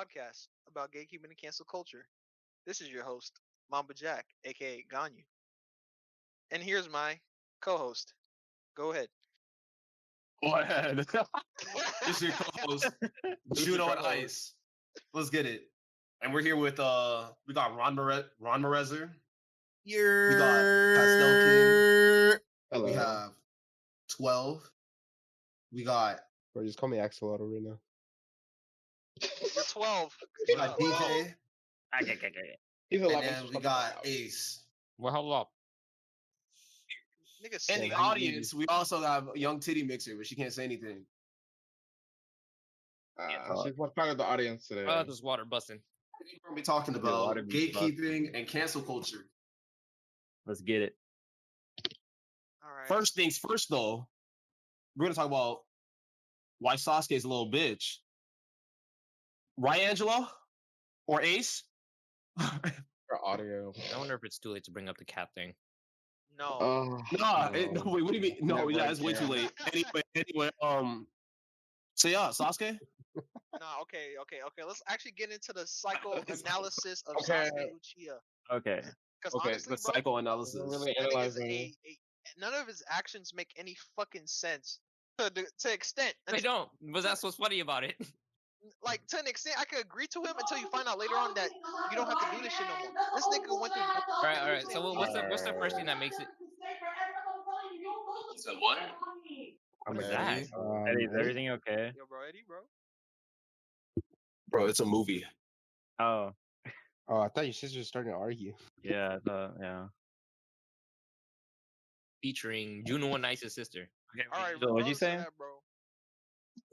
podcast about gatekeeping and cancel culture. This is your host, Mamba Jack, aka Ganyu. And here's my co-host. Go ahead. Go ahead. This is your co-host, Juno and Ice. Let's get it. And we're here with we got Ron Morezer. We got Pastel King. Hello. We have 12. We got Bro, just call me Axolotl right now. You're 12. we got DJ. He's a And lot then we got Ace. Well, hold up. Niggas In say the that. audience, we also have a young titty mixer, but she can't say anything. She's one part of the audience today. Oh, this water busting. We're gonna be talking Yeah, a lot about of these gatekeeping and cancel culture. Let's get it. All right. First things first, though, we're gonna talk about why Sasuke is a little bitch. Right, Angelo? Or Ace? For audio. I wonder if it's too late to bring up the cat thing. No. Nah, No. no, wait, what do you mean? No, Never yeah, it's way too again. late. Anyway, so yeah, Sasuke? No, okay. Let's actually get into the psychoanalysis of Okay. Sasuke Uchiha. Okay. Because Okay, honestly, the bro, psychoanalysis. We're really that nigga's analyzing. none of his actions make any fucking sense. To extent, They don't. But that's what's funny about it. like to an extent, I could agree to him until you find out later on that you don't have to do this shit no more. This nigga went through. All right. So what's the first thing that makes it? So what? I'm What's ready. that? Eddie, is everything okay? Yo, bro, Eddie, bro. Bro, it's a movie. Oh, Oh, I thought your sisters were starting to argue. yeah, yeah. Featuring Juno and Ice's sister. Okay, All right, So what'd you regardless of say? that, bro.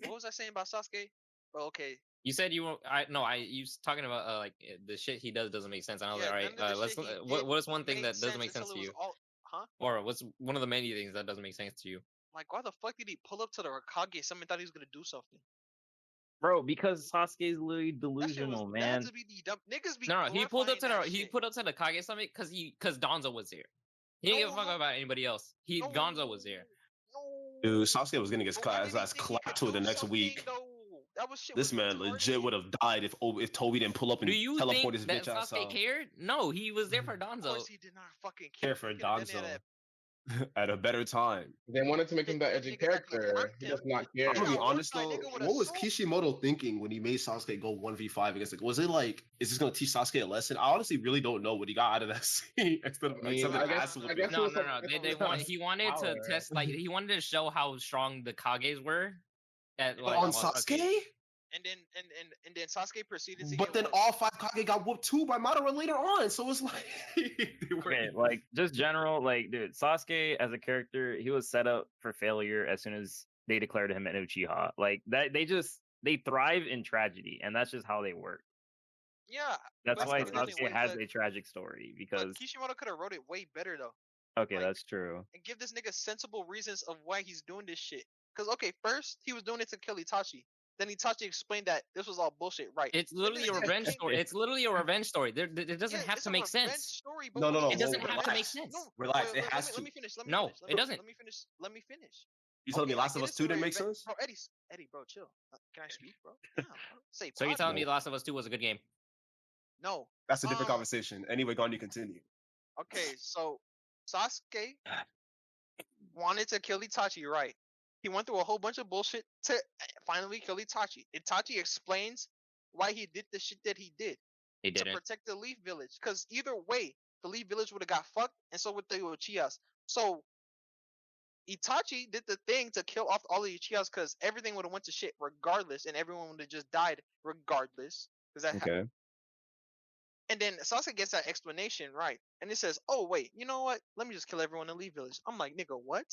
What was I saying about Sasuke? Bro, okay. You said you were. You was talking about the shit he doesn't make sense. And I was Yeah, like, none all of right, the let's. shit he did What is one thing made that doesn't make sense until to it you? was all, huh? Or what's one of the many things that doesn't make sense to you? Like, why the fuck did he pull up to the Hokage? Someone thought he was gonna do something. Bro, because Sasuke's literally That shit was delusional, that man. had to be the dumb niggas be. No, he pulled up to glorifying that he shit. put up to the Kage Summit because Gonzo was there. He didn't give a fuck No. about anybody else. No, Gonzo was there. No. Dude, Sasuke was gonna get But why his did he ass think he could clapped to it the do next something, week. though? That was shit This was man retarded. legit would have died if Toby didn't pull up and Do you teleport think his that bitch ass Sasuke out. cared? No, he was there for Of Gonzo. course he did not fucking Care care. for He could've done Donzo that at a better time. They wanted to make him that edgy Niggas actually character. hurt He him. does not care. I'm gonna be Yeah, honest one though. side nigga with a What was sword. Kishimoto thinking when he made Sasuke go 1v5 against? Like, was it like, is this gonna teach Sasuke a lesson? I honestly really don't know what he got out of that scene. Except I mean, except I the guess- ass I whooping. guess- No, was no, like- no. He wanted to power. test, like, he wanted to show how strong the Kages were. At, like, on while- Sasuke? okay. And then Sasuke proceeded to But get then what? all 5 Kage got whooped too by Madara later on. So it's like they were Okay, like just general, like, dude, Sasuke as a character, he was set up for failure as soon as they declared him an Uchiha. Like that, they thrive in tragedy, and that's just how they work. Yeah. That's but why he did it Sasuke way has better. a tragic story But because Kishimoto could have wrote it way better though, okay, like- that's true. and give this nigga sensible reasons of why he's doing this shit. Cause okay, first he was doing it to kill Itachi. Then Itachi explained that this was all bullshit, right? It's literally a nigga revenge came- story. It's literally a revenge story. It doesn't Yeah, have it's to a make revenge sense. Story, but No, when no, he no, gets It doesn't to have to make relax. sense. No, Relax, it let has me- to. Let me finish. Let me No, finish. it doesn't. Let me finish. Let me finish. You telling me Okay, I Last of get Us it's 2 a didn't make revenge- sense? Bro, Eddie, bro, chill. Can I speak, bro? Damn, bro. Say So you're telling me podcast. The Last of Us 2 was a good game? No. That's a different Um, conversation. Anyway, Gandhi, continue. Okay, so Sasuke wanted to kill Itachi, right? He went through a whole bunch of bullshit to finally kill Itachi. Itachi explains why he did the shit that he did He to didn't. protect the Leaf Village. Because either way, the Leaf Village would have got fucked, and so would the Uchihas. So Itachi did the thing to kill off all the Uchihas because everything would have went to shit regardless, and everyone would have just died regardless. Because that happened. Okay. And then Sasuke gets that explanation, right? And it says, oh, wait, you know what? Let me just kill everyone in Leaf Village. I'm like, nigga, what?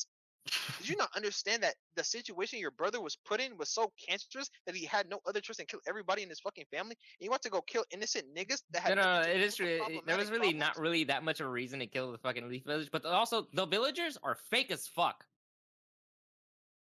Did you not understand that the situation your brother was put in was so cancerous that he had no other choice than kill everybody in his fucking family? And you want to go kill innocent niggas that had No, nothing to it do is with true. There was problematic really not problems? really that much of a reason to kill the fucking Leaf Village, but also the villagers are fake as fuck.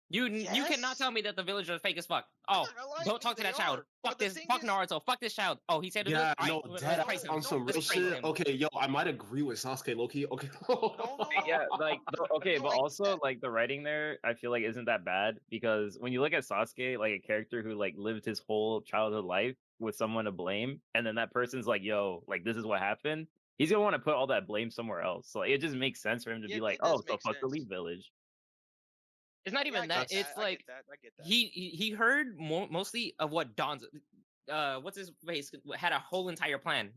You cannot Yes. tell me that the villagers are fake as fuck. I'm Oh, not gonna lie, don't talk to they that child. are, Fuck but the this. thing Fuck is, Naruto. Fuck this child. Oh, he said the Yeah, village. All no, right, dead let's praise him. on some Let's real praise shit. him. Okay, yo, I might agree with Sasuke Loki. Okay. no. Yeah, like okay, but Like also that. like the writing there, I feel like isn't that bad because when you look at Sasuke, like a character who like lived his whole childhood life with someone to blame, and then that person's like, "Yo, like this is what happened," he's gonna want to put all that blame somewhere else. So it just makes sense for him to be like, It "Oh, does so make fuck the sense. Leaf Village." It's not Yeah, even I that. get That's- It's that. I like get that. I get that. he heard mostly of what Don's what's his face had a whole entire plan.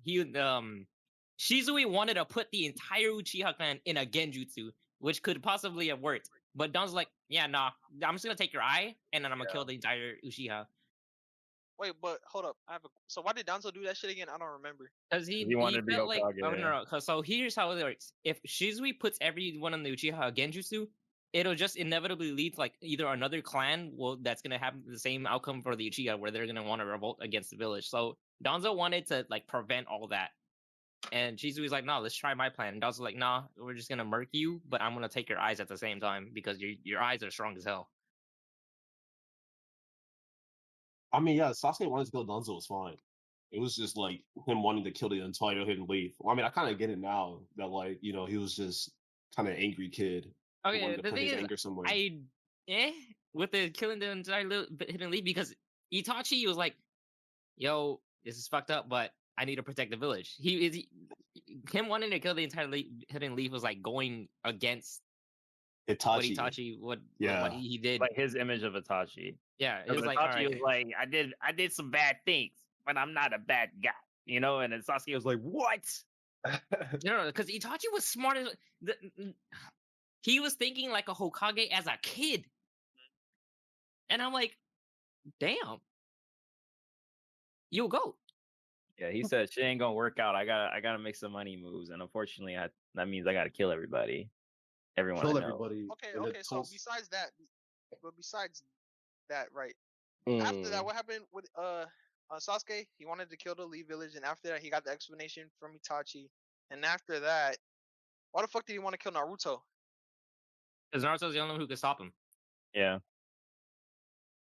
Shizui wanted to put the entire Uchiha clan in a genjutsu, which could possibly have worked. But Don's like, yeah, nah, I'm just gonna take your eye and then I'm gonna kill the entire Uchiha. Wait, but hold up. So why did Danzo do that shit again? I don't remember. Because He wanted to be felt like Hokage. so here's how it works. If Shizui puts everyone on the Uchiha genjutsu, it'll just inevitably lead to like either another clan that's gonna have the same outcome for the Uchiha where they're gonna want to revolt against the village. So Danzo wanted to like prevent all that. And Shizui's like, no, let's try my plan. And Danzo's like, nah, we're just gonna murk you, but I'm gonna take your eyes at the same time because your eyes are strong as hell. I mean, yeah, Sasuke wanted to kill Danzo was fine. It was just like him wanting to kill the entire Hidden Leaf. Well, I mean, I kind of get it now that like he was just kind of angry kid who Okay, wanted to the put thing his is, anger somewhere. with the killing the entire Hidden Leaf because Itachi was like, yo, this is fucked up, but I need to protect the village. Him wanting to kill the entire Hidden Leaf was like going against Itachi. what Yeah. he did. Like his image of Itachi. Yeah, it Because was like, Itachi all right. was like, I did some bad things, but I'm not a bad guy, And then Sasuke was like, what? No, because Itachi was smart as he was thinking like a Hokage as a kid, and I'm like, damn, you'll go. Yeah, he said shit ain't gonna work out. I gotta make some money moves, and unfortunately, that means I gotta kill everybody, everyone. Kill I know. everybody. Okay, and then okay. So toast- besides that, right? Mm. After that, what happened with Sasuke? He wanted to kill the Lee village, and after that, he got the explanation from Itachi. And after that, why the fuck did he want to kill Naruto? Because Naruto's the only one who could stop him. Yeah,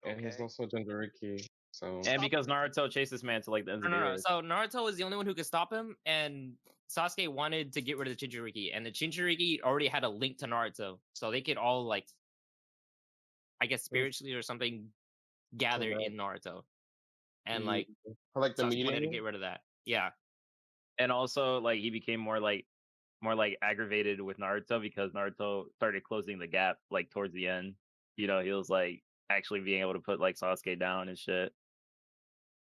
And he's Okay. also Jinchuriki, so and Stop because him. Naruto chased this man to like the ends No, of the no, no. earth. So Naruto was the only one who could stop him, and Sasuke wanted to get rid of the Jinchuriki, and the Jinchuriki already had a link to Naruto, so they could all like, I guess spiritually or something, gather Correct. in Naruto, and like I like the Sasuke wanted to meeting. get rid of that. Yeah, And also, like he became more like aggravated with Naruto because Naruto started closing the gap like towards the end. He was like actually being able to put like Sasuke down and shit.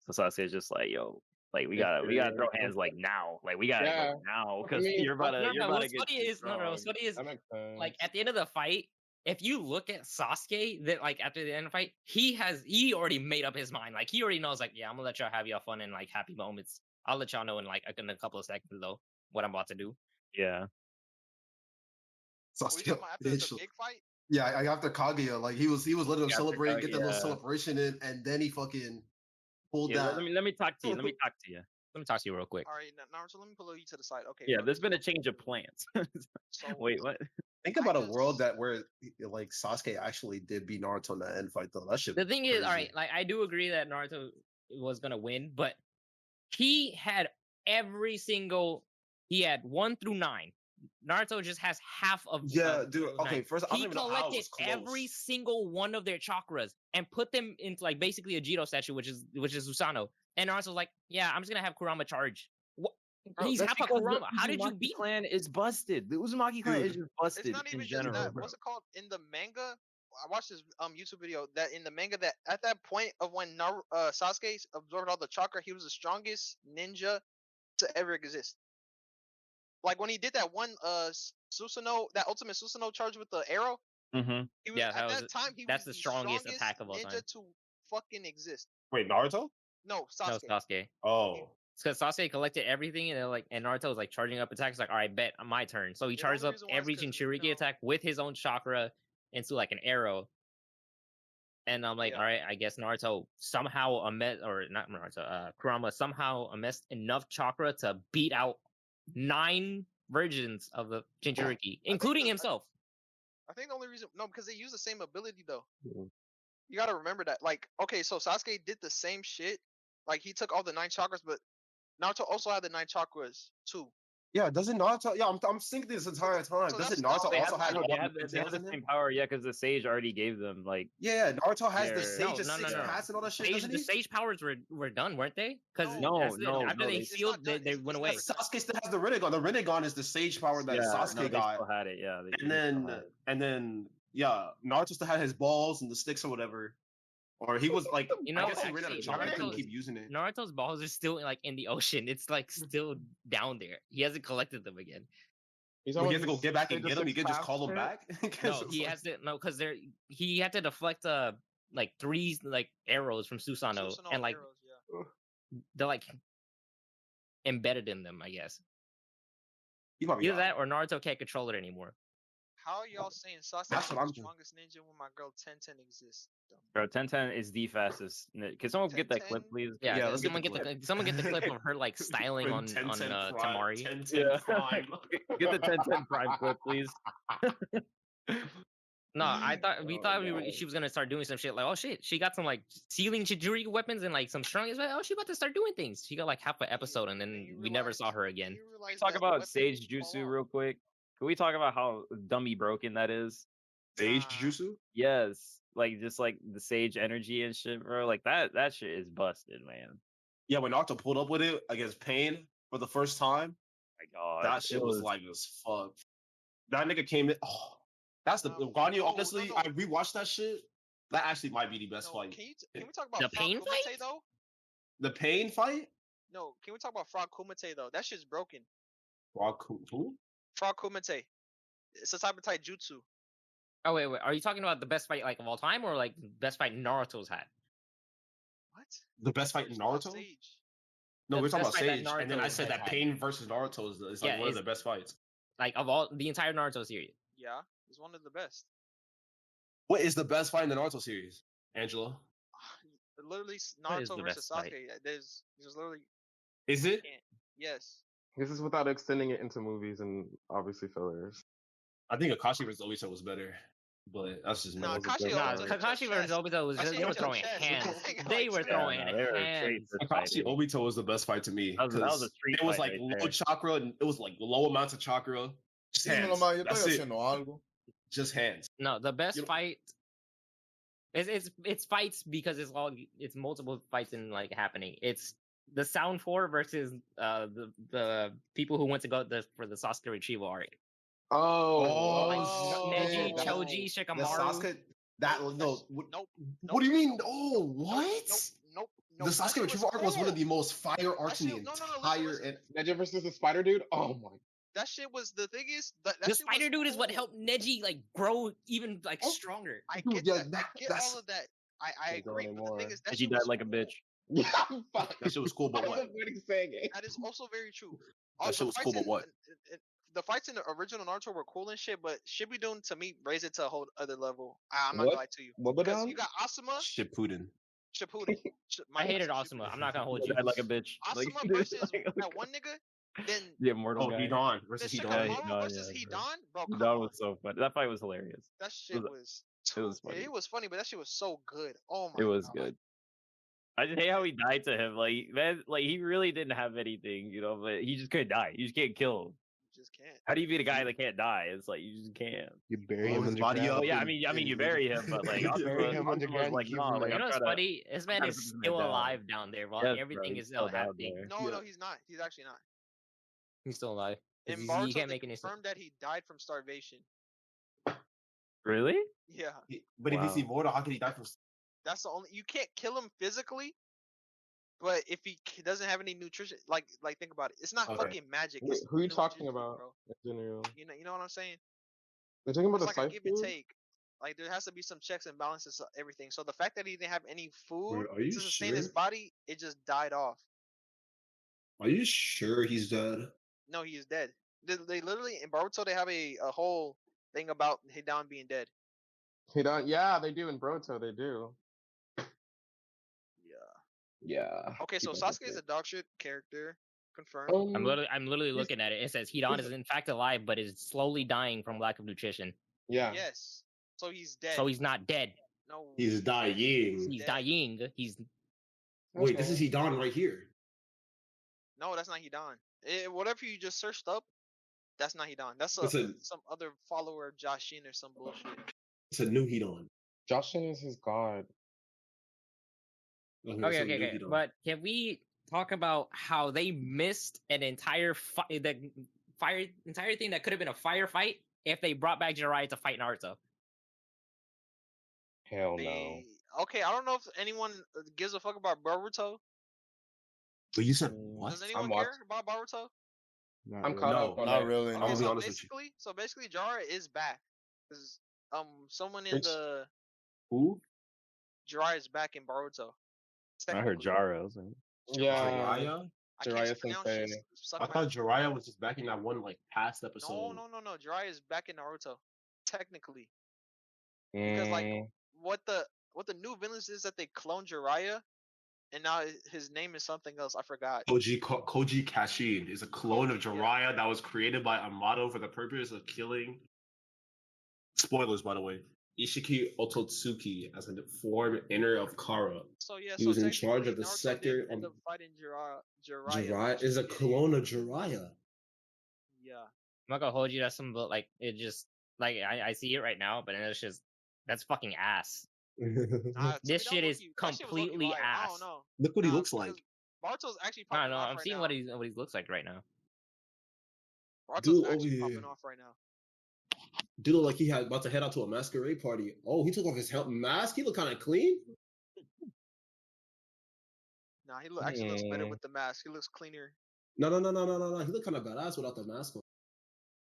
So Sasuke's just like, yo, like we gotta throw hands like now, like we gotta Yeah. go now I because mean, you're about to no, you're about to what's get funny too is what's strong. funny is That makes sense. like at the end of the fight, if you look at Sasuke, that like after the end of the fight, he already made up his mind. Like he already knows, like, yeah, I'm gonna let y'all have y'all fun and like happy moments. I'll let y'all know in a couple of seconds though what I'm about to do. Yeah. Were you talking about after the big fight? Yeah, after Kaguya, like he was letting him Yeah, after celebrate, get that little Kaguya. celebration in, and then he fucking pulled Yeah, that. let me talk to you. Let me talk to you. Let me talk to you real quick. All right, Naruto, let me pull you to the side. Okay. Yeah, fuck there's it. been a change of plans. So Wait, what? Think I about a just- world where like Sasuke actually did beat Naruto in that end fight though. That shit. The was thing is, all crazy. right, like I do agree that Naruto was gonna win, but he had he had 1 through 9. Naruto just has half of Yeah, dude. those Okay, 9. first I He don't even know how it collected was close. every single one of their chakras and put them into like basically a Jito statue, which is Susanoo. And Naruto was like, "Yeah, I'm just gonna have Kurama charge." What? Bro, He's that's half a because Kurama. the How did you Uzumaki beat? clan is busted. The Uzumaki clan is Dude, just busted it's not in even just general. that. What's it called in the manga? I watched this YouTube video that in the manga that at that point of when Sasuke absorbed all the chakra, he was the strongest ninja to ever exist. Like when he did that one Susanoo, that ultimate Susanoo charge with the arrow, Mm-hmm. he was Yeah, at that time he that's was the strongest attack of all ninja time. to fucking exist. Wait, Naruto? No, No, Sasuke. Sasuke. Oh, Because Sasuke collected everything, and Naruto was like charging up attacks. Like, all right, bet my turn. So he Yeah, the charged only up reason why is every 'cause, Jinchuriki attack with his own chakra into like an arrow. And I'm like, Yeah. all right, I guess Naruto somehow Kurama somehow amassed enough chakra to beat out 9 versions of the Jinchuriki, including himself. I think the only reason because they use the same ability though. Mhm. You gotta remember that. Like, okay, so Sasuke did the same shit. Like he took all the 9 chakras, but Naruto also had the 9 chakras too. Yeah, doesn't Naruto? Yeah, I'm thinking this entire time. So Doesn't that's Naruto all They also have, have no, one they have the in him? same power, yeah, because the sage already gave them like. Yeah, Naruto has the Their- Sage of No, no, Six no, no. Paths and all that shit, Sage, doesn't the he? sage powers were done, weren't they? Because No, after they they- It's sealed, not done. they It's went away. never done. Sasuke still has the Rinnegan. The Rinnegan is the Sage power that Yeah, Sasuke no, they got. still had it. Yeah, they And still had it. then Naruto still had his balls and the sticks or whatever. Or he was like, You know, I guess he ran out of actually, chakra. He couldn't Naruto's- keep using it. Naruto's balls are still like in the ocean. It's like still down there. He hasn't collected them again. He's Well, he almost has to go get back and Sage of get him. You Six can just Paths call him shit. back. 'Cause No, it's he like- has to because he had to deflect like 3 like arrows from Susanoo, Susanoo and like arrows, yeah. they're like embedded in them, I guess. he probably Either got that or Naruto can't control it anymore. How are y'all saying Sasuke That's is what the I'm doing. strongest ninja when my girl Tenten exists? Dumb. Bro, 1010 is the fastest. Can someone get that clip, 1010? please? Yeah, Yeah, let's get someone the get clip. someone get the clip of her like styling When on 10-10 prime- Tamari. 10-10 Yeah. prime. Get the 1010 prime clip, please. No, I thought we Oh, thought God. she was gonna start doing some shit. Like, oh shit, she got some like sealing Chijuri weapons and like some strong. Oh, she about to start doing things. She got like half an episode, and then you we never realize- saw her again. you realize Talk that about weapon Sage fall Jutsu off. real quick. Can we talk about how dummy broken that is? Sage Nah. Jutsu? Yes, like just like the Sage energy and shit, bro. Like that shit is busted, man. Yeah, when Naruto pulled up with it against Pain for the first time, My God, that shit was like as fuck. That nigga came in. Oh, that's the Ganyu. no, Honestly, no. I rewatched that shit. That actually might be the best No, fight. can we talk about The Frog pain Kumite fight? though? The Pain fight? No, can we talk about Frog Kumite though? That shit's broken. Who? Frog Kumite. It's a type of taijutsu. Oh wait, are you talking about the best fight like of all time, or like best fight Naruto's had? What? The best fight in We're talking Naruto? about Sage. No, The we're talking best about fight that Sage, and then I Naruto said has that had. Pain versus Naruto is like Yeah, one of it's- the best fights. Like of all the entire Naruto series. Yeah, it's one of the best. What is the best fight in the Naruto series, Angela? Literally, What is Naruto the versus best fight? Sasuke. There's literally Is it? can't. Yes. This is without extending it into movies and obviously fillers. I think Akashi versus Obito was better, but that's just me. Nah, was a Kakashi good Nah, fight. Obito Kakashi versus Obito was That just shit they were hit your throwing chest. hands. I ain't They gonna were lie. throwing Yeah, they were hands. straight fist fighting. Akashi Obito was the best fight to me. That was a 'cause street it was fight like right low there. chakra, and it was like low amounts of chakra. Just Dímelo, hands. ma, yo That's estoy it. haciendo algo. Just hands. No, the best You know- fight. It's fights because it's multiple fights in like happening. It's the Sound Four versus the people who went to go for the Sasuke retrieval arc. Oh, Like Oh, Neji, that- Choji, The Shikamaru. Sasuke. That no. That's- What, Nope. what do you mean? nope, Oh, nope, what? Nope. The Sasuke retrieval arc was one of the most fire arcs in the shit- no, entire. listen. Neji versus the Spider Dude. Oh my. That shit was the thing is that The shit was Spider Dude is what cool. helped Neji like grow even like Oh. stronger. I Dude, get yeah, that. I get that's- all of that. I Can't go agree. But the thing anymore. is that And she shit died was like a cool. bitch. Yeah, fuck. That shit was cool, but I what? was avoiding saying it. That is also very true. That All shit the was fights cool, but in- what? The fights in the original Naruto were cool and shit, but Shippuden to me raised it to a whole other level. I'm not What? gonna lie to you. What Because down? you got Asuma, Shippuden. Shippuden. I hated bad, Asuma. Shippuden. I'm not gonna hold She you. died like a bitch. Like, Asuma versus like, that one nigga, then the immortal Oh, guy. Hidan the versus Yeah, Hidan. Shikamaru Hidan, versus yeah, bro. Hidan, bro. Come That on. was so funny. That fight was hilarious. That shit was. It was funny. It was funny, but that shit was so good. Oh my. It was God. good. I just hate how he died to him. Like, man, like he really didn't have anything, you know, but he just couldn't die. You just can't kill him. You just can't. How do you beat a guy that can't die? It's like you just can't. You bury Blow him his under body ground. up. Well, yeah, and- I mean, you and- bury him, but like, You Asuma- bury him Asuma underground, was like, keep no, him like, alive. You know I'm what's trying to. funny? This man trying is to put him still down. alive down there while Yes, bro, everything he's is still still down happening. there. No, Yeah. he's not. He's actually not. He's still alive. 'Cause In you Boruto, can't they make any sense. confirmed that he died from starvation. Really? Yeah, But if he's Wow. immortal, how can he die from? that's the only. You can't kill him physically, but if he doesn't have any nutrition, like think about it. It's not Okay. fucking magic. Wait, It's who are you no talking jutsu, about bro. in general? You know what I'm saying? They're talking about It's the like a Scythe give and dude? take. Like there has to be some checks and balances to everything. So the fact that he didn't have any food Wait, are you to sustain his sure? body, it just died off. Are you sure he's dead? No, he is dead. They literally in Boruto they have a whole thing about Hidan being dead. He don't. Yeah, they do in Broto. They do. Yeah. Yeah. Okay, so People like Sasuke is a it. dog shit character. Confirmed. I'm literally he's- looking at it. It says Hidan is in fact alive, but is slowly dying from lack of nutrition. Yeah. Yes. So he's dead. So he's not dead. No. He's dying. He's dead. dying. He's Wait, this is Okay. Hidan right here. No, that's not Hidan. Whatever you just searched up, that's not Hidan. That's It's a some other follower of Joshin or some bullshit. it's a new Hidan. Joshin is his god. Okay, it's a new okay. Hidan. But can we talk about how they missed an entire entire thing that could have been a firefight if they brought back Jiraiya to fight Naruto? Hell no. Okay, I don't know if anyone gives a fuck about Boruto. But you said Mm, what? Does anyone watch- care about Boruto? Not I'm really. caught No, up on Not it. really. I'm Okay, gonna be so honest with you. basically, Jiraiya is back. 'Cause, someone in Which- the Who? Jiraiya is back in Boruto. I heard Technically. Jara. I was like, Yeah. Jiraiya? I can't Jiraiya pronounce Sensei. shit. Suck I my- thought Jiraiya was just back in that one like past episode. No. Jiraiya is back in Naruto. Technically. Because Mm, what the new villains is that they clone Jiraiya, and now his name is something else. I forgot. Koji Kashin is a clone of Koji, yeah. Jiraiya that was created by Amato for the purpose of killing. Spoilers, by the way. Ishiki Ototsuki as a form inner of Kara. So yeah, He so was in charge of technically the Naruto sector did end of- up fighting Jiraiya. Jiraiya is a clone of Jiraiya. Yeah. I'm not gonna hold you. That's some like it just like I see it right now, but it's just that's fucking ass. Nah, This to me, shit that is was low-key- that shit was low-key completely fire. I ass. don't know. Look what he Nah, looks like. because Barto's actually I popping don't know. off I'm right seeing now. what he looks like right now. Barto's Dude, over actually here. popping off right now. Dude looked like he had about to head out to a masquerade party. Oh, he took off his mask. He looked kind of clean. Nah, he actually looks better Hmm. with the mask. He looks cleaner. No. He looked kind of badass without the mask on.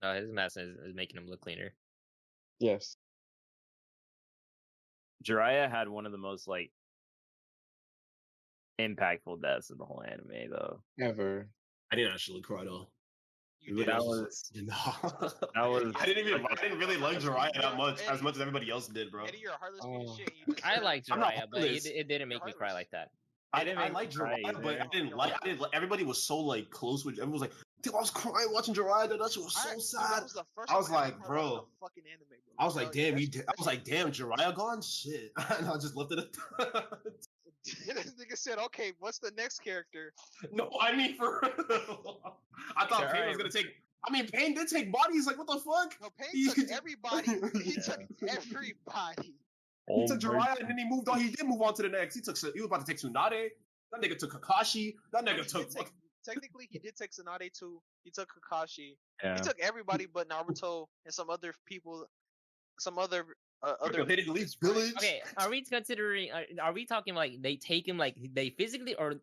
No, his mask is making him look cleaner. yes. Jiraiya had one of the most like impactful deaths in the whole anime, though. Ever. I didn't actually cry though. You Really, did. I That was was like, that was. I didn't really like Jiraiya that much as Eddie. much as everybody else did, bro. Eddie, you're a heartless piece Oh. of shit. You I like I'm not Jiraiya, but heartless. it didn't make me cry heartless. like that. I didn't make like me cry Jiraiya, but I either. didn't like. Everybody was so like close with. Everyone was like, "Dude, I was crying watching Jiraiya. That shit was so sad." That was the first I was time I like, ever bro. watched a fucking anime, bro. I was like, Hell yeah, "Damn, that you." shit- I was like, "Damn, Jiraiya gone, shit," and I just left it at that. This nigga said, "Okay, what's the next character?" No, I mean for real. I thought Pain was Jiraiya- gonna take. I mean, Pain did take bodies. Like, what the fuck? No, Pain He- took everybody. He Yeah. took everybody. He took Old Jiraiya and then he moved on. He did move on to the next. He was about to take Tsunade. That nigga took Kakashi. That He nigga did took. take- technically, he did take Tsunade too. He took Kakashi. Yeah. He took everybody but Naruto and some other people. Some other They didn't leave village. Okay, are we considering? Are we talking like they take him like they physically or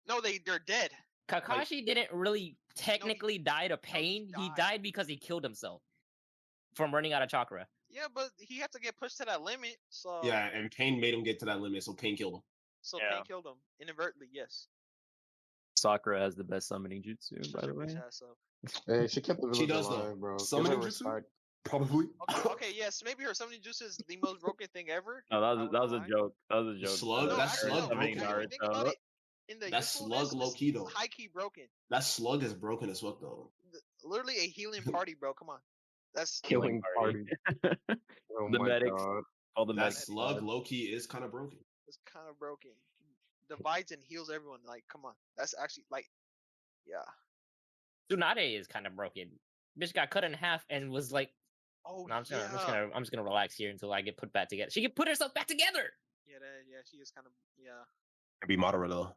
No, they're dead. Kakashi didn't really technically die to pain. He died. died because he killed himself from running out of chakra. Yeah, but he had to get pushed to that limit. So Yeah, and Pain made him get to that limit, so Pain killed him. So Yeah. Pain killed him inadvertently. Yes. Sakura has the best summoning jutsu, by Shut the your way. bitch ass up. Hey, she kept the She village does, though. alive, bro. Give Summoning her jutsu? respect. Probably. Okay, yes, maybe her summoning jutsu is the most broken thing ever. No, I that wouldn't was a lie. joke. That was a joke. Slug- No, that's actually, slug no. broken. Actually, when you think about it, in the That's usefulness, slug low-key, though. high key broken. That slug is broken as fuck, though. Literally a healing party, bro. Come on, that's Killing party. Oh The my medics. god. All the That medics. slug low key is kind of broken. it's kind of broken. Divides and heals everyone. Like, come on, that's actually like, yeah. Tsunade is kind of broken. Bitch got cut in half and was like, Oh no, I'm yeah. just gonna relax here until I get put back together. She can put herself back together. Yeah, she is kind of It'd be Madara though.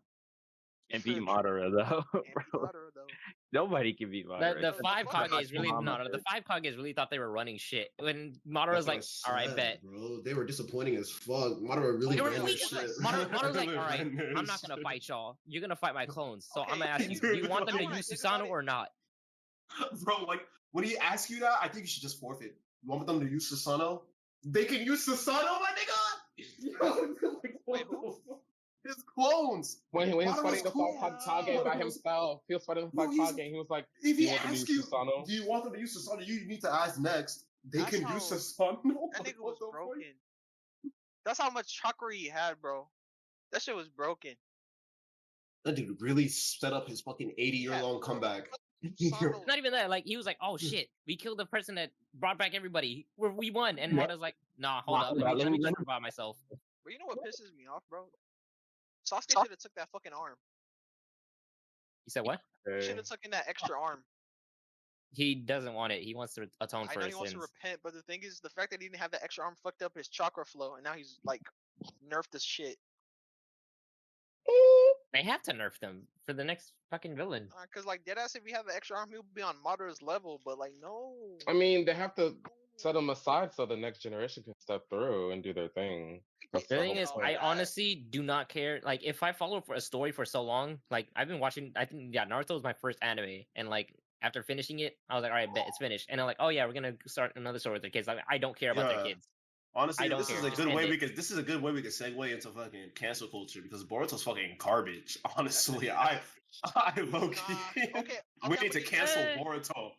And beat Madara though, And beat bro. Madara, though. Nobody can beat Madara. The Madara. five Fuck Kages really Mama. the five Kages really thought they were running shit when Madara was like, all right, bet. bro. They were disappointing as fuck. Madara really They were ran their weak. shit. Madara's like, all right, Ran their I'm not gonna shit. fight y'all. You're gonna fight my clones. So I'm Okay, gonna ask you, do you want them to Alright, use think about Susanoo it. or not? Bro, like when he asks you that, I think you should just forfeit. You want them to use Susanoo? They can use Susanoo, my nigga. Wait, who? His clones. When he was Madara's fighting the cool. Hokage by himself, he was fighting the No, he's- Hokage, and he was like, If "Do he you want them to asks use you, Susanoo?" do you want them to use Susanoo? You need to ask next. They That's can how- use Susanoo. That nigga What was the fuck? broken. That's how much chakra he had, bro. That shit was broken. That dude really set up his fucking 80-year-long bro. comeback. Sasuke, Not even that. Like he was like, "Oh shit, we killed the person that brought back everybody. We won." And Yeah. Naruto's like, "Nah, hold up. Let Let me me- just revive myself." but you know what pisses me off, bro? Sasuke should have took that fucking arm. You said what? He should Okay. have taken that extra arm. He doesn't want it. He wants to atone I for know his he wants to sins. repent, but the thing is, the fact that he didn't have that extra arm fucked up his chakra flow, and now he's like nerfed as shit. They have to nerf them for the next fucking villain. Cause like deadass, if he had the extra arm, he'll be on Madara's level. But like, no. I mean, they have to set them aside so the next generation can step through and do their thing. That's The the thing whole is, all point. I that. honestly do not care. Like, if I follow for a story for so long, like I've been watching. I think Naruto was my first anime, and like after finishing it, I was like, all right, bet it's finished. And I'm like, oh yeah, we're gonna start another story with their kids. Like, I don't care about their Yeah. kids. Honestly, I don't this care. is a Just good end way it. this is a good way we could segue into fucking cancel culture because Boruto's fucking garbage. Honestly, That's I low key Nah, okay, we I'm need to gonna give- cancel Eh. Boruto.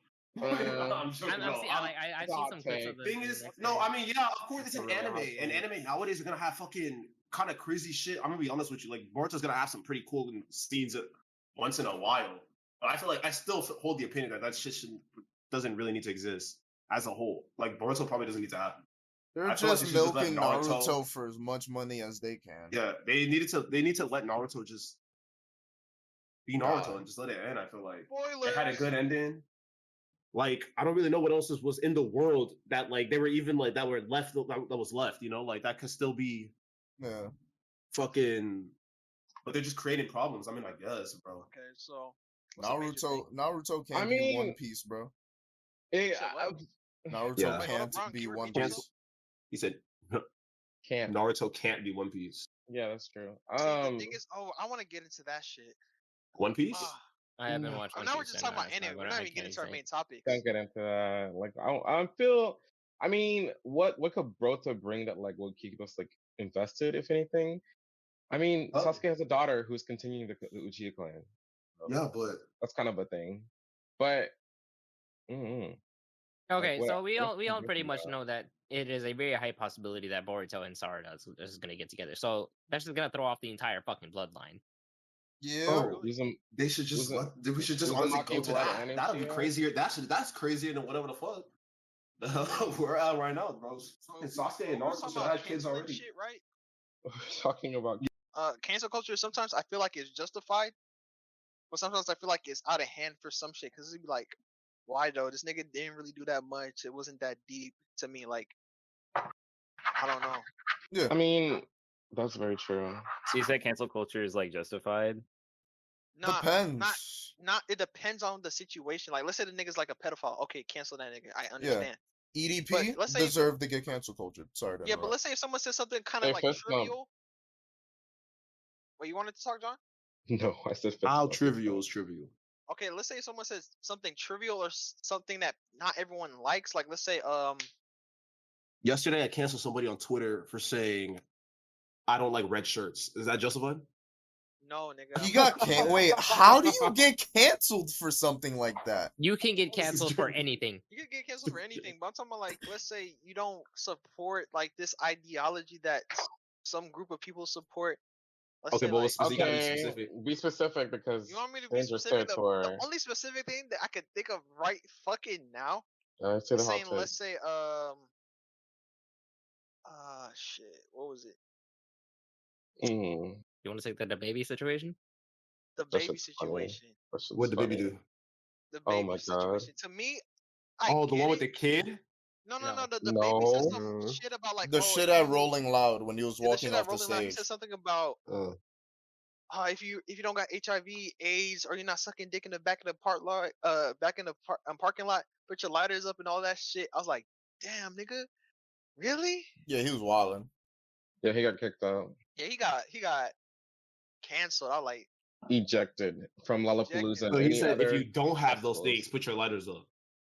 Uh, I'm joking. I'm No, seeing, like, I've It's a seen hot some clips take. of the thing is, next no, anime. I mean, yeah, of course it's It's a an really anime, hot and take. anime nowadays are gonna have fucking kind of crazy shit. I'm gonna be honest with you, like Boruto's gonna have some pretty cool scenes once in a while. But I feel like I still hold the opinion that shit doesn't really need to exist as a whole. Like Boruto probably doesn't need to happen. They're I feel like just they should just let milking Naruto- Naruto for as much money as they can. Yeah, they need to let Naruto just be Naruto Nah. and just let it end. I feel like Spoilers. it had a good ending. Like I don't really know what else was in the world that like they were even like that were left that was left. You know, like that could still be Yeah. fucking. But they're just creating problems. I mean, I guess, bro. Okay, so what's a major thing? Naruto can't I be mean- One Piece, bro. It, said what? Naruto Yeah. Wait, hold up, can't Ron, be can you One repeat Piece. He said can't. Naruto can't be One Piece. Yeah, that's true. See, the thing is, I want to get into that shit. One Piece? Ah, I haven't No. watched. now One we're Piece, just so talking about it's not anime. We're gonna- not I even getting can't into our say. main topics. Can't get into that. Like I feel. I mean, what could Brota bring that like will keep us like invested, if anything? I mean, Oh. Sasuke has a daughter who's continuing the Uchiha clan. Yeah, but That's kind of a thing. But mm, Okay, what- so we what all can you pretty do much about know that it is a very high possibility that Boruto and Sarada is gonna get together. So that's just gonna throw off the entire fucking bloodline. Yeah. bro, Usam- they should just Uza- we should just Uzumaki honestly go to blood that. and That'd be Uchiha? crazier. That's crazier than whatever the fuck the hell we're at right now, bro. Fucking Sasuke and We're Naruto talking should about have kids canceling already. shit, right? We're talking about Cancel culture. Sometimes I feel like it's justified, but sometimes I feel like it's out of hand for some shit. Cause it'd be like, why though? This nigga didn't really do that much. It wasn't that deep to me. Like, I don't know. I mean, that's very true. So you said cancel culture is like justified? Not, Depends. not. It depends on the situation. Like, let's say the nigga's like a pedophile. Okay, cancel that nigga. I understand. EDP But let's say- deserve to get cancel culture. Sorry to Yeah, but interrupt. let's say if someone says something kind Hey, of like fist bump. trivial. Wait, you wanted to talk, John? No, I said fist How bump. trivial is trivial? Okay, let's say someone says something trivial or something that not everyone likes. Like, let's say, Yesterday, I canceled somebody on Twitter for saying I don't like red shirts. Is that justified? no, nigga. He got wait, how do you get canceled for something like that? You can get This is canceled for true. anything. You could get canceled for anything, but I'm talking about like, let's say you don't support like this ideology that some group of people support. Let's Okay, say, but like, what's you gotta be Okay, specific. be specific because you want me to be dangerous specific? The territory. only specific thing that I could think of right fucking now Say is the hot saying, take. let's say, shit, what was it? Mm, You want to take the baby situation? The That baby shit's funny. situation. that shit's What did the baby funny. do? The Oh baby my God. situation. To me, I Oh, the get one with it. the kid? No. No. The baby said No. some shit about like, The oh, shit if at you- Rolling Loud when he was Yeah, the walking shit at off the Rolling Loud. He stage. said something about Uh, if you don't got HIV, AIDS, or you're not sucking dick in the back of the back in the parking lot, put your lighters up and all that shit. I was like, damn, nigga, really? Yeah, he was wilding. Yeah, he got kicked out, Yeah, he got canceled. I was like, ejected from Lollapalooza Ejected. and so he any said if other you don't have those festivals, things, put your lighters up.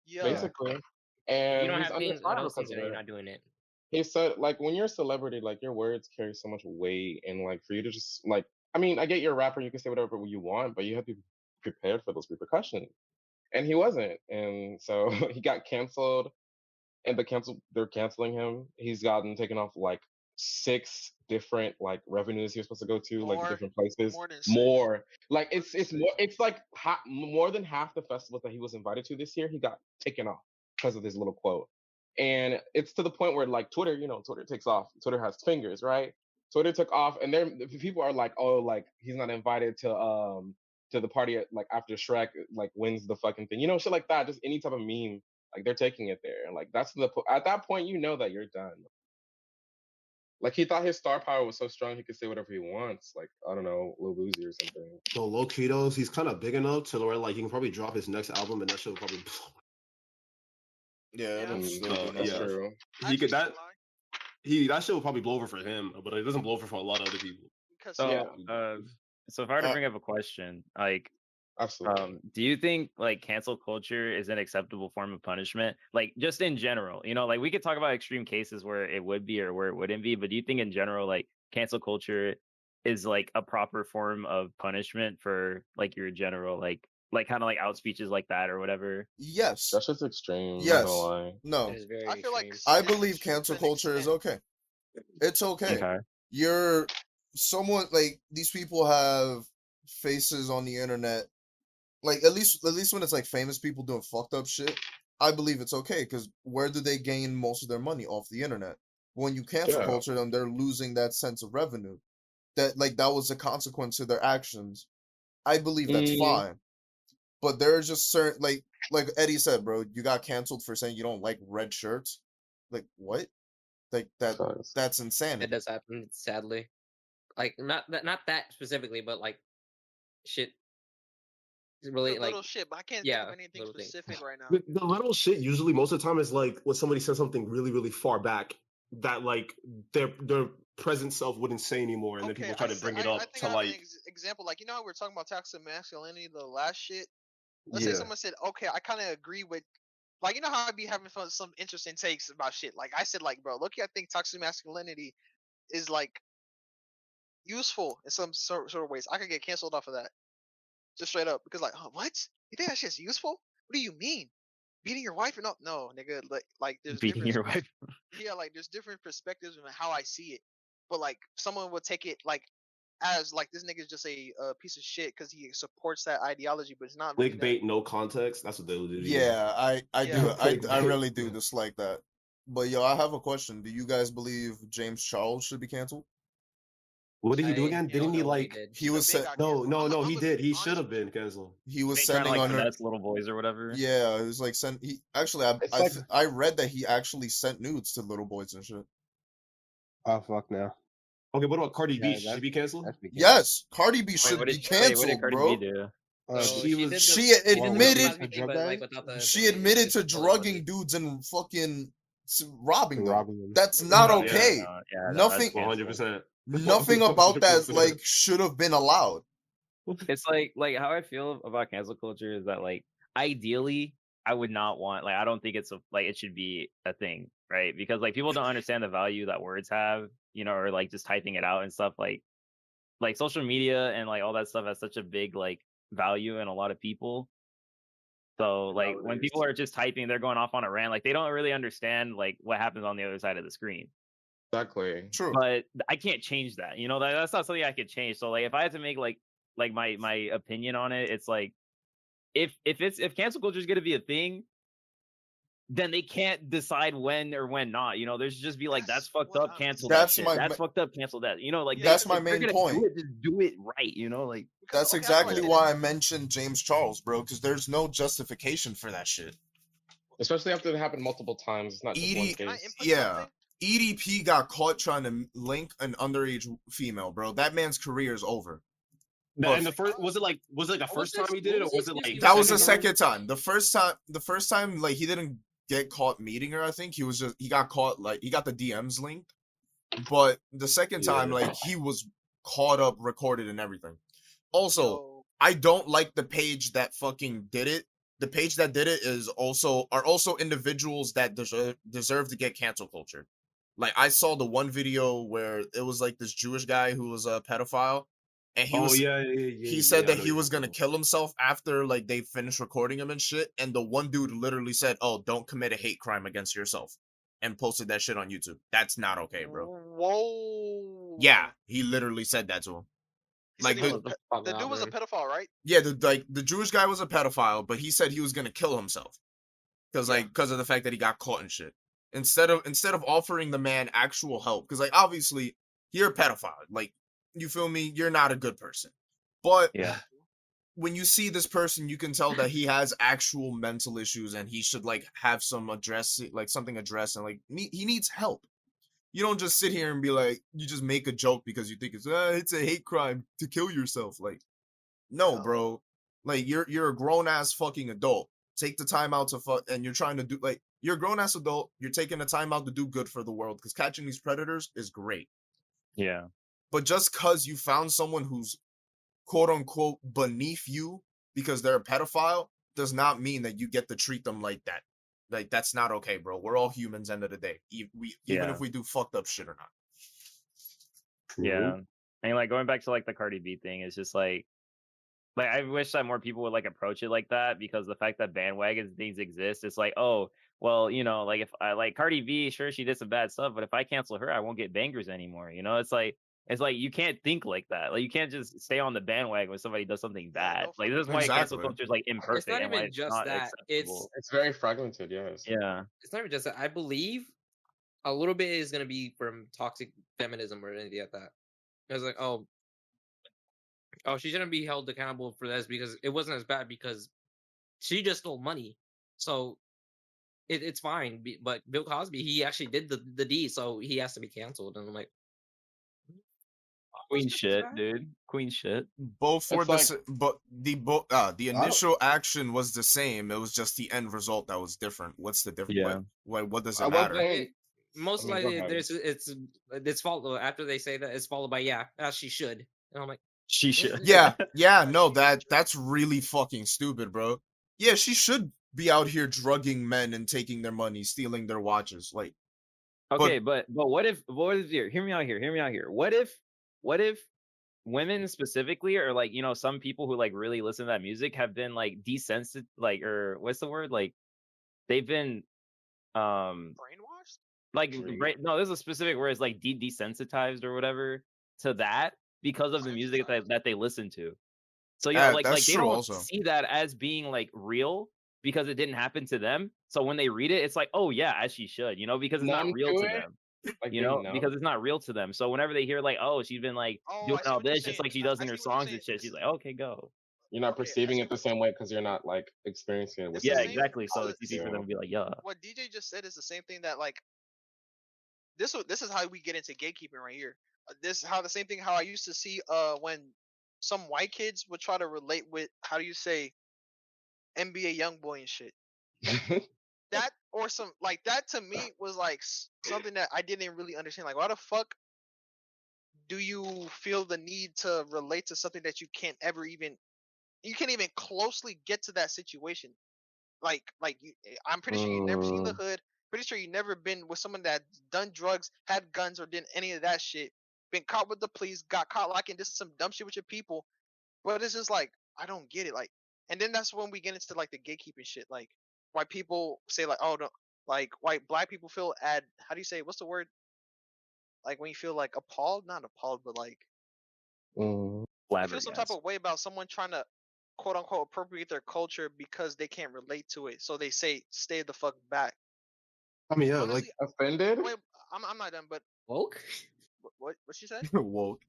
yeah, basically. If And you don't he's have under things, trial those things, because of then you're it. not doing it. He said, like, when you're a celebrity, like, your words carry so much weight, and like, for you to just like, I mean, I get you're a rapper, you can say whatever you want, but you have to be prepared for those repercussions. And he wasn't, and so he got canceled, and they're canceling him. He's gotten taken off like 6 different like revenues he was supposed to go to, like the More, different places. more than 6. More like More it's than it's more 6. it's like more than half the festivals that he was invited to this year, he got taken off because of this little quote. And it's to the point where like Twitter, Twitter takes off. Twitter has fingers, right? Twitter took off, and then people are like, oh, like he's not invited to the party at, like after Shrek like wins the fucking thing, shit like that. Just any type of meme, like they're taking it there, and like that's at that point you know that you're done. Like he thought his star power was so strong he could say whatever he wants. Like I don't know, Lil Uzi or something. So low Cheetos, he's kind of big enough to where like he can probably drop his next album and that shit will probably. Yeah, Yeah. that's That's yeah. true. He could Actually, that shit will probably blow over for him, but it doesn't blow over for a lot of other people. because So, Yeah. so if I were to Uh, bring up a question, like, Absolutely. do you think like cancel culture is an acceptable form of punishment? Like, just in general, like we could talk about extreme cases where it would be or where it wouldn't be, but do you think in general, like, cancel culture is like a proper form of punishment for like your general like kind of like out speeches like that or whatever? yes. That's just extreme. Not Yes. gonna lie. No. It is very I feel like extreme. I it is believe extreme cancel to an culture is extent. okay. It's okay. Okay. You're someone like these people have faces on the internet. Like at least when it's like famous people doing fucked up shit, I believe it's okay because where do they gain most of their money? Off the internet. When you cancel Yeah. culture them, they're losing that sense of revenue. That was a consequence of their actions. I believe that's fine. But there are just certain like Eddie said, bro, you got canceled for saying you don't like red shirts. Like what? Like Sucks. that's It insanity. does happen, sadly. Like not that specifically, but like shit. Really, The like little shit, but I can't think yeah, of anything little things. specific right now. The little shit usually most of the time is like when somebody says something really really far back that like their present self wouldn't say anymore, and then Okay, people try to bring it I up think to I have an like example. Like, how we're talking about toxic masculinity, the last shit. Let's say yeah. someone said, okay, I kind of agree with, like, how I'd be having fun, some interesting takes about shit. Like, I said, like, bro, look, I think toxic masculinity is, like, useful in some sort of ways. I could get canceled off of that. Just straight up. Because, like, huh, what? You think that shit's useful? What do you mean? Beating your wife or not? No, nigga. Like there's Beating different. your wife. Yeah, like, there's different perspectives on how I see it. But, like, someone would take it, like, as, like, this nigga's just a piece of shit because he supports that ideology, but it's not really that. Clickbait, no context. That's what they would do. Yeah, I Yeah. do. I Clickbait. really do dislike that. But yo, I have a question. Do you guys believe James Charles should be canceled? What did he do I again? don't Didn't he know what he like? did. He was Big set. got No, canceled. no, no. I'm He gonna did. be He should honest have with you. been canceled. He was They trying to sending like on her. finesse little boys or whatever. Yeah, it was like send. He actually, It's like- I read that he actually sent nudes to little boys and shit. Oh fuck no. Okay, what about Cardi B? Yeah, Should she be canceled? That's be Yes, Cardi B Wait, should what be did canceled, Cardi bro. B do? Uh, So she she was- did the, She the Bill admitted- Cosby The thing, drug but like guy? without the. She the admitted to the bullet drugging money. dudes and fucking robbing them. robbing them. That's not Yeah, okay. Yeah, Nothing- 100%. Nothing about that like should have been allowed. It's like how I feel about cancel culture is that like ideally I would not want I don't think it's it should be a thing, right? Because like people don't understand the value that words have, or like just typing it out and stuff like social media and like all that stuff has such a big like value in a lot of people. So like when people are just typing, they're going off on a rant, like they don't really understand like what happens on the other side of the screen. Exactly. True. But I can't change that. That's not something I could change. So like if I had to make like my opinion on it, it's like if cancel culture is gonna be a thing, then they can't decide when or when not. There's just be like that's fucked what up, I'm cancel That's that shit. my That's ma- fucked up, cancel that. Like That's if my they're main gonna point. Do it, just do it right. Like That's Okay, I don't exactly get why it. I mentioned James Charles, bro, because there's no justification for that shit. Especially after it happened multiple times. It's not just one Edie- Can I case. input Yeah. something? EDP got caught trying to link an underage female, bro. That man's career is over. And the first was it like the What first was time he this- did it, what or was was it this like he That was the second time? second time. The first time, like he didn't get caught meeting her. I think he got caught like he got the DMs linked. But the second time, Yeah. like he was caught up, recorded, and everything. Also, Yo, I don't like the page that fucking did it. The page that did it are also individuals that deserve to get cancel culture. Like I saw the one video where it was like this Jewish guy who was a pedophile, and he said that he was gonna kill himself after like they finished recording him and shit. And the one dude literally said, "Oh, don't commit a hate crime against yourself." and posted that shit on YouTube. That's not okay, bro. Whoa. Yeah, he literally said that to him. He said Like, he was What the fuck the dude was a happened? pedophile, right? yeah, the Jewish guy was a pedophile, but he said he was gonna kill himself because Yeah. because of the fact that he got caught and shit. Instead of offering the man actual help, because like obviously you're a pedophile, like you feel me, you're not a good person. But Yeah. when you see this person, you can tell that he has actual mental issues and he should like have some something addressed, and like he needs help. You don't just sit here and be like, you just make a joke because you think it's a hate crime to kill yourself. Like, no, No. bro. Like you're a grown ass fucking adult. Take the time out to fuck, and you're trying to do like you're a grown ass adult. You're taking the time out to do good for the world because catching these predators is great. Yeah. But just cause you found someone who's quote unquote beneath you because they're a pedophile does not mean that you get to treat them like that. Like that's not okay, bro. We're all humans. End of the day, even Yeah. if we do fucked up shit or not. Yeah. And like going back to like the Cardi B thing, it's just like I wish that more people would like approach it like that, because the fact that bandwagon things exist, it's like, oh, well, like if I like Cardi B, sure she did some bad stuff, but if I cancel her, I won't get bangers anymore. It's like you can't think like that. Like you can't just stay on the bandwagon when somebody does something bad. no Like this is fucking why way. cancel Exactly. culture is like imperfect not and why even it's just not that. acceptable. It's very fragmented, yes. Yeah. It's not even just that. I believe a little bit is gonna be from toxic feminism or anything like that. It's like, oh, she shouldn't be held accountable for this because it wasn't as bad because she just stole money. So it's fine. But Bill Cosby, he actually did the deed, so he has to be canceled. And I'm like, Queen was shit, bad? dude. Queen shit. Both were It's the like- but the initial action was the same. It was just the end result that was different. What's the difference? Yeah. What does I it matter? wasn't. Most I mean, go likely, ahead. it's followed after they say that it's followed by as she should. And I'm like, She should. Yeah, no, that's really fucking stupid, bro. Yeah, she should be out here drugging men and taking their money, stealing their watches. Like, Okay, but what if here? Hear me out here. Hear me out here. What if women specifically, or like some people who like really listen to that music have been like desensitized, like, or what's the word, like they've been Brainwashed? like no, there's a specific word, it's like desensitized or whatever to that because of the music that they listen to. So like that's they true don't also. see that as being like real because it didn't happen to them. So when they read it, it's like, oh yeah, as she should, because it's not Numb real to to it? them. Like being numb? Because it's not real to them. So whenever they hear like, oh, she's been like Oh, doing I see all what you're this, just saying. like she I does in see her what you're songs saying. and shit, This she's is- like, okay, go. You're not Okay, I perceiving see it the what- same way because you're not like experiencing it with It's the Yeah, same- exactly. So oh, it's easy for yeah. them to be like, yeah. What DJ just said is the same thing that like this is how we get into gatekeeping right here. This is how the same thing how I used to see when some white kids would try to relate with, how do you say, NBA YoungBoy and shit. That or some like that to me was like something that I didn't really understand. Like, why the fuck do you feel the need to relate to something that you can't even closely get to that situation? I'm pretty sure you've never seen the hood. Pretty sure you've never been with someone that done drugs, had guns, or did any of that shit. Been caught with the police, got caught like and just some dumb shit with your people. But it's just like I don't get it. Like, and then that's when we get into like the gatekeeping shit. Like, white people say like, oh no, like black people feel how do you say, what's the word? Like when you feel like appalled, not appalled, but like you feel some type of way about someone trying to quote unquote appropriate their culture because they can't relate to it. So they say stay the fuck back. I mean, yeah, Honestly, like Offended? wait, I'm not done. But woke? what she said? Woke.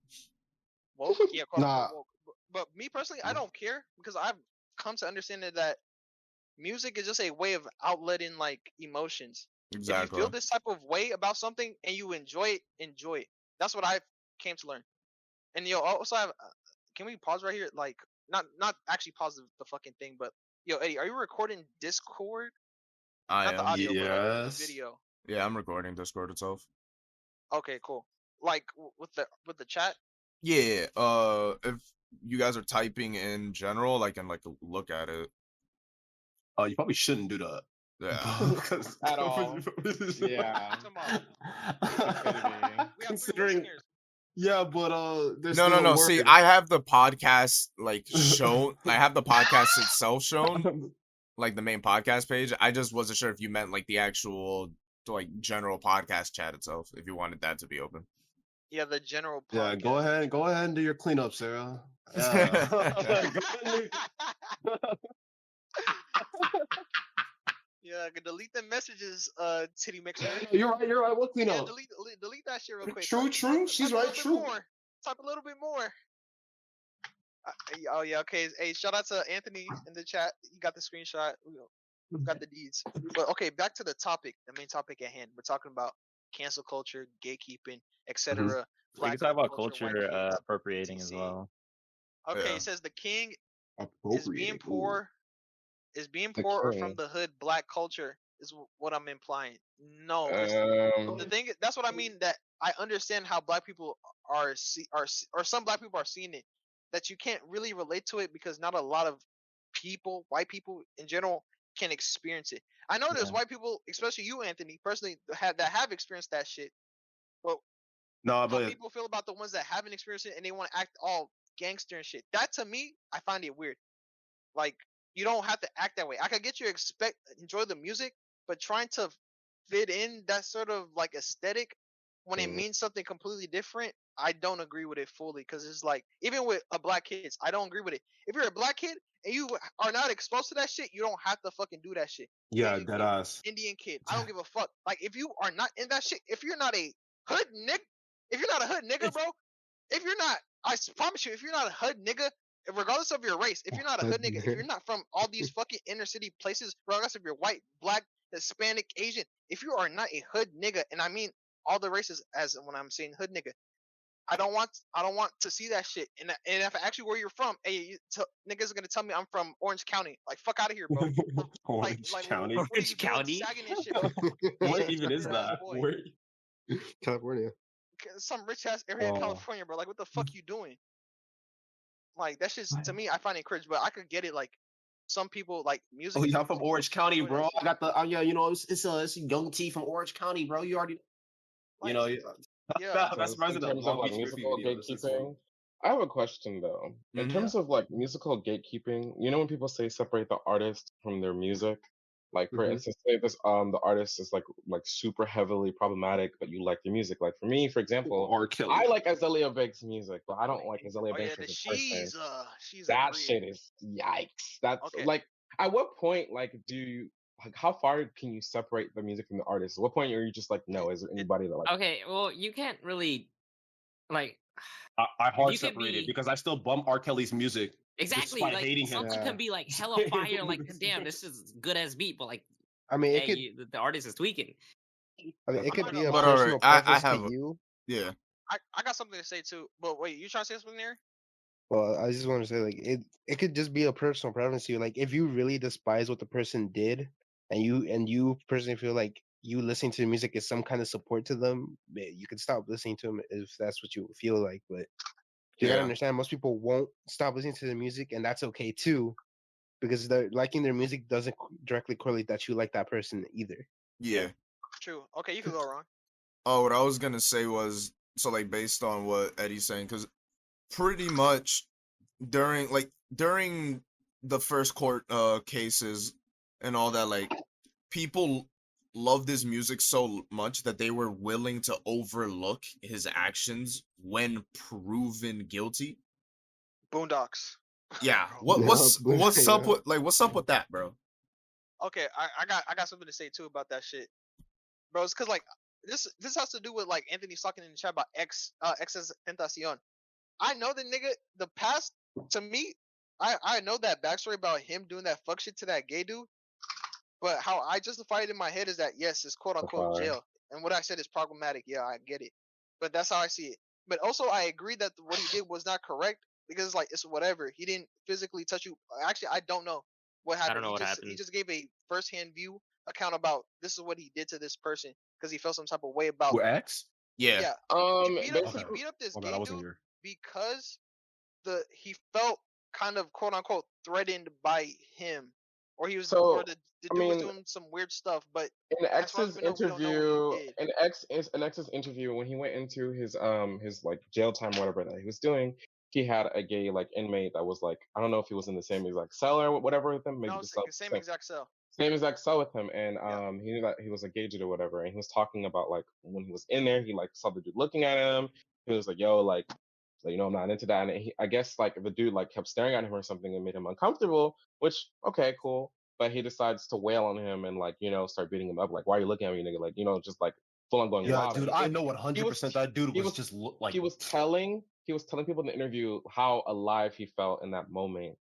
Woke? Yeah, quote Nah. unquote woke. But me personally, I don't care because I've come to understand that music is just a way of outletting like emotions. If you Exactly. feel this type of way about something and you enjoy it, enjoy it. That's what I came to learn. And also have, can we pause right here? Like, not actually pause the fucking thing, but Eddie, are you recording Discord? I Not the am. audio, but the Yes. video. Yeah, I'm recording Discord itself. Okay, cool. Like with the chat. Yeah. If you guys are typing in general, I can like look at it. You probably shouldn't do that. Yeah. At all. Yeah. Come on. Stupidity. We have 3 Considering, listeners. yeah, but there's No. still a See, word. I have the podcast like shown. I have the podcast itself shown, like the main podcast page. I just wasn't sure if you meant like the actual to like general podcast chat itself if you wanted that to be open. Yeah, the general podcast. Yeah, go ahead and do your cleanup, Sarah. Yeah. Go ahead and Yeah, I could delete the messages, titty mixer. You're right. What Yeah, cleanup? delete that shit real quick. True. She's right. True. Type a little bit more. Oh yeah, okay. Hey, shout out to Anthony in the chat. He got the screenshot. We got the deeds. But okay, back to the topic, the main topic at hand. We're talking about cancel culture, gatekeeping, etc. We can talk about culture appropriating as well. Okay, Yeah. it says the king is Appropriate. being Ooh. poor. Is being The poor or king. from the hood black culture is what I'm implying. No, 'cause the thing that's what I mean. That I understand how black people or some black people are seeing it. That you can't really relate to it because not a lot of people, white people in general, can experience it. I know there's white people, especially you, Anthony, personally, that have experienced that shit. But No, how but people feel about the ones that haven't experienced it and they want to act all gangster and shit. That to me, I find it weird. Like you don't have to act that way. I could get you enjoy the music, but trying to fit in that sort of like aesthetic when it means something completely different, I don't agree with it fully. Because it's like even with a black kids, I don't agree with it. If you're a black kid and you are not exposed to that shit, you don't have to fucking do that shit. yeah, Asian dead kid, ass. Indian kid, I don't give a fuck. Like if you are not in that shit, if you're not a hood nigga, bro, if you're not, I promise you, if you're not a hood nigga, regardless of your race, if you're not a hood nigga, if you're not from all these fucking inner city places, regardless if you're white, black, Hispanic, Asian, if you are not a hood nigga, and I mean all the races as when I'm saying hood nigga, I don't want to see that shit. And if actually where you're from, hey, niggas are gonna tell me I'm from Orange County. Like fuck out of here, bro. Orange County. What are Orange you doing County? sagging and shit? For? What Yeah, even is stupid ass that? boy. Where? California. Some rich ass area in Oh. California, bro. Like what the fuck you doing? Like that's just to me, I find it cringe. But I could get it. Like some people like music. Oh, yeah, I'm from Orange County, enjoy that bro. shit. I got the yeah, you know, it's young T from Orange County, bro. You already, Like, you know, yeah. that's In resident terms of Long like Beach graffiti musical video. This is gatekeeping, I have a question though. In Mhm. terms of like musical gatekeeping, you know when people say separate the artist from their music, like for Mhm. instance, say this the artist is like super heavily problematic, but you like the music. Like for me, for example, R. Kelly. I like Azalea Banks' music, but I don't like Azalea Oh yeah, Banks the as a person. she's That agreed. shit is yikes. That's Okay. like at what point like do you like how far can you separate the music from the artist? At what point are you just like no? Is there anybody that like Okay, well, you can't really like I hard you could separated be- because I still bump R. Kelly's music exactly despite like hating him. something Yeah. can be like hella fire, like damn, this is good as beat, but like I mean, it hey, could. the artist is tweaking. I mean, it could not be gonna a lie. But alright, personal I preference have to a- you. Yeah. I got something to say too. But wait, you trying to say something there? Well, I just want to say, like, it could just be a personal preference to you. Like, if you really despise what the person did, and you personally feel like you listening to the music is some kind of support to them, you can stop listening to them if that's what you feel like. But you gotta Yeah. understand, most people won't stop listening to the music, and that's okay too, because liking their music doesn't directly correlate that you like that person either. Yeah. True. Okay, you could go wrong. Oh, what I was gonna say was so like based on what Eddie's saying, because pretty much during the first court cases and all that, like people loved his music so much that they were willing to overlook his actions when proven guilty. Boondocks. Yeah. Bro. What's up Yeah. with that, bro? Okay, I got something to say too about that shit, bro. It's cause like this has to do with like Anthony's talking in the chat about Ex's Tentacion. I know the nigga. The past to me, I know that backstory about him doing that fuck shit to that gay dude. But how I justify it in my head is that yes, it's quote unquote fine. jail, and what I said is problematic. Yeah, I get it, but that's how I see it. But also, I agree that what he did was not correct because like it's whatever. He didn't physically touch you. Actually, I don't know what happened. don't know what He happened. just gave a first hand view account about this is what he did to this person because he felt some type of way about. Who X? Yeah. Yeah, he basically, beat up this Oh, man, I gay wasn't dude here. because he felt kind of quote unquote threatened by him, or he was So, or the I dude was mean, doing some weird stuff. But in as far as X's we know, we don't know what he did. in X's interview when he went into his like jail time whatever that he was doing, he had a gay like inmate that was like I don't know if he was in the same exact cell or whatever with him, maybe No, the it's cell the same exact cell. Same exact so with him, and Yeah. he knew that he was engaged or whatever, and he was talking about like when he was in there, he like saw the dude looking at him. He was like, "Yo, like, so, I'm not into that." And I guess like the dude like kept staring at him or something and made him uncomfortable. Which okay, cool. But he decides to wail on him and like start beating him up. Like, why are you looking at me, nigga? Like, just like full on going Yeah, wild. And dude, I know he was 100% that dude he was was just like, he was telling people in the interview how alive he felt in that moment.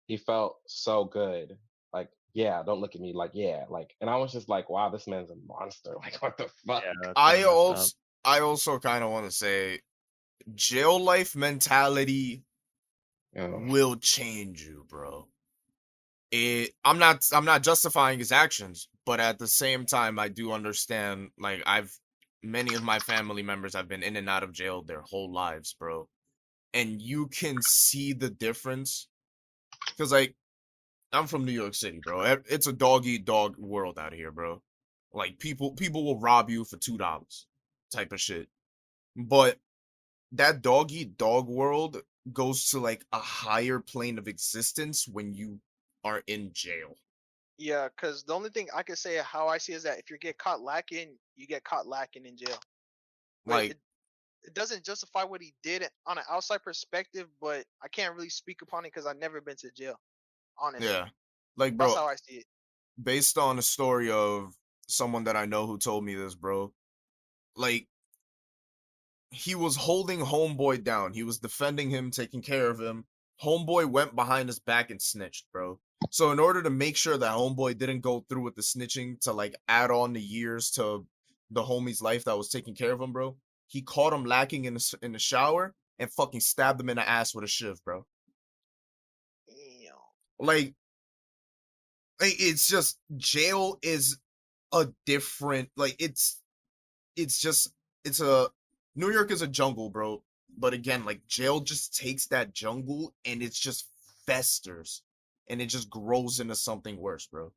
He felt so good. Like, yeah, don't look at me. Like, yeah, like, and I was just like, wow, this man's a monster. Like, what the fuck? Yeah, that's kind of messed up. I also kind of want to say jail life mentality Oh, will change you, bro. I'm not justifying his actions, but at the same time I do understand, like, many of my family members have been in and out of jail their whole lives, bro. And you can see the difference cuz like I'm from New York City, bro. It's a dog eat dog world out here, bro. Like people will rob you for $2 type of shit. But that dog eat dog world goes to like a higher plane of existence when you are in jail. Yeah, because the only thing I can say how I see is that if you get caught lacking, you get caught lacking in jail. But Like, it doesn't justify what he did on an outside perspective, but I can't really speak upon it because I've never been to jail, honestly. yeah. Like, That's bro, how I see it. based on a story of someone that I know who told me this, bro. Like, he was holding Homeboy down. He was defending him, taking care of him. Homeboy went behind his back and snitched, bro. So in order to make sure that Homeboy didn't go through with the snitching to like add on the years to the homie's life that was taking care of him, bro, he caught him lacking in the shower and fucking stabbed him in the ass with a shiv, bro. Damn. Like, it's just jail is a different, like, it's just it's a New York is a jungle, bro. But again, like, jail just takes that jungle and it just festers and it just grows into something worse, bro.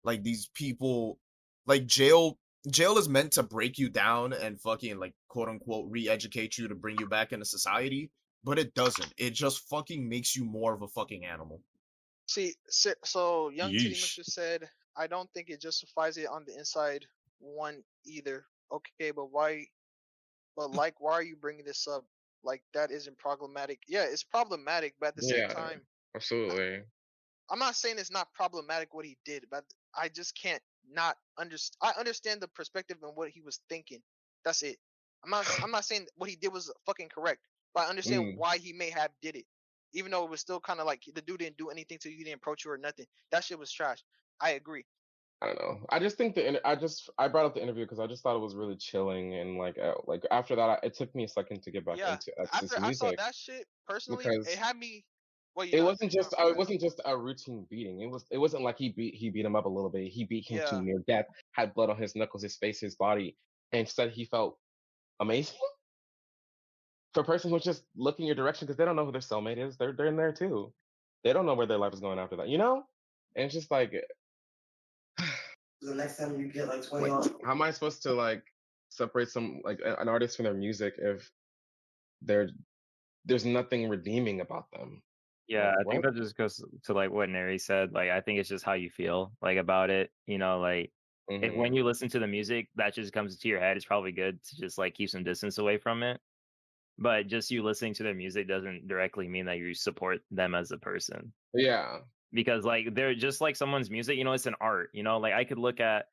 Like, these people, like, jail is meant to break you down and fucking like quote unquote re-educate you to bring you back into society, but it doesn't. It just fucking makes you more of a fucking animal. See, so Young Titty yeesh. Mixer said, I don't think it justifies it on the inside one either. Okay, but why? But like, why are you bringing this up? Like, that isn't problematic. Yeah, it's problematic, but at the same yeah, time, absolutely. I'm not saying it's not problematic what he did, but I just can't not understand. I understand the perspective and what he was thinking. That's it. I'm not saying what he did was fucking correct, but I understand Mm, why he may have did it, even though it was still kind of like the dude didn't do anything to you, he didn't approach you or nothing. That shit was trash. I agree. I don't know. I just think I brought up the interview because I just thought it was really chilling and like after that it took me a second to get back Yeah. into After X's I saw music that shit personally, it because had me. Well, it no, wasn't no, just go it ahead. wasn't just a routine beating. It wasn't like he beat him up a little bit. He beat him to Yeah. near death, had blood on his knuckles, his face, his body, and said he felt amazing for a person who's just looking your direction because they don't know who their cellmate is. They're in there too. They don't know where their life is going after that, And it's just like The next time you get like 20 like on. how am I supposed to like separate some like an artist from their music if they're there's nothing redeeming about them? Yeah, Like I think what? that just goes to like what Neri said. Like, I think it's just how you feel like about it. Like when Hmm. you listen to the music, that just comes into your head. It's probably good to just like keep some distance away from it. But just you listening to their music doesn't directly mean that you support them as a person. Yeah. Because like they're just like someone's music, it's an art. Like I could look at,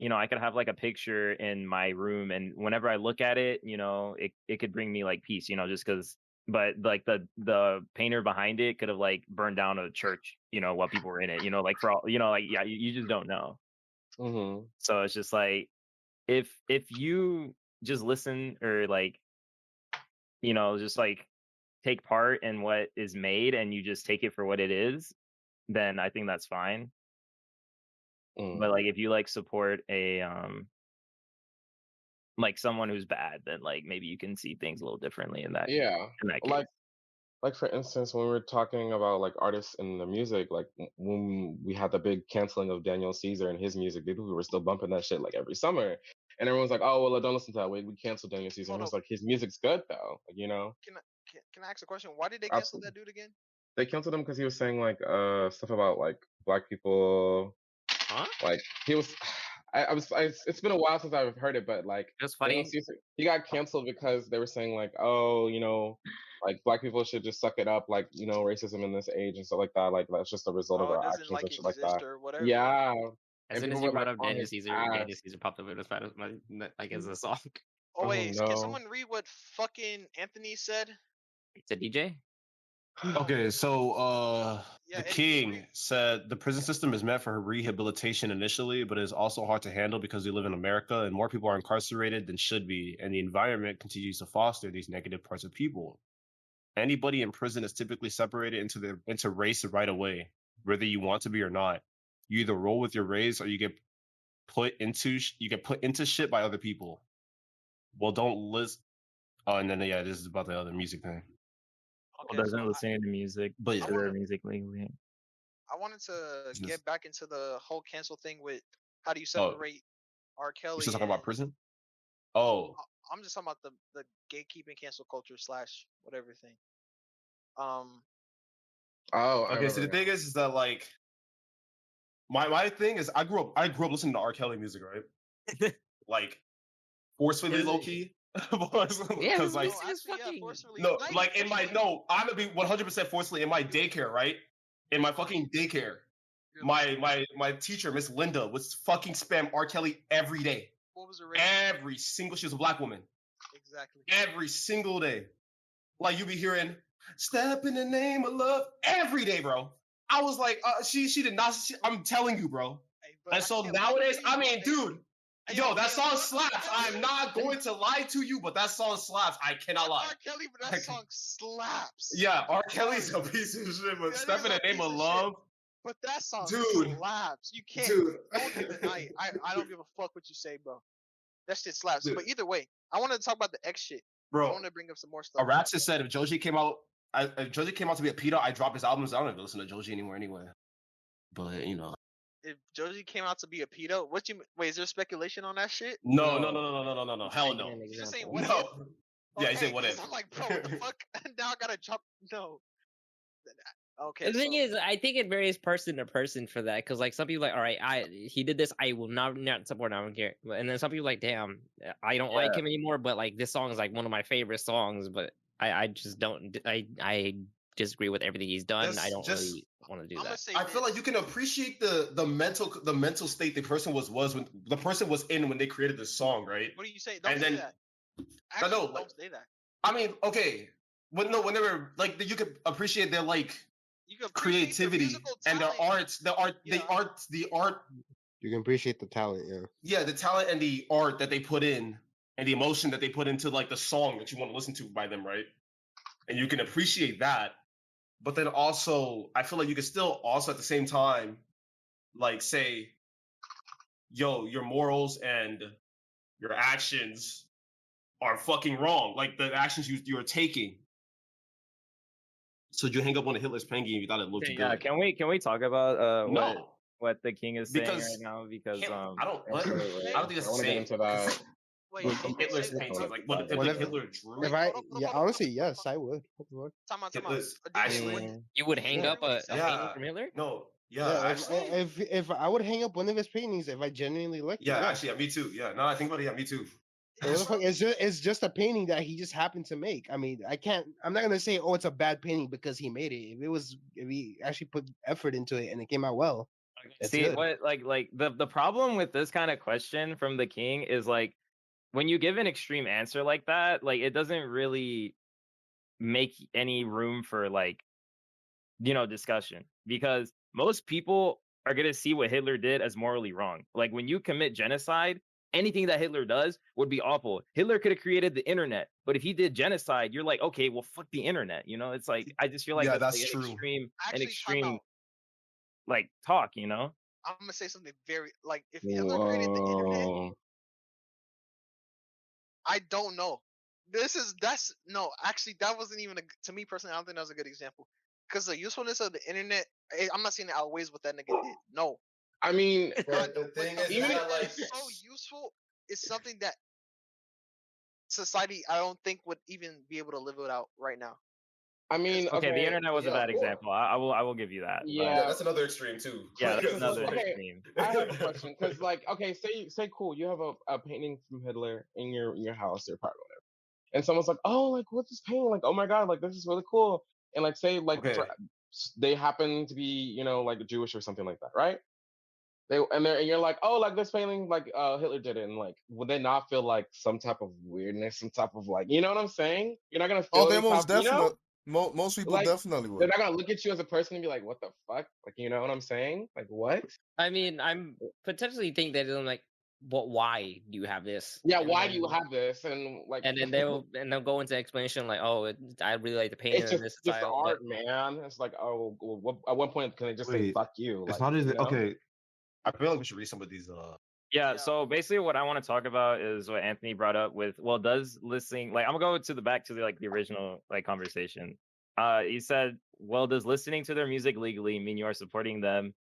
I could have like a picture in my room, and whenever I look at it, it could bring me like peace, just because. But like the painter behind it could have like burned down a church, while people were in it, like for all, like, yeah, you just don't know. Hmm. So it's just like if you just listen, or like, just like take part in what is made, and you just take it for what it is, then I think that's fine. But Mm. like if you like support a like someone who's bad, then like maybe you can see things a little differently in that Yeah. case. Like for instance, when we were talking about like artists in the music, like when we had the big canceling of Daniel Caesar and his music, people who were still bumping that shit like every summer, and everyone's like, "Oh well, don't listen to that. We canceled Daniel Caesar." And Hold I up. was like, "His music's good though, Can I ask a question? Why did they cancel Absolutely. that dude again? They canceled him because he was saying like stuff about like black people. Huh? Like he was, it's been a while since I've heard it, but like It was you know, funny. seriously, he got canceled because they were saying like, oh, you know, like black people should just suck it up, like you know, racism in this age and stuff like that. Like that's just a result of Oh, it our doesn't actions like and shit like that. exist or whatever. Yeah, As and soon people as you were brought like up on his Daniel ass. Caesar popped up in like as a song. Oh Oh wait, can no. someone read what fucking Anthony said? It's a DJ. Okay, so Yeah, the Eddie, can you king read? said the prison system is meant for rehabilitation initially, but it is also hard to handle because we live in America and more people are incarcerated than should be, and the environment continues to foster these negative parts of people. Anybody in prison is typically separated into race right away, whether you want to be or not. You either roll with your race or you get put into shit by other people. Well, don't list. Oh, and then yeah, this is about the other music thing. Okay, so Doesn't listen to music But to their music legally. I wanted to Is this- get back into the whole cancel thing with how do you Oh. separate R. you Kelly still talking and about prison? Oh, I'm just talking about the gatekeeping cancel culture / whatever thing. Um, Oh, I okay. So the remember thing now. is that like my thing is I grew up listening to R. Kelly music, right? Like forcefully, Is low it- key, Yeah, because like no, music is actually, yeah, fucking. forcefully. no, not even like in my forcefully. no, I'm gonna be 100% forcefully in my daycare, right? In my fucking daycare, You're my teacher, Miss Linda, was fucking spam R. Kelly every day, What was the rate? every single. She was a black woman, Exactly. every single day. Like you be hearing "Step in the Name of Love" every day, bro. I was like, she did not. I'm telling you, bro. Hey, but And I so can't lie to nowadays, you, I bro. mean, Hey, dude, hey, yo, yo, that hey, song fuck R. slaps. I'm Kelly. not going to lie to you, but that song slaps. I cannot Fuck lie. R. Kelly, but that Like, song slaps. Yeah, R. I'm Kelly's a sorry. piece of shit, but That "Step in nigga's the a Name piece of of shit. Love," But that song dude, slaps. You can't. dude, No one can deny it. I don't give a fuck what you say, bro. That shit slaps. Dude. But either way, I wanted to talk about the X shit. I bro. want to bring up some more stuff. A Ratchet said if Joji came out, if Joji came out to be a pedo, I drop his albums. I don't even listen to Joji anymore anyway. But you know, If Joji came out to be a pedo, what you wait? Is there speculation on that shit? no, hell Give me no, an You just saying example. what if? no. Yeah, he Okay, said what 'cause if. I'm like, bro, what the fuck? Now I gotta jump. No. Okay. The thing so, is, I think it varies person to person for that. Because like some people like, all right, he did this, I will not support. I don't care. And then some people like, damn, I don't like him anymore. But like this song is like one of my favorite songs. But I just don't. I disagree with everything he's done. I don't really want to do I'm gonna that. say I feel like this. you can appreciate the mental state the person was when the person was in when they created this song, right? What do you say? Don't And say then that. I Actually, know, like, don't say that. I mean, okay, when they were like, you could appreciate their like You can appreciate the creativity musical and their talent. the art, You can appreciate the talent, yeah. yeah, the talent and the art that they put in and the emotion that they put into like the song that you want to listen to by them, right? And you can appreciate that, but then also I feel like you can still also at the same time like say, yo, your morals and your actions are fucking wrong. Like the actions you're taking. So you hang up on the Hitler's penguin and you thought it looked Yeah, good. can we talk about No, what the king is saying because right now? Because I don't. What? Wait, I don't think I it's want the to get same. into that. Wait, Wait, okay, Hitler's say- painting, hold like what? If Whenever- Hitler drew? If Wait, I, hold up, hold up, yeah, hold up, honestly, hold up, yes, I would. What the fuck? Time out. Hitler's Do you actually. agree- You would do you hang agree up with what a he said? painting from Hitler? No. Yeah, Yeah. Actually. if I would hang up one of his paintings if I genuinely liked it. Yeah. Actually. Yeah. Me too. Yeah. No. I think about it. Yeah. Me too. So what the fuck? It's just a painting that he just happened to make. I mean, I'm not gonna say, oh, it's a bad painting because he made it. If he actually put effort into it and it came out well, it's See good. what like the problem with this kind of question from the king is like when you give an extreme answer like that, like it doesn't really make any room for like discussion, because most people are going to see what Hitler did as morally wrong. Like when you commit genocide, anything that Hitler does would be awful. Hitler could have created the internet, but if he did genocide, you're like, okay, well, fuck the internet. It's like I just feel like Yeah, that's that's like, true. an Actually, time extreme out. like talk. I'm gonna say something very like if Hitler created the internet, Whoa. I don't know. No, actually that wasn't even to me personally. I don't think that was a good example because the usefulness of the internet. I'm not saying it outweighs what that nigga did. No, I mean, God, no. the But thing the is internet that, like- is so useful. It's something that society I don't think would even be able to live without right now. I mean, Okay, the okay, internet was a yeah, bad example. I will give you that. Yeah, yeah. that's another extreme too. Yeah, that's Because another okay, extreme. I have a question. Because like, okay, say cool, you have a painting from Hitler in your house, your apartment, whatever, and someone's like, oh, like what's this painting? Like, oh my god, like this is really cool. And like, say like Okay. they happen to be like Jewish or something like that, right? And you're like, oh, like this painting, like Hitler did it, and like, would they not feel like some type of weirdness, some type of like, you know what I'm saying? You're not gonna Oh, feel they any type, most definitely. Most people like definitely they're would. not gonna look at you as a person and be like, what the fuck? Like, you know what I'm saying? Like, what? I mean, I'm potentially think that I'm like, what? Why do you have this? Yeah, why do you have this? And like, And then they'll go into explanation like, oh, I really like the painting it's of this just style, but art, man. It's like, oh, well, at one point can they just say Wait, fuck you? it's Like, not even you know? okay. I feel like we should read some of these. Yeah, so basically what I want to talk about is what Anthony brought up with, well, does listening, like I'm gonna go to the back to the original like conversation. He said, well, does listening to their music legally mean you are supporting them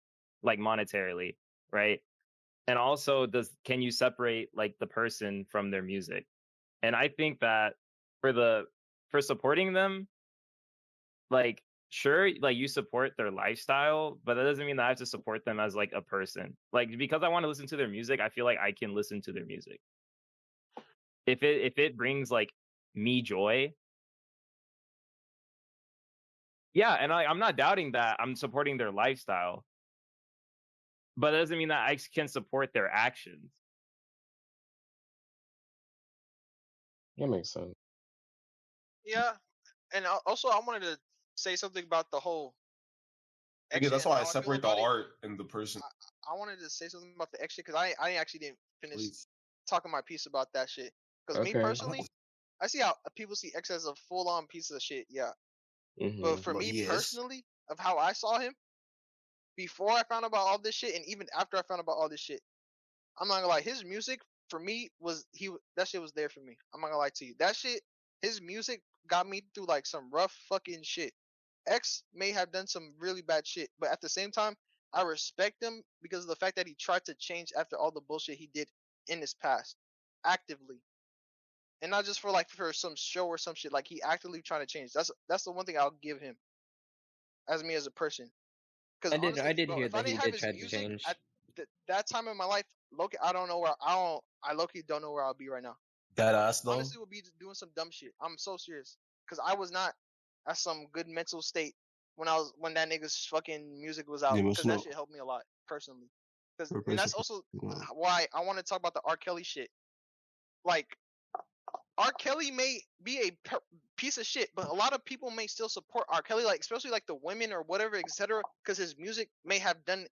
like monetarily, right? And also can you separate like the person from their music? And I think that for supporting them, like sure, like you support their lifestyle, but that doesn't mean that I have to support them as like a person. Like because I want to listen to their music, I feel like I can listen to their music. If it brings like me joy, yeah, and I'm not doubting that I'm supporting their lifestyle, but that doesn't mean that I can support their actions. That makes sense. Yeah, and also I wanted to say something about the whole Because X shit that's and why I how I feel separate the about it. art and the person. I wanted to say something about the X shit because I actually didn't finish Please. talking my piece about that shit. Because me Okay. personally, I see how people see X as a full on piece of shit. Yeah, Mm-hmm. but for Well, me he is. personally, of how I saw him before I found out about all this shit, and even after I found out about all this shit, I'm not gonna lie. His music for me was that shit was there for me. I'm not gonna lie to you. That shit, his music got me through like some rough fucking shit. X may have done some really bad shit, but at the same time, I respect him because of the fact that he tried to change after all the bullshit he did in his past, actively, and not just for some show or some shit. Like he actively trying to change. That's the one thing I'll give him as me as a person. Because I honestly, did bro, hear if I that he didn't have did his try to music change. at that time in my life, Loki, I Loki don't know where I'll be right now. That ass though. Honestly, would be doing some dumb shit. I'm so serious because I was not at some good mental state when that nigga's fucking music was out. The Because that emotional shit helped me a lot personally. And purpose. that's also why I want to talk about the R. Kelly shit. Like R. Kelly may be a piece of shit, but a lot of people may still support R. Kelly, like especially like the women or whatever, etc. Because his music may have done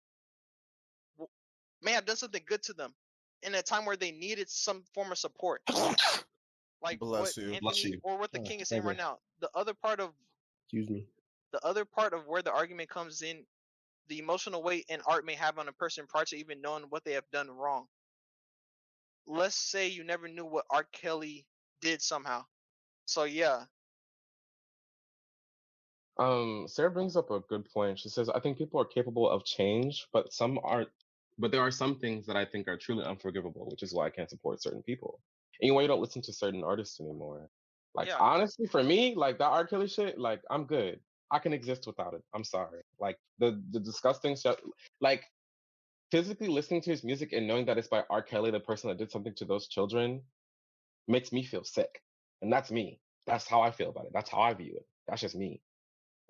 something good to them in a time where they needed some form of support, like what Bless you. Bless Anthony you. or what the Oh, king is saying thank right you. now. Excuse me. The other part of where the argument comes in, the emotional weight and art may have on a person prior to even knowing what they have done wrong. Let's say you never knew what R. Kelly did somehow. So yeah, Sarah brings up a good point. She says, I think people are capable of change, but some aren't. But there are some things that I think are truly unforgivable, which is why I can't support certain people. And why you don't listen to certain artists anymore. Like yeah, honestly, for me, like that R. Kelly shit, like I'm good. I can exist without it. I'm sorry. Like the disgusting shit, like physically listening to his music and knowing that it's by R. Kelly, the person that did something to those children, makes me feel sick. And that's me. That's how I feel about it. That's how I view it. That's just me.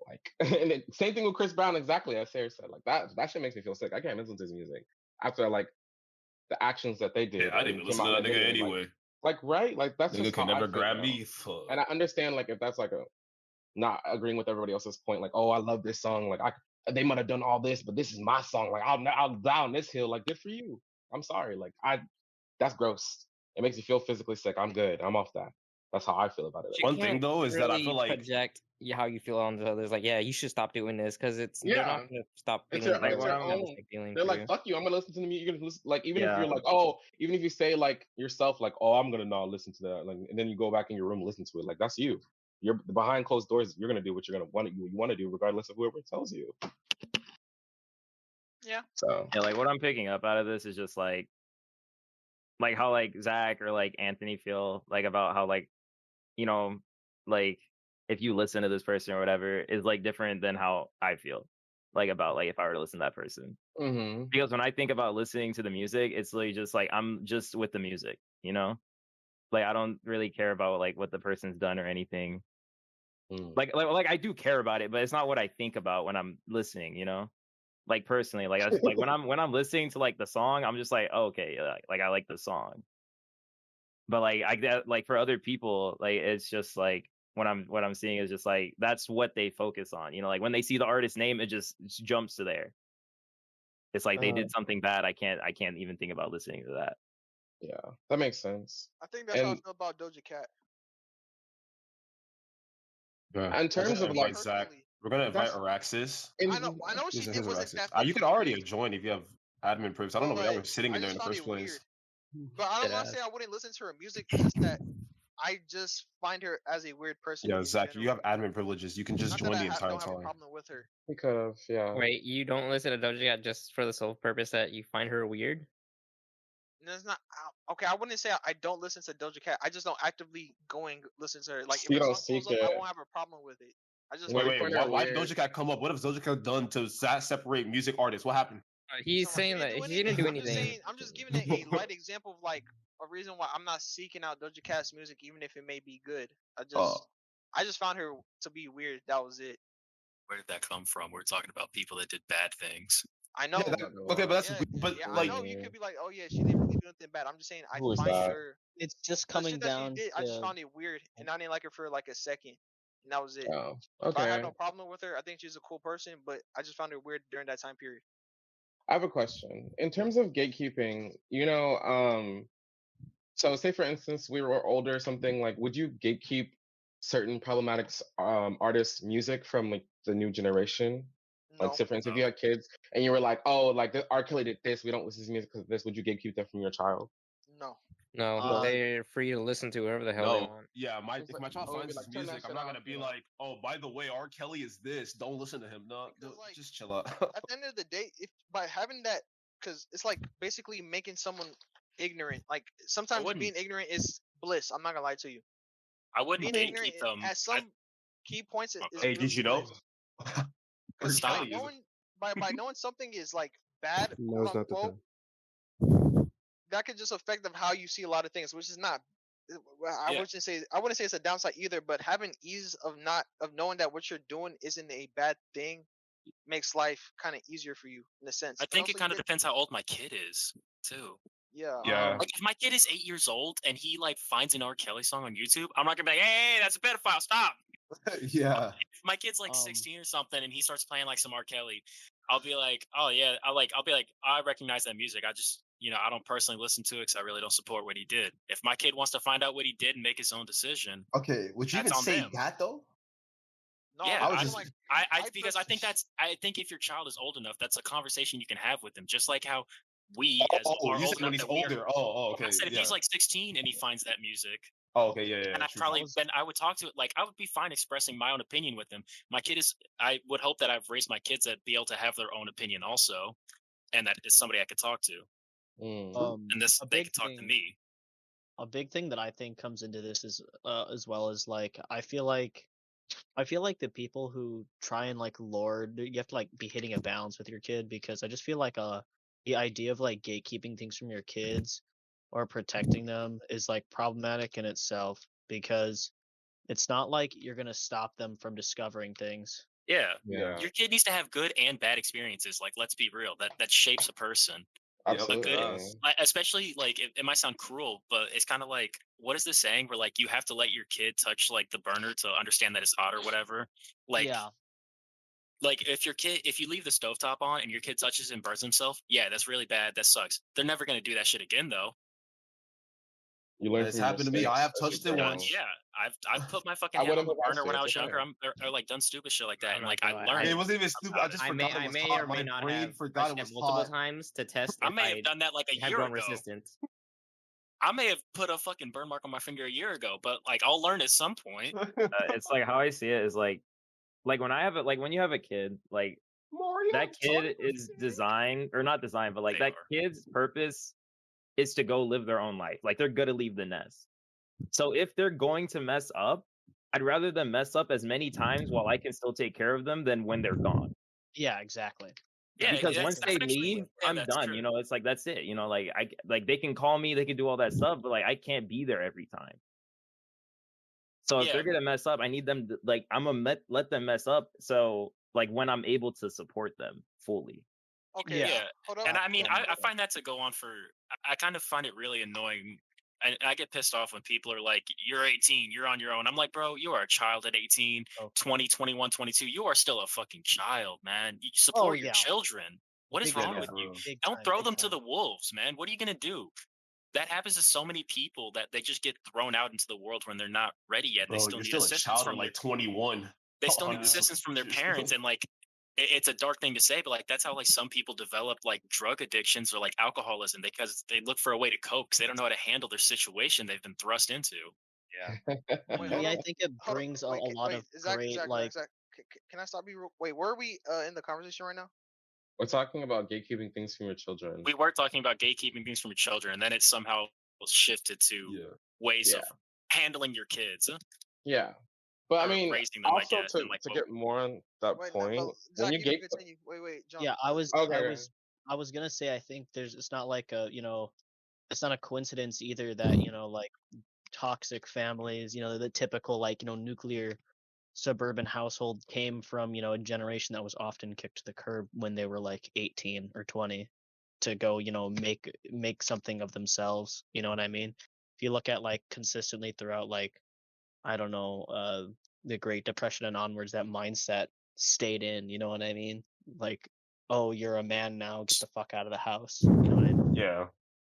Like, and same thing with Chris Brown, exactly as Sarah said. Like that shit makes me feel sick. I can't listen to his music after like the actions that they Yeah, did I didn't and even came listen out to and that admitted nigga it. anyway. Like right, like that's Nigga just can how I never feel grab now. me. Fuck. And I understand like if that's like a not agreeing with everybody else's point. Like, oh, I love this song. Like they might have done all this, but this is my song. Like I'll die on this hill. Like good for you. I'm sorry. Like that's gross. It makes me feel physically sick. I'm good. I'm off that. That's how I feel about it. You One thing can't though is that I feel really like project how you feel on the others. Like, yeah, you should stop doing this because they're not Yeah, gonna stop it's feeling your Like the it's what your that I'm, own. mistake feeling They're for like, you. fuck you. I'm gonna listen to the music. You're gonna listen, like even if yeah, you're like, oh, even if you say like yourself, like, oh, I'm gonna not listen to that, like, and then you go back in your room and listen to it. Like that's you. You're behind closed doors. You're gonna do what you're gonna want. You want to do regardless of whoever tells you. yeah, So yeah, like what I'm picking up out of this is just like how like Zach or like Anthony feel like about how like you know like if you listen to this person or whatever is like different than how I feel like about like if I were to listen to that person. Mm-hmm. Because when I think about listening to the music, it's really just like I'm just with the music, you know? Like I don't really care about like what the person's done or anything. Mm. Like I do care about it, but it's not what I think about when I'm listening, you know? Like personally, like I like when I'm listening to like the song, I'm just like, oh, okay, like I like the song. But like I get like for other people, like it's just like what I'm seeing is just like that's what they focus on. You know, like when they see the artist name, it just jumps to there. It's like they Uh, did something bad. I can't even think about listening to that. yeah, that makes sense. I think that's how I And feel about Doja Cat. Bruh, in we're terms gonna of like invite Zach. Personally, We're gonna invite that's Araxis. in I know Here's, she here's it wasn't Araxis. that You fucking could already crazy, join if you have admin privileges. I don't but know why y'all like were sitting I in there in just the found first it weird. place. But I don't want to Deadass. say I wouldn't listen to her music. It's just that I just find her as a weird person Yeah, in Zach, you general. have admin privileges. You can just Not that join I the entire don't have a time. problem with her. because yeah. Wait, you don't listen to Doja Cat just for the sole purpose that you find her weird? And it's not okay. I wouldn't say I don't listen to Doja Cat. I just don't actively go and listen to her. Like if You her don't song pulls seek up, I it. won't have a problem with it. I just Well, Wait, find you it wait. find Why, her weird. why did weird. Doja Cat come up? What has Doja Cat done to separate music artists? What happened? He's He saying didn't that do he didn't do anything. I'm just anything. saying. I'm just giving it a light example of like a reason why I'm not seeking out Doja Cat's music, even if it may be good. Oh, I just found her to be weird. That was it. Where did that come from? We're talking about people that did bad things. I yeah. know. Okay, but that's Yeah, but yeah, I like know. You could be like, oh yeah, she didn't really do anything bad. I'm just saying, I Who is find that? her It's just the coming shit that she down did. I just to found it weird, and I didn't like her for like a second, and that was it. Oh, But I had okay. no problem with her. I think she's a cool person, but I just found her weird during that time period. I have a question. In terms of gatekeeping, so say for instance we were older or something, like would you gatekeep certain problematic artists' music from like the new generation? Like No, say for instance if you No. had kids and you were like, oh, like the R. Kelly did this, we don't listen to his music because of this, would you gatekeep that from your child? no. No, No. they're free to listen to whoever the hell they no, want. yeah. It's If like, my child I would be finds like, this turn that music, I'm shit not off, gonna be like, oh, by the way, R. Kelly is this. Don't listen to him. No, Because like just chill out. at the end of the day, if by having that, because it's like basically making someone ignorant. Like sometimes wouldn't. being ignorant is bliss. I'm not gonna lie to you. I wouldn't Being ignorant gatekeep them. at some key points is Hey, did really you know? bliss. R. Because by Kelly is. knowing by knowing something is like bad, quote Now's not the unquote, time. that could just affect of how you see a lot of things, which is not. I Yeah. wouldn't say it's a downside either, but having ease of knowing that what you're doing isn't a bad thing makes life kind of easier for you in a sense. I And think also it kind of depends how old my kid is too. yeah. Yeah. Like if my kid is 8 years old and he like finds an R. Kelly song on YouTube, I'm not gonna be like, hey, that's a pedophile, stop. Yeah. If my kid's like Um, 16 or something and he starts playing like some R. Kelly, I'll be like, oh yeah, I'll be like, I recognize that music. I just, I don't personally listen to it because I really don't support what he did. If my kid wants to find out what he did and make his own decision, Okay. Would you That's even on say them. that though? No, yeah, I was I, just. like because I think I think if your child is old enough, that's a conversation you can have with them. Just like how we as Oh, are you old said when enough he's that we are. older. Oh, I okay. said if Yeah. he's like 16 and he finds that music, Oh, okay. Yeah. and I've True. probably been, I would talk to it like I would be fine expressing my own opinion with him. My kid is, I would hope that I've raised my kids to be able to have their own opinion also, and that is somebody I could talk to, and this a they big could talk to thing, me. a big thing that I think comes into this is as well as like I feel like the people who try and like lord, you have to like be hitting a balance with your kid, because I just feel like the idea of like gatekeeping things from your kids or protecting them is like problematic in itself, because it's not like you're gonna stop them from discovering things. Yeah, Yeah, your kid needs to have good and bad experiences. Like, let's be real, that shapes a person. Yep. A good, absolutely. like, especially like it might sound cruel, but it's kind of like, what is this saying? Where like you have to let your kid touch like the burner to understand that it's hot or whatever. Like, Yeah, like if you leave the stovetop on and your kid touches and burns himself, yeah, that's really bad. That sucks. They're never gonna do that shit again though. You learn It's from your happened to me. I mistakes have as you touched it grow. once. Yeah, I've put my fucking I hand on wouldn't the have asked burner you. when I It's was younger. okay. Or like done stupid shit like that, I'm and not like gonna I lie, learned. It wasn't even stupid. I just I forgot may, it I was may hot. or may My not brain have forgot touched it it was multiple hot. times to test I if may I have done that like a have year grown ago. resistant. I may have put a fucking burn mark on my finger a year ago, but like I'll learn at some point. It's like how I see it is like when I have like when you have a kid, like Mario, that kid is designed or not designed, but like They that are. kid's purpose is to go live their own life. Like they're gonna leave the nest. So if they're going to mess up, I'd rather them mess up as many times while I can still take care of them than when they're gone. Yeah, exactly. Yeah, Because that's, once that's they actually leave, yeah, I'm that's done. true. You know, it's like that's it. You know, like they can call me, they can do all that stuff, but like I can't be there every time. So if Yeah. they're gonna mess up, I need them to, like I'm gonna let them mess up. So like when I'm able to support them fully. Okay, Yeah. Yeah, hold up. and I mean, that I makes find that to go on for. I kind of find it really annoying, and I get pissed off when people are like, "You're 18, you're on your own." I'm like, "Bro, you are a child at 18, Oh. 20, 21, 22. You are still a fucking child, man. You Oh support your yeah, children. What is big wrong time, with you? big Don't time, throw big them to time. the wolves, man. What are you gonna do?" That happens to so many people that they just get thrown out into the world when they're not ready yet. They Bro, still you're need still a assistance child at from like 21. they still need Honestly, assistance from their parents, and like it's a dark thing to say, but like that's how like some people develop like drug addictions or like alcoholism because they look for a way to cope because they don't know how to handle their situation they've been thrust into. Yeah. Wait, Me, hold I on. think it Hold on. brings a Wait, lot of Zach, great Zach, like. Zach. Can I stop you? Wait, where are we in the conversation right now? We're talking about gatekeeping things from your children. We were talking about gatekeeping things from your children, and then it somehow shifted to yeah. ways Yeah. of handling your kids Yeah. But I or mean, raising them, I also guess. And like, to well, get more on that Wait, no, point, but when Zach, you you can gate, continue. Wait, John. Yeah, I was okay, I okay. was I was gonna say I think it's not like a it's not a coincidence either that like toxic families, the typical like nuclear suburban household came from a generation that was often kicked to the curb when they were like 18 or 20 to go make something of themselves. You know what I mean? If you look at like consistently throughout like I don't know the Great Depression and onwards, that mindset stayed in. You know what I mean? Like, oh, you're a man now, get the fuck out of the house. You know what I mean? Yeah.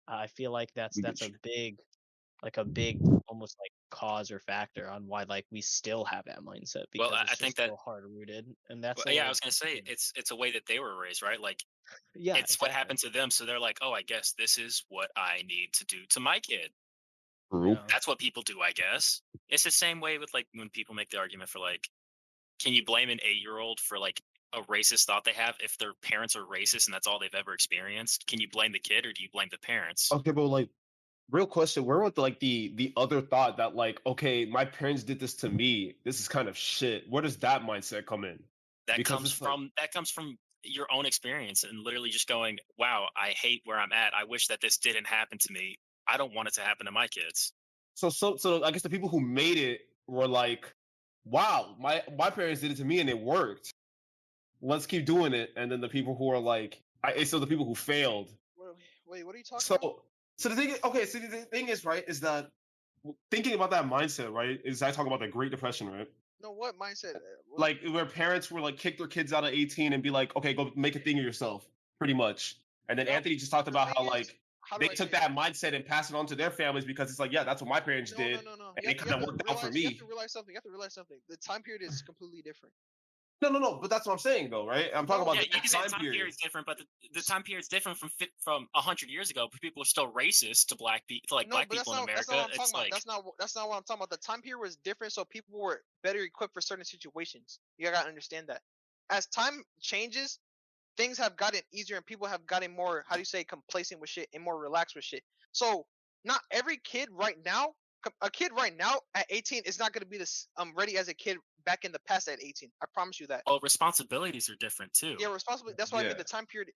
I feel like that's We get a you. big almost like cause or factor on why like we still have that mindset well, because I it's think just that. so hard rooted, and that's Well, a yeah, I little was gonna say it's a way that they were raised, right? Like yeah, it's what exactly. happened to them, so they're like, oh, I guess this is what I need to do to my kid. Group. Yeah. That's what people do, I guess. It's the same way with like when people make the argument for like, can you blame an 8-year-old for like a racist thought they have if their parents are racist and that's all they've ever experienced? Can you blame the kid or do you blame the parents? Okay, but like, real question: where would like the other thought that like, okay, my parents did this to me. This is kind of shit. Where does that mindset come in? That Because comes it's like, from your own experience and literally just going, wow, I hate where I'm at. I wish that this didn't happen to me. I don't want it to happen to my kids. so I guess the people who made it were like, wow, my parents did it to me and it worked. Let's keep doing it. And then the people who are like, so the people who failed. Wait, what are you talking So about? so the thing, okay, so the thing is, right, is that thinking about that mindset, right, is I talk about the Great Depression, right? No, what mindset? Like where parents were like kick their kids out at 18 and be like, okay, go make a thing of yourself, pretty much. And then No, Anthony just talked the about thing how is, like how do they I say took it? that mindset and passed it on to their families because it's like, yeah, that's what my parents No, did, no. and it kind of worked out for You have to me. realize something. You have to realize something. The time period is completely different. No, but that's what I'm saying though, right? I'm talking No, about Yeah, the you can say the time time period. period is different, but the time period is different from 100 years ago. But people are still racist to black people, to like no, black but people in that's not America. what I'm talking It's about. like, That's not what I'm talking about. The time period was different, so people were better equipped for certain situations. You gotta understand that. As time changes, things have gotten easier and people have gotten more, how do you say, complacent with shit and more relaxed with shit. So not every kid right now, a kid right now at 18 is not going to be this ready as a kid back in the past at 18. I promise you that. well, responsibilities are different too. Yeah, responsibility. That's why I mean Yeah. the time period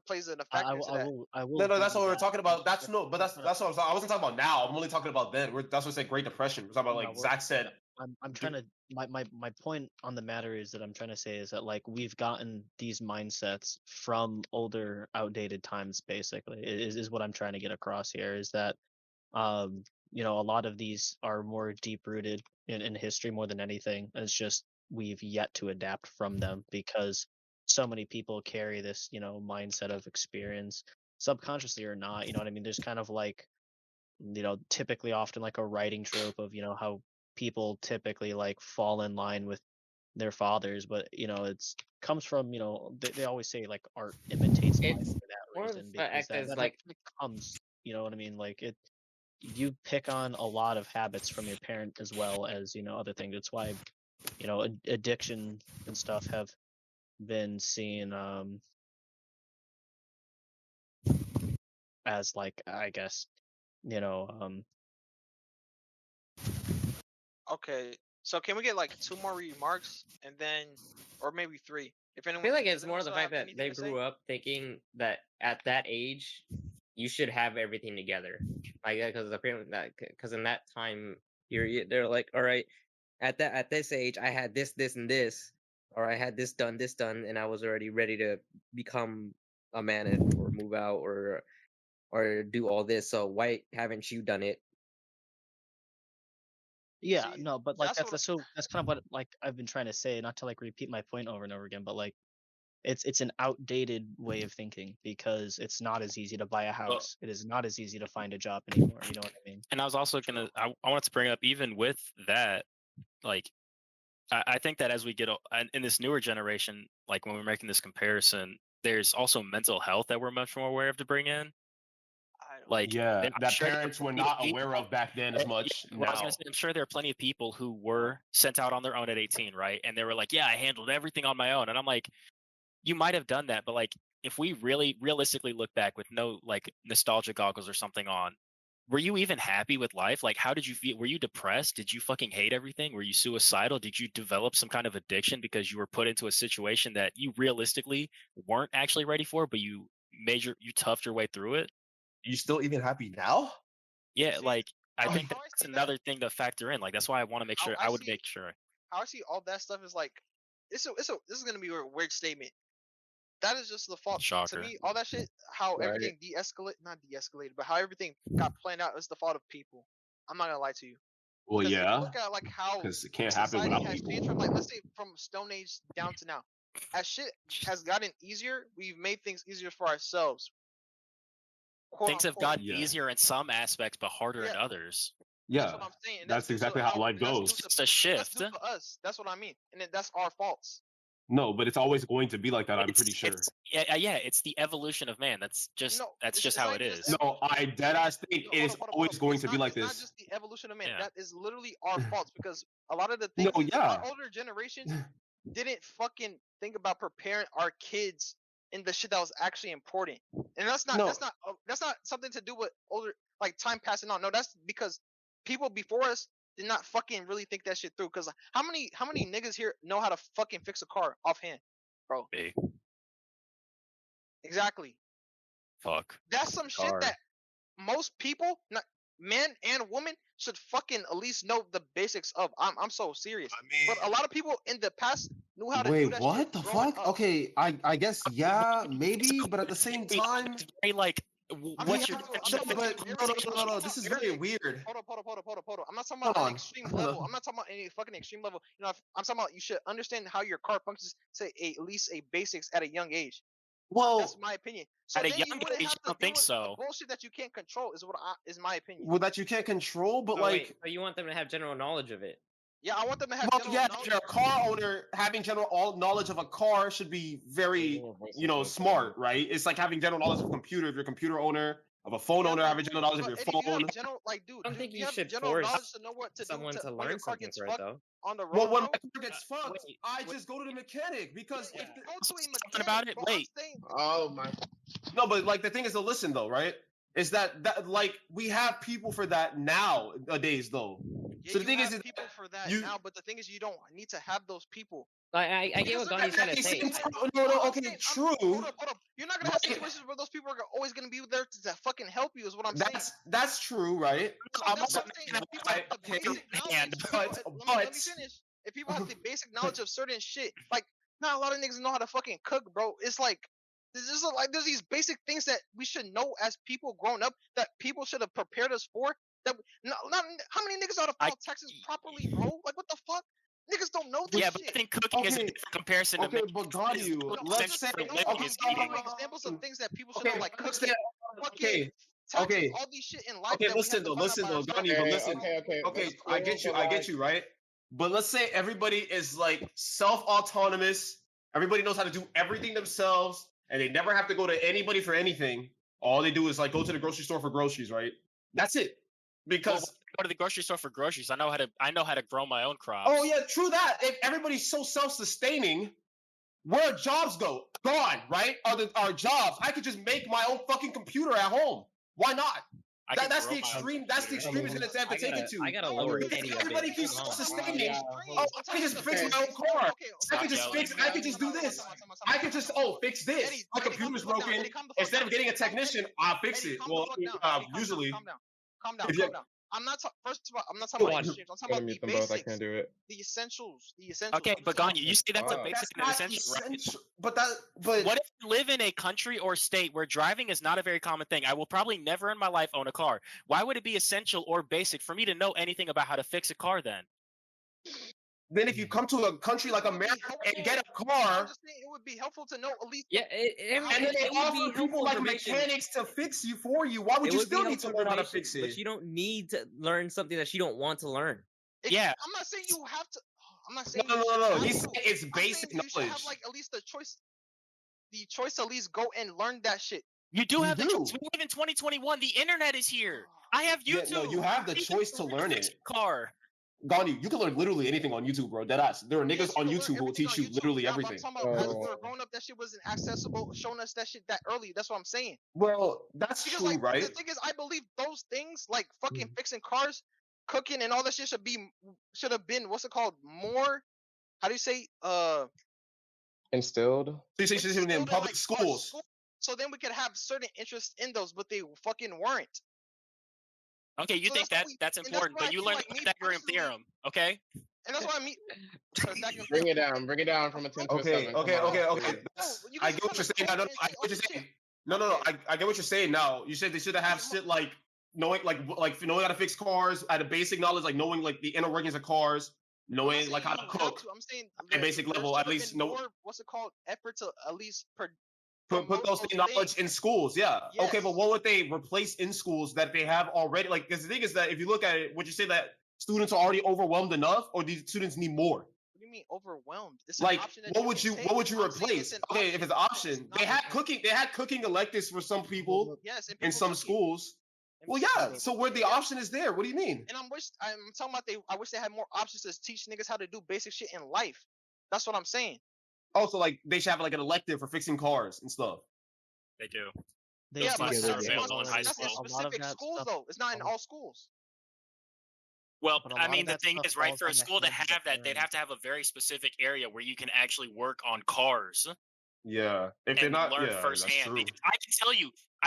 plays a I, factor into that. I will No, give that's you what we're that. talking about. That's We're- no, but we're trying to- that's what I wasn't talking about now. I'm only talking about then. That's what I said. Great Depression. We're talking about no, like Zach said. I'm trying to my point on the matter is that I'm trying to say is that like we've gotten these mindsets from older outdated times basically is what I'm trying to get across here is that a lot of these are more deep rooted in history more than anything. It's just we've yet to adapt from them because so many people carry this mindset of experience subconsciously or not. You know what I mean? There's kind of like typically often like a writing trope of how people typically like fall in line with their fathers, but it's comes from they always say like art imitates life It's for that more of reason because act that as that like actually comes, you know what I mean, like it you pick on a lot of habits from your parent as well as other things. It's why addiction and stuff have been seen as like I guess you know um Okay, So can we get like 2 more remarks and then, or maybe 3? If I anyone, feel like does it's anyone more the still fact have that anything they to say? grew up thinking that at that age you should have everything together, like because apparently that because in that time period they're like, all right, at this age I had this, this, and this, or I had this done, and I was already ready to become a man or move out or do all this. So why haven't you done it? Yeah, See, no, but like that's what. that's kind of what like I've been trying to say, not to like repeat my point over and over again, but like it's an outdated way of thinking because it's not as easy to buy a house. It is not as easy to find a job anymore. You know what I mean? And I was also gonna, I wanted to bring up, even with that, like, I think that as we get in this newer generation, like when we're making this comparison, there's also mental health that we're much more aware of to bring in. I don't. Like, Yeah, I'm that sure there are parents were plenty of not people- aware of back then as much. Well, I was Now, gonna say, I'm sure there are plenty of people who were sent out on their own at 18, right? And they were like, "Yeah, I handled everything on my own." And I'm like, you might have done that, but like, if we really realistically look back with no like nostalgia goggles or something on, were you even happy with life? Like, how did you feel? Were you depressed? Did you fucking hate everything? Were you suicidal? Did you develop some kind of addiction because you were put into a situation that you realistically weren't actually ready for, but you toughed your way through it? you still even happy now? Yeah, See, like, I how- think how I that's see that- another thing to factor in. Like, that's why I want to make How sure. I I would see- make sure. How I see all that stuff is like, this is gonna be a weird statement. That is just the fault. Shocker. To me, all that shit, how Right. everything not de-escalated, but how everything got planned out is the fault of people. I'm not gonna lie to you. Well, Because if yeah, you look at like how because it can't happen society without has people. changed from like, let's say from Stone Age down to now, as shit has gotten easier, we've made things easier for ourselves. Quote Things have unquote. gotten Yeah. easier in some aspects, but harder in Yeah. others. Yeah, That's what I'm saying. and that's due to exactly how life and that's due goes. to- It's a That's shift. due to us. That's what I mean. And then that's our faults. No, but it's always going to be like that. I'm It's- pretty sure. yeah, it's the evolution of man. That's just No, that's it's- just it's how not it even is. just No, I dead ass think No, it is hold always up. going It's to be not- like it's not this. just the evolution of man. Yeah. That is literally our faults because a lot of the things No, yeah. our older generations didn't fucking think about preparing our kids in the shit that was actually important. And that's not No. that's not something to do with older like time passing on. No, that's because people before us did not fucking really think that shit through. Because how many niggas here know how to fucking fix a car offhand, bro? Hey, Exactly. fuck. That's some shit Car. that most people, not men and women, should fucking at least know the basics of. I'm so serious. But a lot of people in the past knew how to do Wait, that what shit the growing fuck? up. Okay, I guess yeah, maybe, but at the same time, It's very like I'm what's talking your about- I'm no, talking about but very- no, this is very weird. Hold up. I'm not talking Hold about an on. extreme level. I'm not talking about any fucking extreme level. You know, I'm talking about you should understand how your car functions. Say at least a basics at a young age. Well, That's my opinion. So At a then young you wouldn't age, have I don't to deal think with so. bullshit that you can't control. Is my opinion. well, that you can't control, but Oh, like, wait, but you want them to have general knowledge of it. Yeah, I want them to have well, general yeah, if knowledge. you're a car owner, having general knowledge of a car should be very, smart, right? It's like having general knowledge of a computer. If you're a computer owner, of a phone Yeah, owner, but- having general knowledge of but your Eddie, if you phone. have general, like, dude, I don't think you you have should general force knowledge to know what to someone do to when your learn car something gets for it, fucked though. on the road, Well, when bro. my car gets fucked, wait, I wait. just go to the mechanic because Yeah, if you the- go to a Talking mechanic, about it, but wait. I'm saying, Oh my. no, but like the thing is to listen though, right? Is that like we have people for that nowadays though. yeah, So the you thing have is people for that you- now, but the thing is, you don't need to have those people. I get Because what look Gandhi's at- trying to at the say. same time- No, I'm okay, saying- true. Hold up. You're not gonna have Right. situations where those people are always gonna be there to fucking help you. Is what I'm saying. That's true, right? So I'm that's also what I'm saying. making If people have the okay, basic knowledge, and- let me finish. If people have the basic knowledge of certain shit, like not a lot of niggas know how to fucking cook, bro. It's like there's these basic things that we should know as people growing up that people should have prepared us for. That not how many niggas know how to file taxes properly, bro? Like what the fuck? Niggas don't know this Yeah, but I shit. think cooking is a Okay, different comparison okay, to but God, is you, No, let's I'm just say- saying, living I'm is giving you eating. examples of things that people should Okay, know, like let's cooking, say- fucking okay, taxes, okay. all these shit in life. Okay, that listen we though, have to find out by Gandhi, ourselves. but listen. Okay. Okay, I get you, right? But let's say everybody is like self-autonomous. Everybody knows how to do everything themselves, and they never have to go to anybody for anything. All they do is like go to the grocery store for groceries, right? That's it. Because Well, go to the grocery store for groceries. I know how to grow my own crops. oh yeah, true that. If everybody's so self-sustaining, where jobs go? Gone, right? Our jobs. I could just make my own fucking computer at home. Why not? I can That's grow the my own extreme. That's the computer. extremest that they have to take it to. I gotta No, lower Because Eddie a everybody bit. keeps Hold on. self-sustaining. hold Oh, on. I can just fix Okay. my own car. I can just Yo, fix. I can just do this. I can just fix this. Eddie, My Eddie, calm the computer's fuck down. broken. Eddie, calm the fuck Instead down. of getting a Eddie, calm- technician, I'll fix Eddie, it. calm the Well, fuck down. Eddie, calm usually, down. Calm down. if you Calm down. I'm not. First of all, I'm not talking Go about on. extremes. I'm talking Gotta about mute the them both. I basics, can't do it. the essentials, the essentials. Okay, I'm but talking Ganya, you say that's a Fuck. basic that's and not essential, right? essential. But What if you live in a country or state where driving is not a very common thing? I will probably never in my life own a car. Why would it be essential or basic for me to know anything about how to fix a car then? then if you come to a country like It would be America and helpful. get a I'm car, just saying it would be helpful to know at least. Yeah, and then they it would be offer people helpful like information. mechanics to fix you for you, why would It you would be still need to helpful learn how to information, fix it? but you don't need to learn something that you don't want to learn. Yeah. I'm not saying you have to. I'm not No, saying no, you no, should no. have He's to. saying it's I'm basic saying you should have knowledge. like at least the choice to at least go and learn that shit. You do You have the choice. do. We live in 2021. The internet is here. I have Yeah, YouTube. no, you have the can choice to learn fix it. your car. Gandhi, you can learn literally anything on YouTube, bro. Deadass. There are niggas Yes, you on can learn YouTube who will everything teach on you YouTube. literally Nah, but I'm everything. talking about as we Oh. were growing up, that shit wasn't accessible, showing us that shit that early. That's what I'm saying. Well, that's Because true, like right? the thing is, I believe those things like fucking Mhm. fixing cars, cooking, and all that shit should have been what's it called more. How do you say Instilled. So you say in instilled in public like our schools. school, so then we could have certain interests in those, but they fucking weren't. Okay, you So think that's why that's and that's important, why I but you feel learned like the me Pythagorean personally, theorem, okay? and that's why I mean. Pythagorean Bring theorem. it down. Bring it down from a 10 to a Okay, 7. okay, Come on, okay, okay. please. That's- you I guys get are what you're trying to saying. No, code no, and I say get all what you're this saying. shit. No. Okay. I get what you're saying now. You said they should have shit like knowing like knowing how to fix cars at a basic knowledge, like knowing like the inner workings of cars, I'm not knowing saying like how to you have cook to. I'm saying at a basic there level, should at have least been know more. What's it called? Effort to at least put promote those those same knowledge things. in schools. Yeah. Okay, Yes. but what would they replace in schools that they have already? Like, because the thing is that if you look at it, would you say that students are already overwhelmed enough, or do students need more? What do you mean overwhelmed? It's an Like, option that what you would can you take. what would you I'm saying replace? it's an Okay, if it's an option. option, It's they not had cooking. They had cooking electives for some people yes, and in people some took it. schools. And Well, people yeah. took it. So where the Yeah. option is there, what do you mean? And I'm talking about I wish they had more options to teach niggas how to do basic shit in life. That's what I'm saying. Also, like they should have like an elective for fixing cars and stuff. They do. They Yeah, Those but classes do are that's available in high in school. A lot of specific that schools stuff- though. It's not in a- all schools. Well, But a I lot mean, of the that thing stuff is, right, falls for a on the school to heads of the have that, they'd have to have a very specific area where you can actually work on cars Yeah. If they're and not, learn yeah, that's firsthand. true. Because I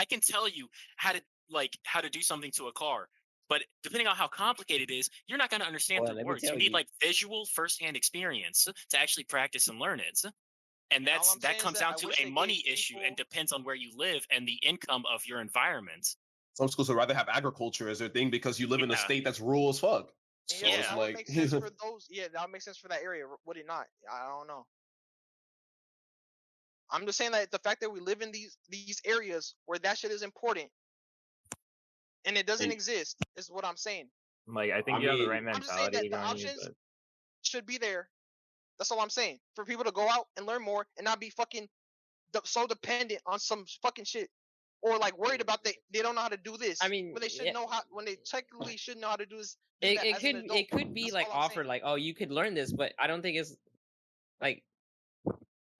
can tell you how to do something to a car. But depending on how complicated it is, you're not going to understand Well, the let me words. You tell need you. like visual firsthand experience to actually practice and learn it. And all I'm saying that is comes that down I to wish a they money gave issue and people- depends on where you live and the income of your environment. Some schools would rather have agriculture as their thing because you live in a Yeah. state that's rural as fuck. And So yes, it's that like would make sense for those. Yeah, that would make sense for that area. Would it not? I don't know. I'm just saying that the fact that we live in these areas where that shit is important and it doesn't And- exist is what I'm saying. Like I think I you have the mean, right I'm just saying that mentality, the Gandhi, options but should be there. That's all I'm saying. For people to go out and learn more and not be fucking so dependent on some fucking shit. Or like worried about they don't know how to do this. I mean, when they should yeah. know how. When they technically should know how to do this. Do that It as an could adult. it could be That's like all I'm offered saying. like, oh, you could learn this, but I don't think it's like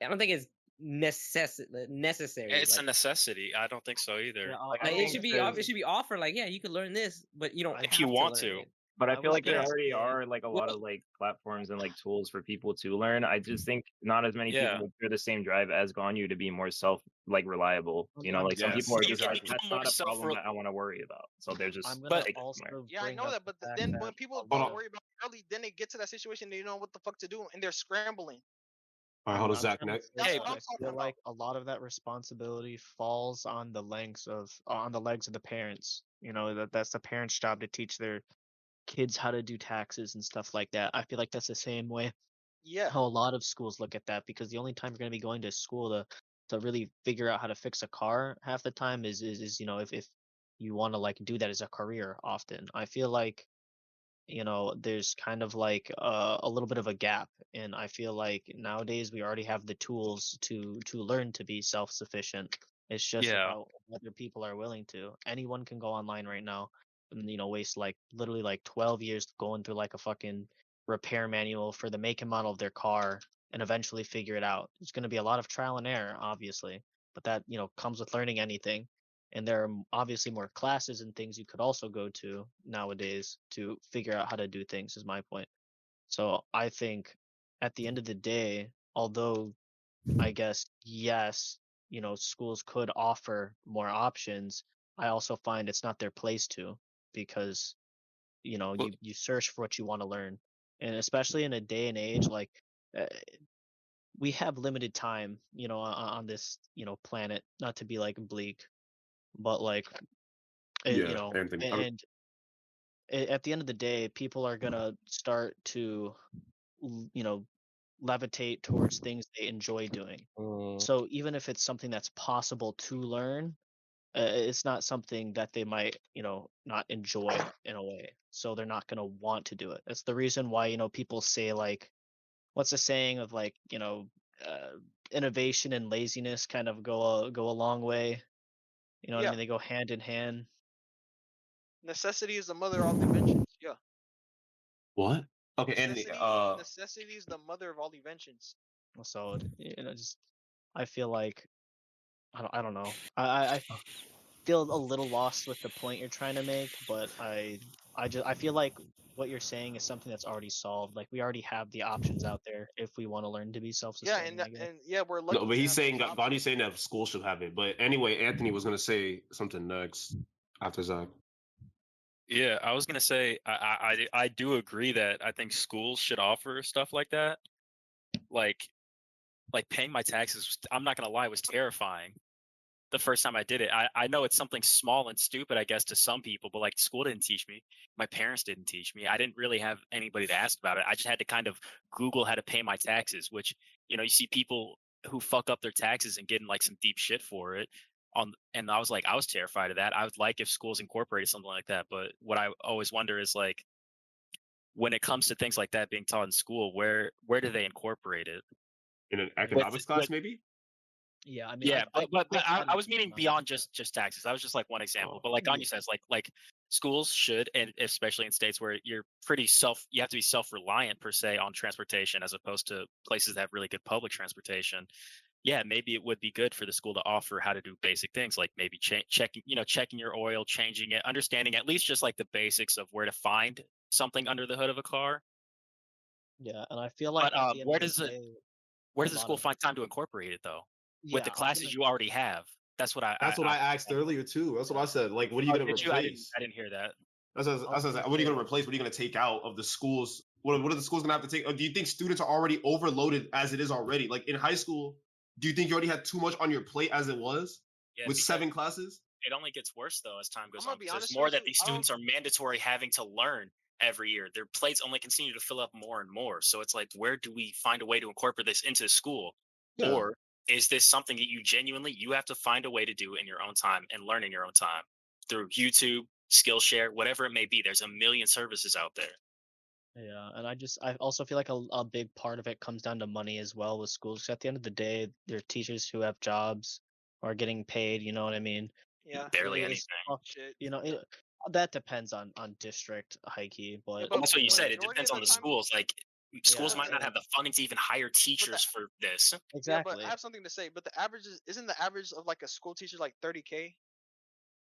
I don't think it's necessary. It's a like, necessity. I don't think so either. Yeah, like, I like, think it should be there's- it should be offered like, yeah, you could learn this, but you don't If have you want learn to. it. But I I feel was like there gonna already say- are like a lot of like platforms and like tools for people to learn. I just think not as many Yeah. people would feel the same drive as Ganyu to be more reliable. You know, like some Yes. people are You just can like become that's more not a problem self-rel- that I want to worry about. So they're just I'm gonna But- take it also somewhere. Yeah, I bring know up that, but the fact then that when people a don't lot of- worry about it early, then they get to that situation they don't know what the fuck to do and they're scrambling. All right, hold on, I'm Zach. gonna Next. say That's Hey, what that I'm I talking feel about. like a lot of that responsibility falls on the legs of the parents. You know, that's the parents' job to teach their kids how to do taxes and stuff like that. I feel like that's the same way Yeah. how a lot of schools look at that, because the only time you're going to be going to school to really figure out how to fix a car half the time is you know, if you want to like do that as a career often. I feel like, you know, there's kind of like a little bit of a gap, and I feel like nowadays we already have the tools to learn to be self-sufficient. It's just Yeah. about whether people are willing to. Anyone can go online right now and, you know, waste like literally like 12 years going through like a fucking repair manual for the make and model of their car and eventually figure it out. It's going to be a lot of trial and error, obviously, but that, you know, comes with learning anything. and there are obviously more classes and things you could also go to nowadays to figure out how to do things. Is my point. So I think at the end of the day, although I guess yes, schools could offer more options, I also find it's not their place to, because Well, you search for what you want to learn, and especially in a day and age like uh, we have limited time, on this, planet, not to be like bleak, but like yeah, Anthony. and at the end of the day, people are gonna start to you know levitate towards things they enjoy doing. Mm, So even if it's something that's possible to learn, it's not something that they might, not enjoy in a way. So they're not going to want to do it. That's the reason why, people say like, what's the saying of like, innovation and laziness kind of go a long way. You know what I Yeah, mean? They go hand in hand. necessity is the mother of all inventions. Yeah, What? Okay, and necessity is the mother of all inventions. So, just I feel like I don't know. I feel a little lost with the point you're trying to make, but I feel like what you're saying is something that's already solved. Like we already have the options out there if we want to learn to be Yeah, self-sustaining, I guess. and yeah, we're no, lucky but to he's have those saying options. Bonnie's saying that school should have it. But anyway, Anthony was gonna say something next after Zach. Yeah, I was gonna say I do agree that I think schools should offer stuff like that. Like paying my taxes, I'm not gonna lie, was terrifying the first time I did it. I know it's something small and stupid, I guess, to some people, but like school didn't teach me. My parents didn't teach me. I didn't really have anybody to ask about it. I just had to kind of Google how to pay my taxes, which, you see people who fuck up their taxes and get in like some deep shit for it. And I was terrified of that. I would like if schools incorporated something like that. But what I always wonder is like when it comes to things like that being taught in school, where do they incorporate it? In an With economics class, maybe? Yeah, I mean, Yeah, but I I, can I was meaning understand beyond just taxes. That was just like one example. Oh. But like Anya says, like schools should, and especially in states where you're you have to be self-reliant per se on transportation as opposed to places that have really good public transportation. Yeah, maybe it would be good for the school to offer how to do basic things like maybe checking your oil, changing it, understanding at least just like the basics of where to find something under the hood of a car. Yeah, and I feel like But at the end where of the does it day, where does a the lot school of find time to incorporate it though? With yeah, the I'm gonna classes you already have. That's what That's what I asked I earlier too. That's what I yeah. said. Like, what are you oh, gonna did you? replace? I didn't hear that. I was gonna What are you say gonna replace? What are you gonna take out of the schools? What are the schools gonna have to take? Or do you think students are already overloaded as it is already? Like in high school, do you think you already had too much on your plate as it was Yeah, with because 7 classes? it only gets worse though as time I'm goes gonna on be because there's honest more with that you. these I don't. students are mandatory having to learn every year. Their plates only continue to fill up more and more. So it's like, where do we find a way to incorporate this into school? Yeah. Or is this something that you have to find a way to do in your own time and learn in your own time through YouTube, Skillshare, whatever it may be? There's a million services out there. Yeah, and I also feel like a big part of it comes down to money as well with schools. 'Cause at the end of the day, there are teachers who have jobs or are getting paid. You know what I mean? Yeah, Barely It's anything. shit. that depends on district, high key, Yeah, but Well, but that's what you said. It majority depends of on the the time. schools. Like schools yeah, might not have the funding to even hire But the teachers for this. yeah, but I exactly. have something to say. But the average isn't the average of like a school teacher like 30K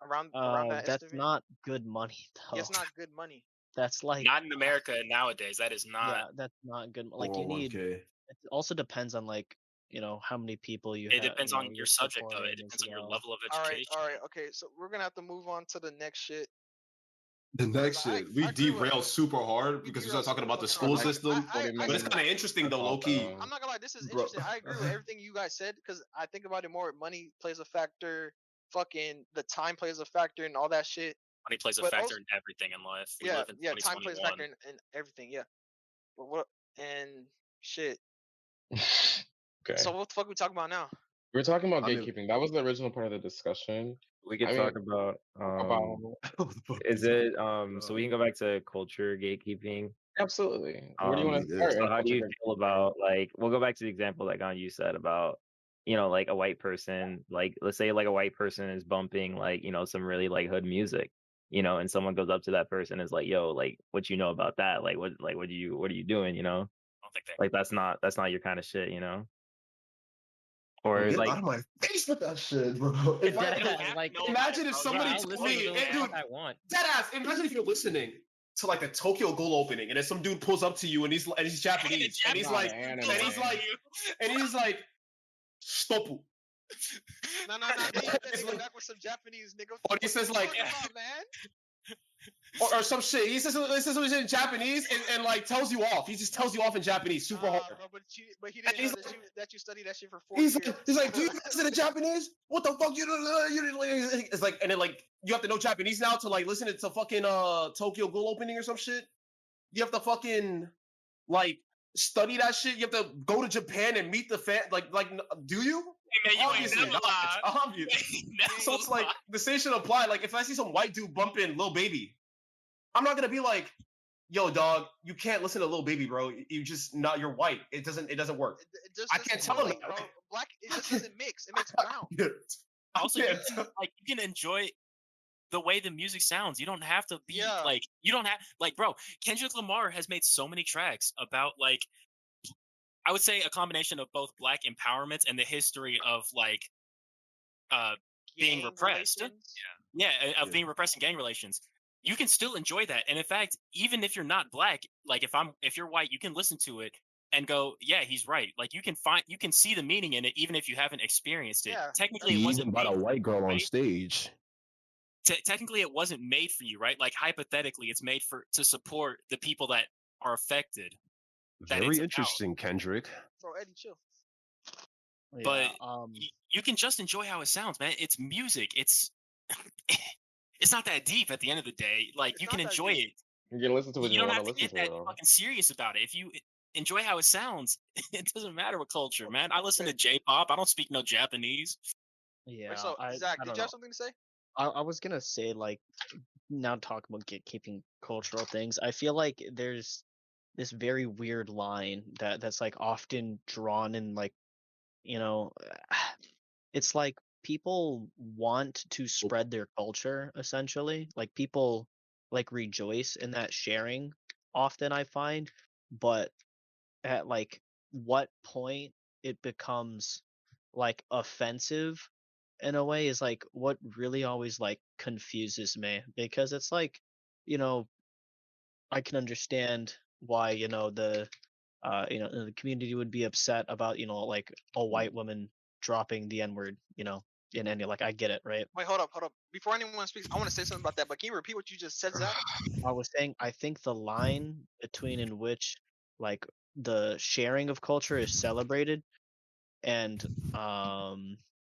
around that That's estimate? not good money Yeah, though. it's not good money. That's like Not in America nowadays. That is not. yeah, that's not good. Like you need. 401k. It also depends on like how many people you It have. depends on your You're subject, though. It supporting as depends on your well. level of All education. right, okay. So we're gonna have to move on to the next shit The because next shit, we I agree with derailed super hard we because we derailed started talking super about the fucking hard. school But like system. I But it's said, kind of interesting though, low key, I'm not gonna lie, this is bro. interesting. I agree with everything you guys said because I think about it more. Money plays a factor. Fucking the time plays a factor and all that shit. Money plays a But factor also, in everything in life. We yeah, live in yeah, time plays a 2021. factor in everything. Yeah. But what and shit. okay. So what the fuck we talking about now? We're talking about I mean, gatekeeping. That was the original part of the discussion. We I could mean, talk about about what the fuck is is that? it so we can go back to culture gatekeeping. absolutely. Where do you want to Yeah. start So in how do culture you feel gatekeeping? about like we'll go back to the example like on you said about like a white person, like let's say like a white person is bumping like some really like hood music, and someone goes up to that person and is like, yo, like what you know about that, like what are you doing, I don't think they. like that's not your kind of shit. Or Get like out of my face with that shit, bro. If Yeah, I, you don't have to like, know imagine about if it, bro. somebody I'll told listen to me, the hey, dude, I want. deadass. Imagine if you're listening to like the Tokyo Ghoul opening, and then some dude pulls up to you, and he's Japanese, and he's Not like, an and he's anime. like, and he's like, stopu. No. Then you hit that It's nigga like- back with some Japanese nigga. Or What he the says, fuck like- you talking about, man? or some shit. He says some shit in Japanese and like tells you off. He just tells you off in Japanese, super hard. Bro, but he And didn't know he's that you studied that shit for 4 He's years. like, do you listen to Japanese? What the fuck? You didn't. It's like, and then like you have to know Japanese now to like listen to fucking Tokyo Ghoul opening or some shit. You have to fucking like study that shit. You have to go to Japan and meet the fan. Like, do you? Hey, man, you ain't Obviously never not. lied. It's obvious. You ain't never So it's like lied. the same should apply. Like if I see some white dude bumping Lil Baby, I'm not gonna be like, yo, dog, you can't listen to Lil Baby, bro. You just not. You're white. It doesn't work. It just I can't doesn't tell him relate, that. bro. Black, it just doesn't mix. It makes brown. Also, you can't can, you can enjoy the way the music sounds. You don't have to be Yeah. you don't have bro, Kendrick Lamar has made so many tracks about like I would say a combination of both black empowerment and the history of like being Gang repressed. relations. Of being repressed in gang relations. You can still enjoy that. And in fact, even if you're not black, like if you're white, you can listen to it and go, yeah, he's right. Like you can see the meaning in it even if you haven't experienced it. Yeah, Technically He it wasn't even brought a made, white girl on right? stage. Technically it wasn't made for you, right? Like hypothetically it's made to support the people that are affected. That Very it's about. interesting, Kendrick. Bro, Eddie, chill. But Yeah, you can just enjoy how it sounds, man. It's music. It's it's not that deep at the end of the day. Like It's you not can that enjoy deep. it. You can listen to what You you don't want have to to listen get to, that though. fucking serious about it. If you enjoy how it sounds, it doesn't matter what culture, man. I listen to Okay. J-pop. I don't speak no Japanese. yeah. Wait, so Zach, I did don't you know. have something to say? I was gonna say like now talking about gatekeeping cultural things. I feel like there's this very weird line that's like often drawn in like it's like people want to spread their culture essentially. Like people like rejoice in that sharing often I find, but at like what point it becomes like offensive in a way is like what really always like confuses me because it's like you know I can understand why the the community would be upset about like a white woman dropping the n-word in any like I get it, right? Wait, hold up. Before anyone speaks, I want to say something about that. But can you repeat what you just said, Zach? I was saying I think the line between in which like the sharing of culture is celebrated and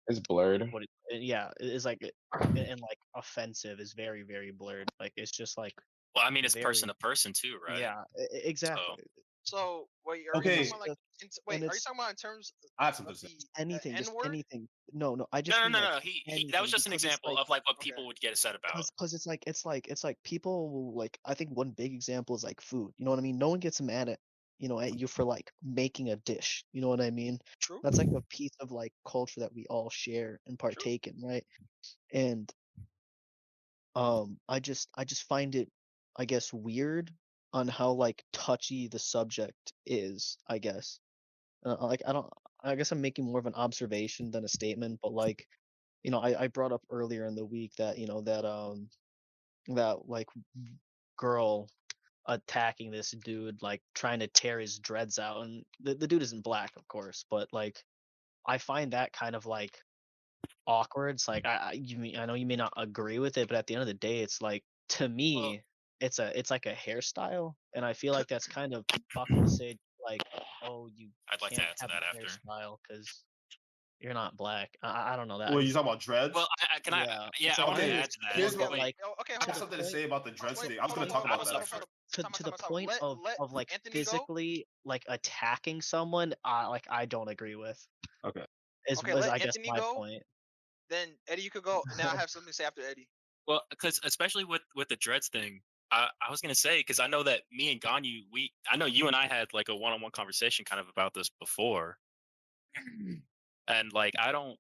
It's blurred. yeah is like and like offensive is very very blurred. Like it's just like Well, I mean, it's very person to person too, right? yeah exactly. So wait, are Okay. you talking about like? Wait, are you it's- talking about in terms I have something of to the say. Anything, just N-word? anything. No, I just No, mean, no, like, no. That was anything, just an because it's example like of like what Okay. people would get upset about. because it's like people like I think one big example is like food. You know what I mean? No one gets mad at at you for like making a dish. You know what I mean? True. That's like a piece of like culture that we all share and partake in, right? And I just find it, I guess, weird on how like touchy the subject is. I guess like I guess I'm making more of an observation than a statement, but like I brought up earlier in the week that that like girl attacking this dude, like trying to tear his dreads out, and the dude isn't black, of course, but like I find that kind of like awkward. It's like I know you may not agree with it, but at the end of the day, it's like to me, it's like a hairstyle, and I feel like that's kind of fucked to say like, oh, you I'd like to can't add to have that a after. hairstyle because you're not black. I don't know that. Well, you talking about dreads? Well, can I? Yeah, Yeah, it's I like, wanted to okay, add to that. here's but, what- like, Okay, I hold have on. something to say about the dreads Wait, thing. I was hold gonna on, talk hold about on, that hold on, actually. to Time the out. point Let of like Anthony go. physically like attacking someone, like I don't agree with. Okay. Is Okay, was let I guess Anthony my go. point. Then Eddie, you could go. Now I have something to say after Eddie. well, because especially with the dreads thing, I was gonna say because I know that me and Ganyu, I know you and I had like a one-on-one conversation kind of about this before, and like I don't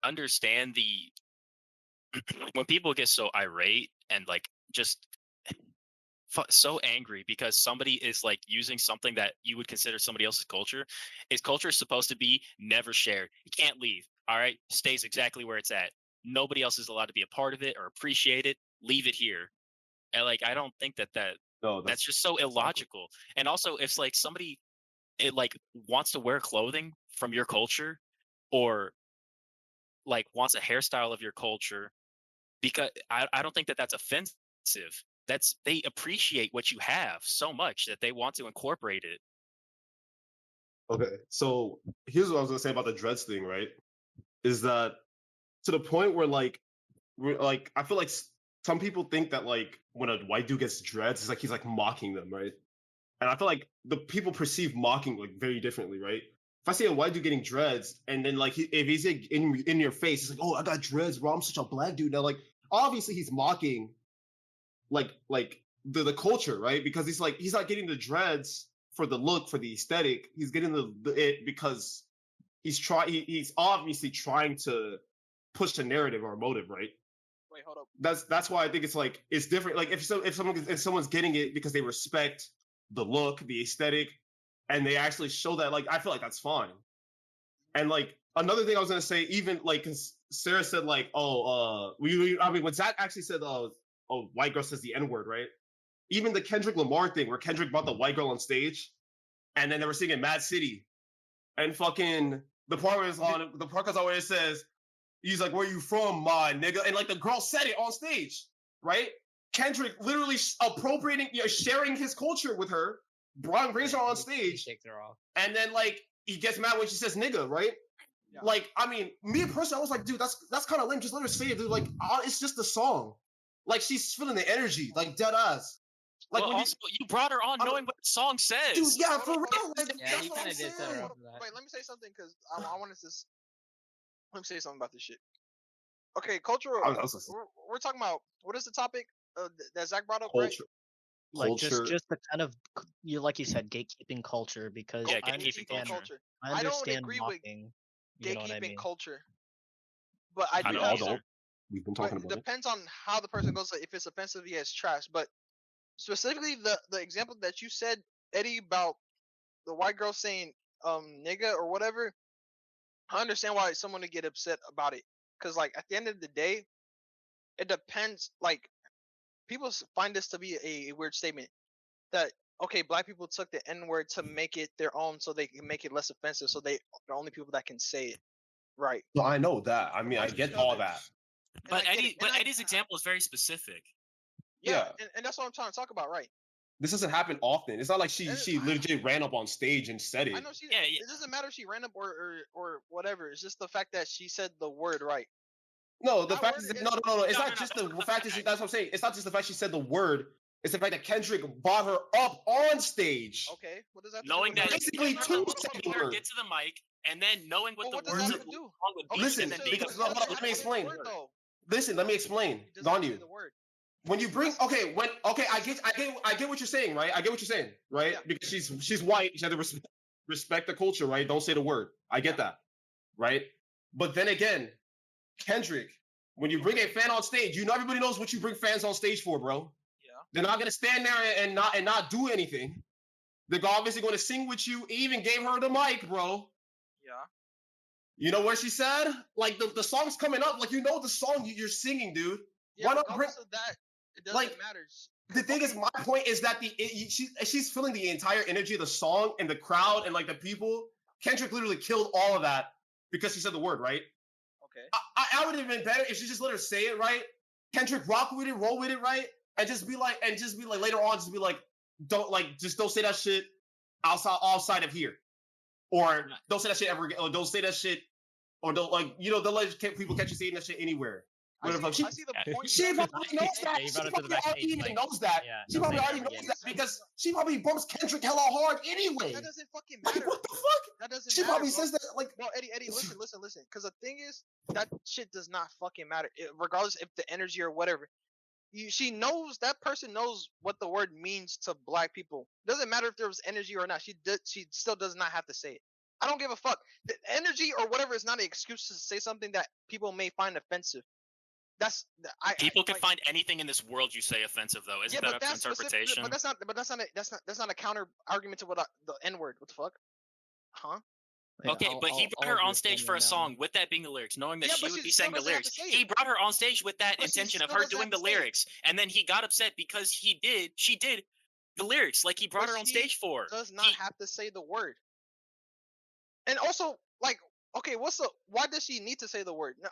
understand the when people get so irate and like just so angry because somebody is like using something that you would consider somebody else's culture. His culture is supposed to be never shared. It can't leave. All right, stays exactly where it's at. Nobody else is allowed to be a part of it or appreciate it. Leave it here. And like, I don't think No, that's just so exactly. illogical. And also, if like somebody like wants to wear clothing from your culture, or like wants a hairstyle of your culture, because I don't think that's offensive. That's they appreciate what you have so much that they want to incorporate it. Okay, so here's what I was gonna say about the dreads thing, right? Is that to the point where like I feel like some people think that like when a white dude gets dreads, it's like he's like mocking them, right? And I feel like the people perceive mocking like very differently, right? If I see a white dude getting dreads, and then like if he's like, in your face, it's like, oh, I got dreads, bro. I'm such a black dude now. Like obviously he's mocking like the culture, right? Because he's not getting the dreads for the look, for the aesthetic. He's getting it because he's obviously trying to push the narrative or motive, right? Wait, hold up. That's why I think it's different. Like if someone's getting it because they respect the look, the aesthetic, and they actually show that, like I feel like that's fine. And like another thing I was gonna say, even like cause Sarah said like, oh, I mean when Zach actually said, oh, white girl says the N-word, right? Even the Kendrick Lamar thing where Kendrick brought the white girl on stage, and then they were singing Mad City, and fucking the part where it says, he's like, where you from, my nigga? And like the girl said it on stage, right? Kendrick literally appropriating, sharing his culture with her. Brian brings her on stage, He takes her off. and then like he gets mad when she says nigga, right? Yeah. Like, I mean, me personally, I was like, dude, that's kind of lame. Just let her say it, dude. Like, it's just a song. Like, she's feeling the energy, like dead ass. Like, well, also, you brought her on knowing what the song says. Dude, yeah, for real. Like, Yeah, he kind of did set her up for that. Wait, let me say something because I wanted to. Let me say something about this shit. Okay, cultural. We're talking about what is the topic that Zach brought up, culture. Right? Like just the kind of like you said, gatekeeping culture, because yeah, I gatekeeping understand, culture. I don't agree with gatekeeping culture, but I do. all don't. We've been talking about it. Depends on how the person goes. Like, if it's offensive, yeah, it's trash. But specifically, the example that you said, Eddie, about the white girl saying nigga or whatever, I understand why someone would get upset about it. Because like at the end of the day, it depends. Like people find this to be a weird statement that okay, black people took the N word to make it their own, so they can make it less offensive. So they are the only people that can say it, right? No, I know that. I mean, I get all that. But Eddie's example is very specific. Yeah. And that's what I'm trying to talk about, right? This doesn't happen often. It's not like she legit ran up on stage and said it. I know it doesn't matter if she ran up or whatever. It's just the fact that she said the word right. No, the fact is no. It's not just the fact is that's what I'm saying. It's not just the fact she said the word. It's the fact that Kendrick brought her up on stage. Okay, what does that? Knowing that basically get to the mic and then knowing what the words of the song would be. Listen, let me explain. Listen, let me explain. Ganyu. When you bring I get what you're saying, right? I get what you're saying, right? Yeah. Because she's white, she had to respect the culture, right? Don't say the word. I get that, right? But then again, Kendrick, when you bring a fan on stage, everybody knows what you bring fans on stage for, bro. Yeah. They're not gonna stand there and not do anything. They're obviously gonna sing with you. He even gave her the mic, bro. Yeah. You know what she said? Like the song's coming up, like the song you're singing, dude. Yeah, why not bring that? It doesn't matter. The thing is, my point is that she's feeling the entire energy of the song and the crowd and like the people. Kendrick literally killed all of that because she said the word, right? Okay. I would have been better if she just let her say it, right? Kendrick rock with it, roll with it, right? And just be like later on, just be like, don't say that shit outside of here, or don't say that shit ever again, or don't say that shit, or don't don't let people catch you saying that shit anywhere. I see the point. She probably knows that. She probably already knows that. She probably already knows that because she probably bumps Kendrick hella hard anyway. That doesn't fucking matter. What the fuck? That doesn't she matter. Probably says that like. No, Eddie, listen. Because the thing is, that shit does not fucking matter. Regardless if the energy or whatever. She knows, that person knows what the word means to black people. Doesn't matter if there was energy or not. She still does not have to say it. I don't give a fuck. The energy or whatever is not an excuse to say something that people may find offensive. that's People can like, find anything in this world you say offensive though. Isn't that up to interpretation? But that's not a counter argument to what the N word. What the fuck? Huh? Yeah, Okay, but he brought her agree on with stage Daniel for a on that song one. with that being the lyrics, knowing that Yeah, she but would she be still saying the doesn't have to lyrics. say He it. brought her on stage with that But she intention of still her doesn't doing have the to say it. lyrics, and then he got upset because she did the lyrics like he brought But her on she stage for. does not have to say the word. And also, like, okay, why does she need to say the word? No,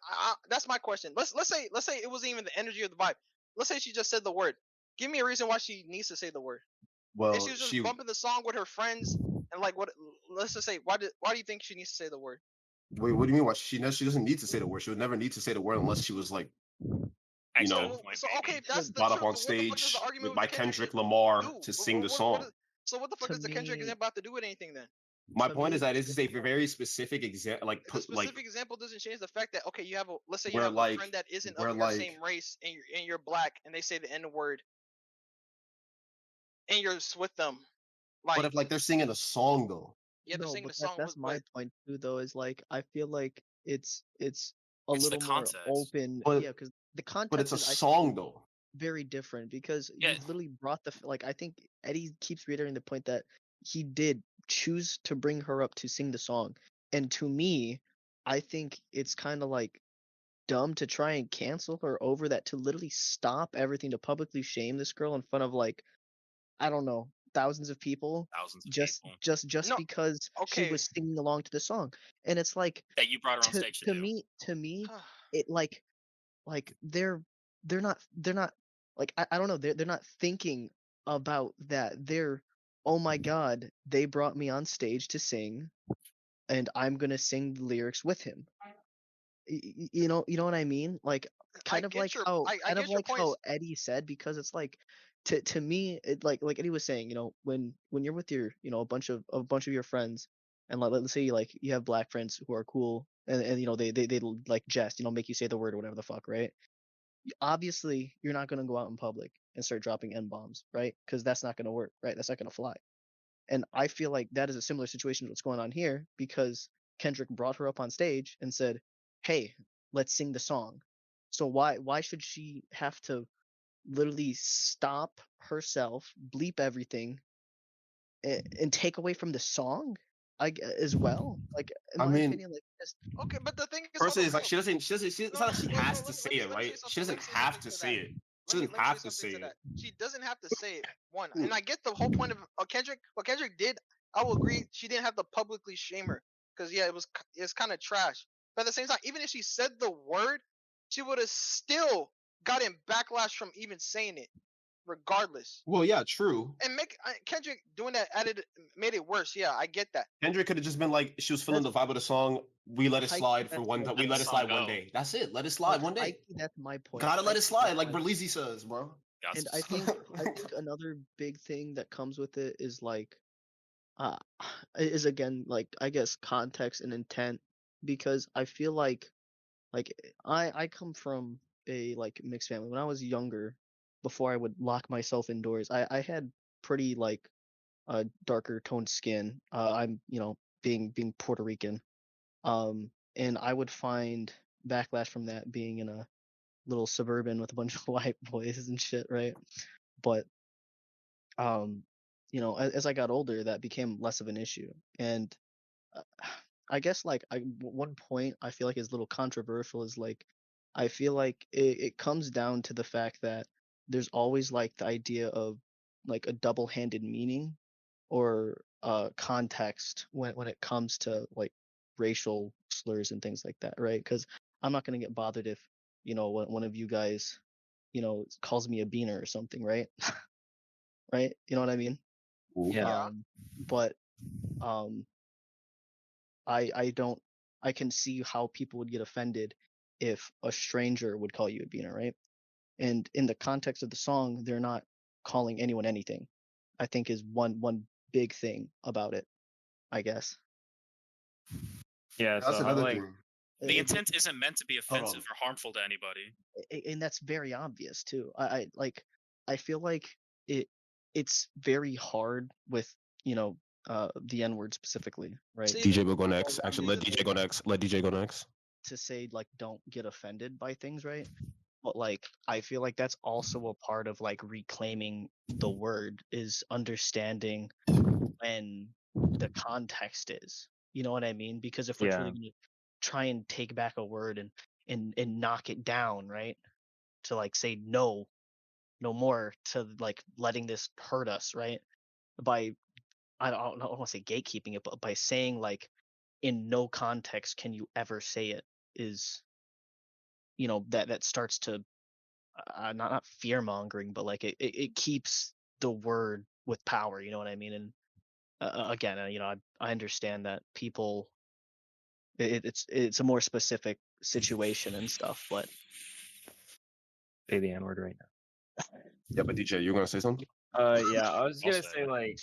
that's my question. Let's say it wasn't even the energy of the vibe. Let's say she just said the word. Give me a reason why she needs to say the word. If Well, she was just bumping the song with her friends and like what? Let's just say why do you think she needs to say the word? Wait, what do you mean? Why she doesn't need to say the word? She would never need to say the word unless she was like, you At know, that point, So okay, maybe. if that's the brought up truth, on then what the fuck does the stage argument by with the Kendrick do? Lamar to sing the song. So what the fuck To does the Kendrick me- example have to do with anything then? My to point me, is that this is a very specific example, like The put like specific example doesn't change the fact that okay, you have let's say you where have a like friend that isn't where of your like same race and you're black and they say the N word and you're with them, but like if like they're singing a song though. yeah, they're no, singing but the song that's my but point too. Though is like I feel like it's a It's the little more context. open. But Yeah, because the but it's context a is I think song though. very different because Yeah. you literally brought like I think Eddie keeps reiterating the point that he did choose to bring her up to sing the song, and to me, I think it's kind of like dumb to try and cancel her over that, to literally stop everything to publicly shame this girl in front of like I don't know thousands of people Thousands of just people just No, because she okay. was singing along to the song, and it's like that you brought her on stage to to do. me it like they're not like I don't know they're not thinking about that. They're, oh my god, they brought me on stage to sing and I'm gonna sing the lyrics with him. You know what I mean? Like I kind of get like your how I kind of get your like how points. Eddie said, because it's like to me it like Eddie was saying, when you're with your a bunch of your friends, and let's say like you have black friends who are cool, and they like jest, make you say the word or whatever the fuck, right? Obviously you're not going to go out in public and start dropping n-bombs, right? Because that's not going to work, right? That's not going to fly. And I feel like that is a similar situation to what's going on here, because Kendrick brought her up on stage and said, hey, let's sing the song. So why should she have to literally stop herself, bleep everything, and take away from the song as well? Like in I my mean, opinion, like just Okay, but the thing is, hold person on, is hold like on. it's not like she has to say it, Let me say right? She something. Let doesn't me say have something to to say that. it. She doesn't Let me say have to something say to it. that. She doesn't have to say it. One, and I get the whole point of Kendrick. What Kendrick did, I will agree. She didn't have to publicly shame her because yeah, it's kind of trash. But at the same time, even if she said the word, she would have still gotten backlash from even saying it, regardless. Well, yeah, true. And Kendrick doing that made it worse. Yeah, I get that. Kendrick could have just been like, she was feeling the that's vibe of the song. We let it high slide for that's one my time. We Let the let it point. song slide one go. day. That's it. Let it slide Like one high day. key, that's my point. Gotta let High it key, slide, that's like my point. Berlizzi says, bro. Got And to I slide. think another big thing that comes with it is like uh is again like I guess context and intent, because I feel like I come from a like mixed family. When I was younger, before I would lock myself indoors, I had pretty like darker toned skin. I'm being Puerto Rican. And I would find backlash from that being in a little suburban with a bunch of white boys and shit, right? But um as I got older, that became less of an issue. And uh, I guess like one point I feel like is a little controversial is like I feel like it comes down to the fact that there's always like the idea of like a double-handed meaning or context when it comes to like racial slurs and things like that, right? Because I'm not gonna get bothered if one of you guys calls me a beaner or something, right? Right? You know what I mean? Yeah. Yeah. But um, I don't I can see how people would get offended if a stranger would call you a beaner, right? And in the context of the song, they're not calling anyone anything. I think is one big thing about it, I guess. Yeah. That's So how another like thing. The It, intent isn't meant to be Hold offensive on. or harmful to anybody. and that's very obvious too. I feel like it's very hard with the N word specifically, right? See, DJ will go see, next. Actually, see let the DJ thing. go next. Let DJ go next. To say like don't get offended by things, right? But like I feel like that's also a part of like reclaiming the word is understanding when the context is. You know what I mean? Because if we're truly Yeah. gonna try and take back a word and knock it down, right? To like say no, no more, to like letting this hurt us, right? By I don't want to say gatekeeping it, but by saying like in no context can you ever say it is, that starts to not fear mongering, but like it keeps the word with power. You know what I mean? And again, I understand that people it's a more specific situation and stuff, but Say the N word right Yeah, but DJ, you were gonna say something? now. Yeah, I was just I'll gonna say say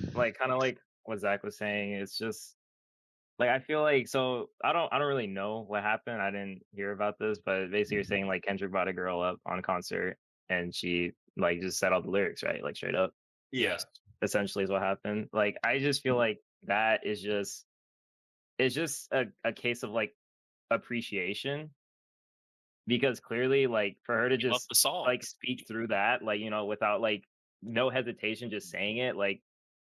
it. like kind of like what Zach was saying. It's just like I feel like so I don't really know what happened. I didn't hear about this, but basically you're saying like Kendrick brought a girl up on concert and she like just said all the lyrics, right? Like straight up. Yeah. Yes. Essentially is what happened. Like I just feel like that is just it's just a case of like appreciation because clearly like for her to You love just the song. like speak through that like without like no hesitation just saying it like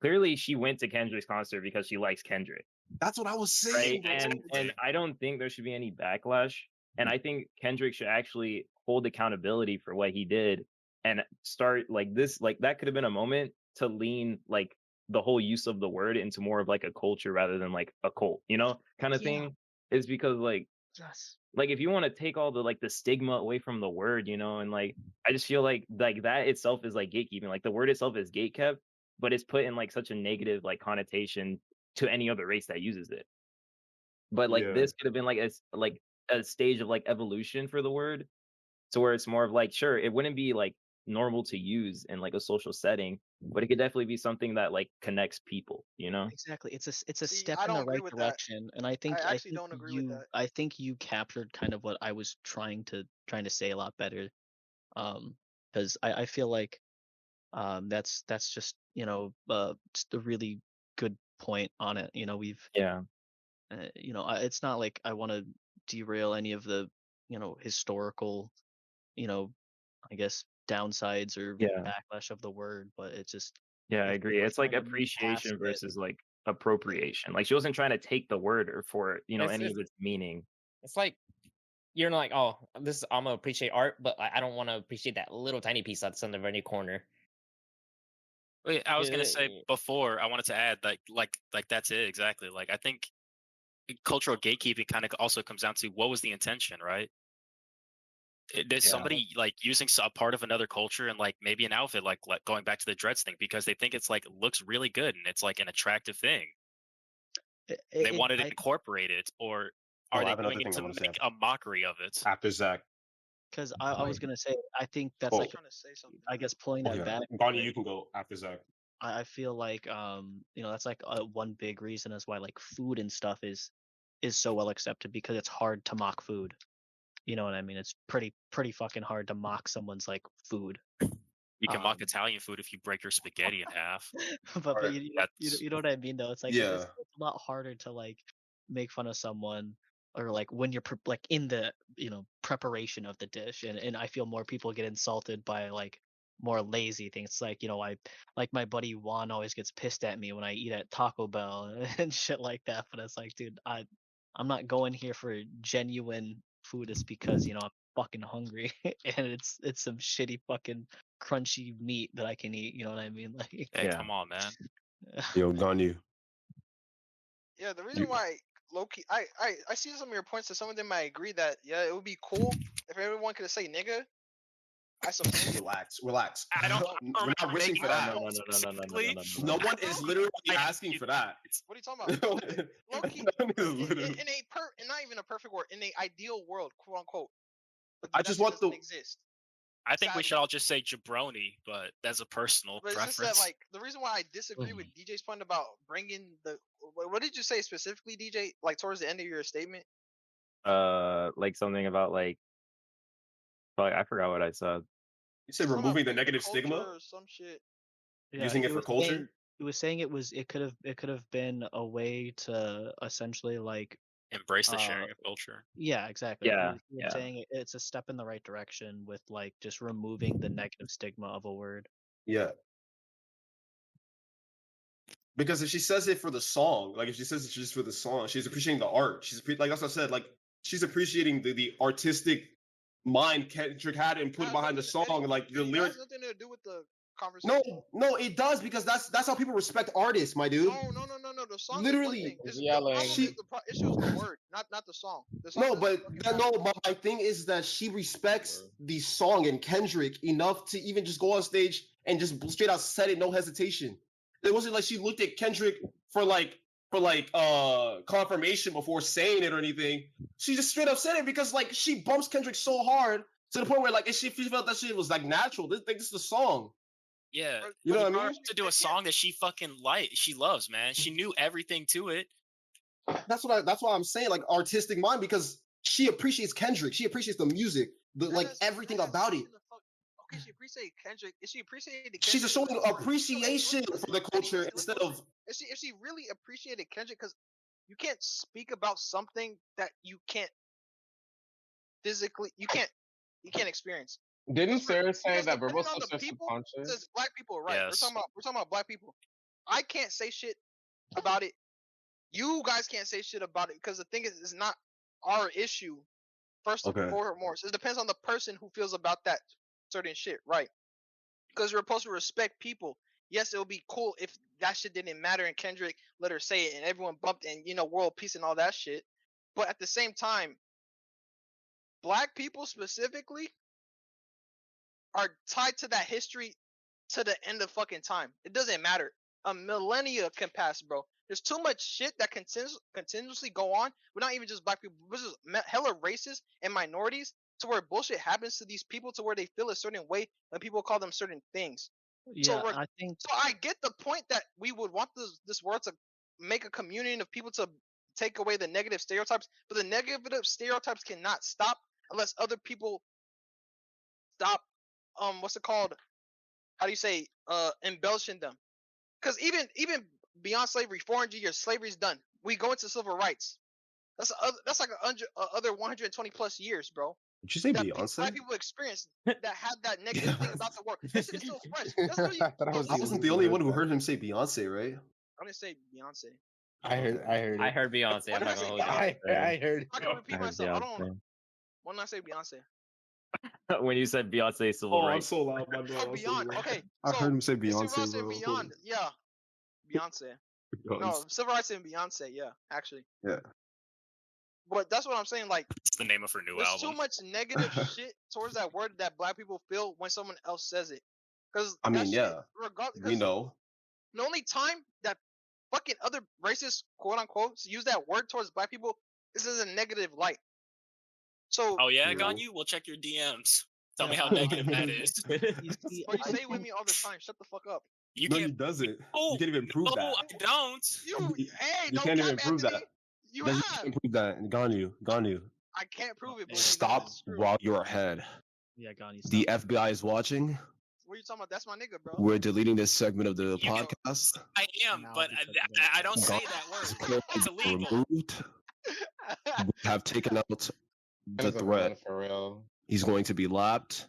clearly she went to Kendrick's concert because she likes Kendrick, That's what I was right? saying, bro. And I don't think there should be any backlash, and I think Kendrick should actually hold accountability for what he did and start like this like that could have been a moment to lean like the whole use of the word into more of like a culture rather than like a cult, kind of Yeah. thing. Is because yes, like if you want to take all the like the stigma away from the word, and like I just feel like that itself is like gatekeeping. Like the word itself is gatekept, but it's put in like such a negative like connotation to any other race that uses it. But like Yeah. this could have been like a stage of like evolution for the word to where it's more of like sure it wouldn't be like normal to use in like a social setting, but it could definitely be something that like connects people, exactly. It's a See, step I in don't the agree right with that. direction, and I I think actually don't agree with that. I think you captured kind of what I was trying to say a lot better. Because I feel like that's just just a really good point on it. We've Yeah. it's not like I want to derail any of the historical you know I guess downsides or Yeah. backlash of the word, but it's just Yeah, I if agree. we're It's like trying to move past appreciation it, versus like appropriation. Like she wasn't trying to take the word or for It's any it's, of its meaning. it's like you're like, oh, I'm gonna appreciate art, but I don't want to appreciate that little tiny piece that's in the very corner. Wait, I was gonna Yeah, say before I wanted to add like that's it exactly. Like I think cultural gatekeeping kind of also comes down to what was the intention, right? There's Yeah. somebody like using a part of another culture and like maybe an outfit like going back to the dreads thing because they think it's like looks really good and it's like an attractive thing. They wanted to incorporate it, or Oh, are I they have another doing it thing I to want to make say a mockery of it? after Zach. because I was gonna say I think that's Oh, like Trying to say something. I guess pulling oh that yeah. back. Bonnie, you can go after Zach. I feel like that's like one big reason as why like food and stuff is so well accepted because it's hard to mock food. You know what I mean? It's pretty fucking hard to mock someone's like food. You can mock Um, Italian food if you break your spaghetti in half. but Alright. you know what I mean though. It's like Yeah. it's a lot harder to like make fun of someone or like when you're like in the preparation of the dish, and I feel more people get insulted by like more lazy things. It's like I like my buddy Juan always gets pissed at me when I eat at Taco Bell and shit like that. But it's like, dude, I'm not going here for genuine food. It's because I'm fucking hungry and it's some shitty fucking crunchy meat that I can eat. You know what I mean? Like, Hey, Yeah. come on, man. Yo, Ganyu. Yeah, the reason You, why low key, I see some of your points. To some of them, I agree that yeah, it would be cool if everyone could say nigga. I suppose. relax. I don't We're not wishing for that. No. specifically. No one is literally I- asking for that. What are you talking about? Low key, No one is in literally. not even a perfect world, in a ideal world, quote unquote. But I that just shit want doesn't the. exist. I think we should Sadly. all just say jabroni, but that's a personal But it's just preference. that, like, the reason why I disagree with DJ's point about bringing the. What did you say specifically, DJ? Like towards the end of your statement. Like something about like I forgot what I said. You said Something about removing the bringing negative culture stigma, or some shit. yeah, using it for culture. it was saying it could have been a way to essentially like Embrace the Uh, sharing of culture. yeah, exactly. Yeah, He was yeah. saying it's a step in the right direction with like just removing the negative stigma of a word. Yeah. Because if she says it for the song, like if she says it just for the song, she's appreciating the art. Like that's what I said, like she's appreciating the artistic mind Kendrick had and put behind the song. Like the That lyric. has nothing to do with the conversation. No, it does because that's how people respect artists, my dude. No. The song Literally, is one thing. The yelling. problem is the issue is the word, not the song. The song No, doesn't but fucking that, matter. no, my thing is that she respects the song and Kendrick enough to even just go on stage and just straight out said it, no hesitation. It wasn't like she looked at Kendrick for confirmation before saying it or anything. She just straight up said it because like she bumps Kendrick so hard to the point where like if she felt that shit was like natural. This is the song. Yeah, You know what I brought mean? her to do a song that she fucking she loves, man. She knew everything to it. That's why I'm saying like artistic mind because she appreciates Kendrick. She appreciates the music, everything about it. Okay, she appreciated Kendrick. If she appreciated Kendrick, She's just showing appreciation for the culture instead of. If she really appreciated Kendrick, because you can't speak about something that you can't physically, you can't experience. Didn't Sarah say Because that verbal depending on stuff's the just people, subconscious? it's black people, right? Yes. We're talking about black people. I can't say shit about it. You guys can't say shit about it because the thing is, it's not our issue. First and foremost, it depends on the person who feels about that certain shit, right? Because you're supposed to respect people. Yes, it would be cool if that shit didn't matter and Kendrick let her say it and everyone bumped and world peace and all that shit. But at the same time, black people specifically are tied to that history to the end of fucking time. It doesn't matter. A millennia can pass, bro. There's too much shit that continuously go on. We're not even just black people. We're just hella races and minorities to where bullshit happens to these people to where they feel a certain way when people call them certain things. Yeah, I get the point that we would want this world to make a community of people to take away the negative stereotypes, but the negative stereotypes cannot stop unless other people stop what's it called? How do you say embellishing them? Because even beyond slavery, 400 years, slavery's done. We go into civil rights. That's like other 120 plus years, bro. Did you say That Beyonce? black people experience that had that negative thing about the world. That shit is still fresh. That's literally, I thought I was I wasn't the only one who heard him say Beyonce, right? I didn't say Beyonce. I heard. I heard Beyonce. I'm What did not I say? gonna hold you. I heard. I can repeat I heard myself. I don't. Beyonce. When did I say Beyonce? When you said Beyonce civil I'm rights. so loud, my bro. Oh, Beyond. Okay. I heard him say Civil Beyonce, rights and bro. Beyond. Yeah. Beyonce. No, civil rights and Beyonce. Yeah, actually. Yeah. But that's what I'm saying. Like, It's the name of her new there's album. too much negative shit towards that word that black people feel when someone else says it. Because I mean, yeah, we because know. the only time that fucking other racists, quote unquote, use that word towards black people is as a negative light. So. Oh yeah, True. got you. We'll check your DMs. Tell me how negative that is. You say it with me all the time. Shut the fuck up. You No, can't. he doesn't. Oh, You can't even prove no, that. I don't. Hey, You don't can't cap even prove Anthony. that. You You have. can't prove that. Gone you. I can't prove it, but Stop it's true. while you're ahead. Yeah, Gani. The FBI is watching. What are you talking about? That's my nigga, bro. We're deleting this segment of the You can- podcast. I am, Now but because I don't say that word. It's illegal. Removed. We have taken out the That is a threat. villain for real. He's going to be lapped.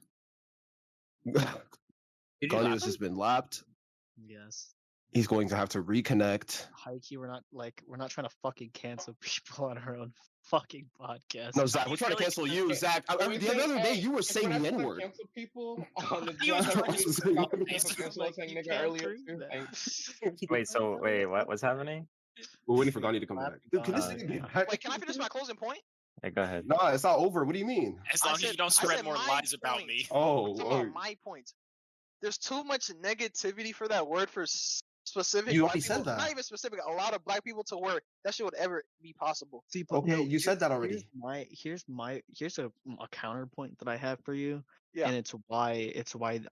Did you Gani laugh has him? just been lapped. Yes. He's going to have to reconnect. Hikey, we're not trying to fucking cancel people on our own fucking podcast. No, Zach, we're trying to cancel you, Zach. The other day, you were saying the N word. Cancel people on the He was cancel saying You nigga can't earlier prove too. that. Wait, what's happening? We're waiting for Gani to come back. Dude, can this Gani. nigga get back? Wait, can I finish my closing point? Yeah, go ahead. No, it's not over. What do you mean? As long as you don't I spread said more my lies about point. me. Oh, I'm talking about my point. There's too much negativity for that word for specific You black already people. said that. Not even specific. A lot of black people to where that shit would ever be possible. See, but Okay, no, you said that already. Here's a counterpoint that I have for you. Yeah. And it's why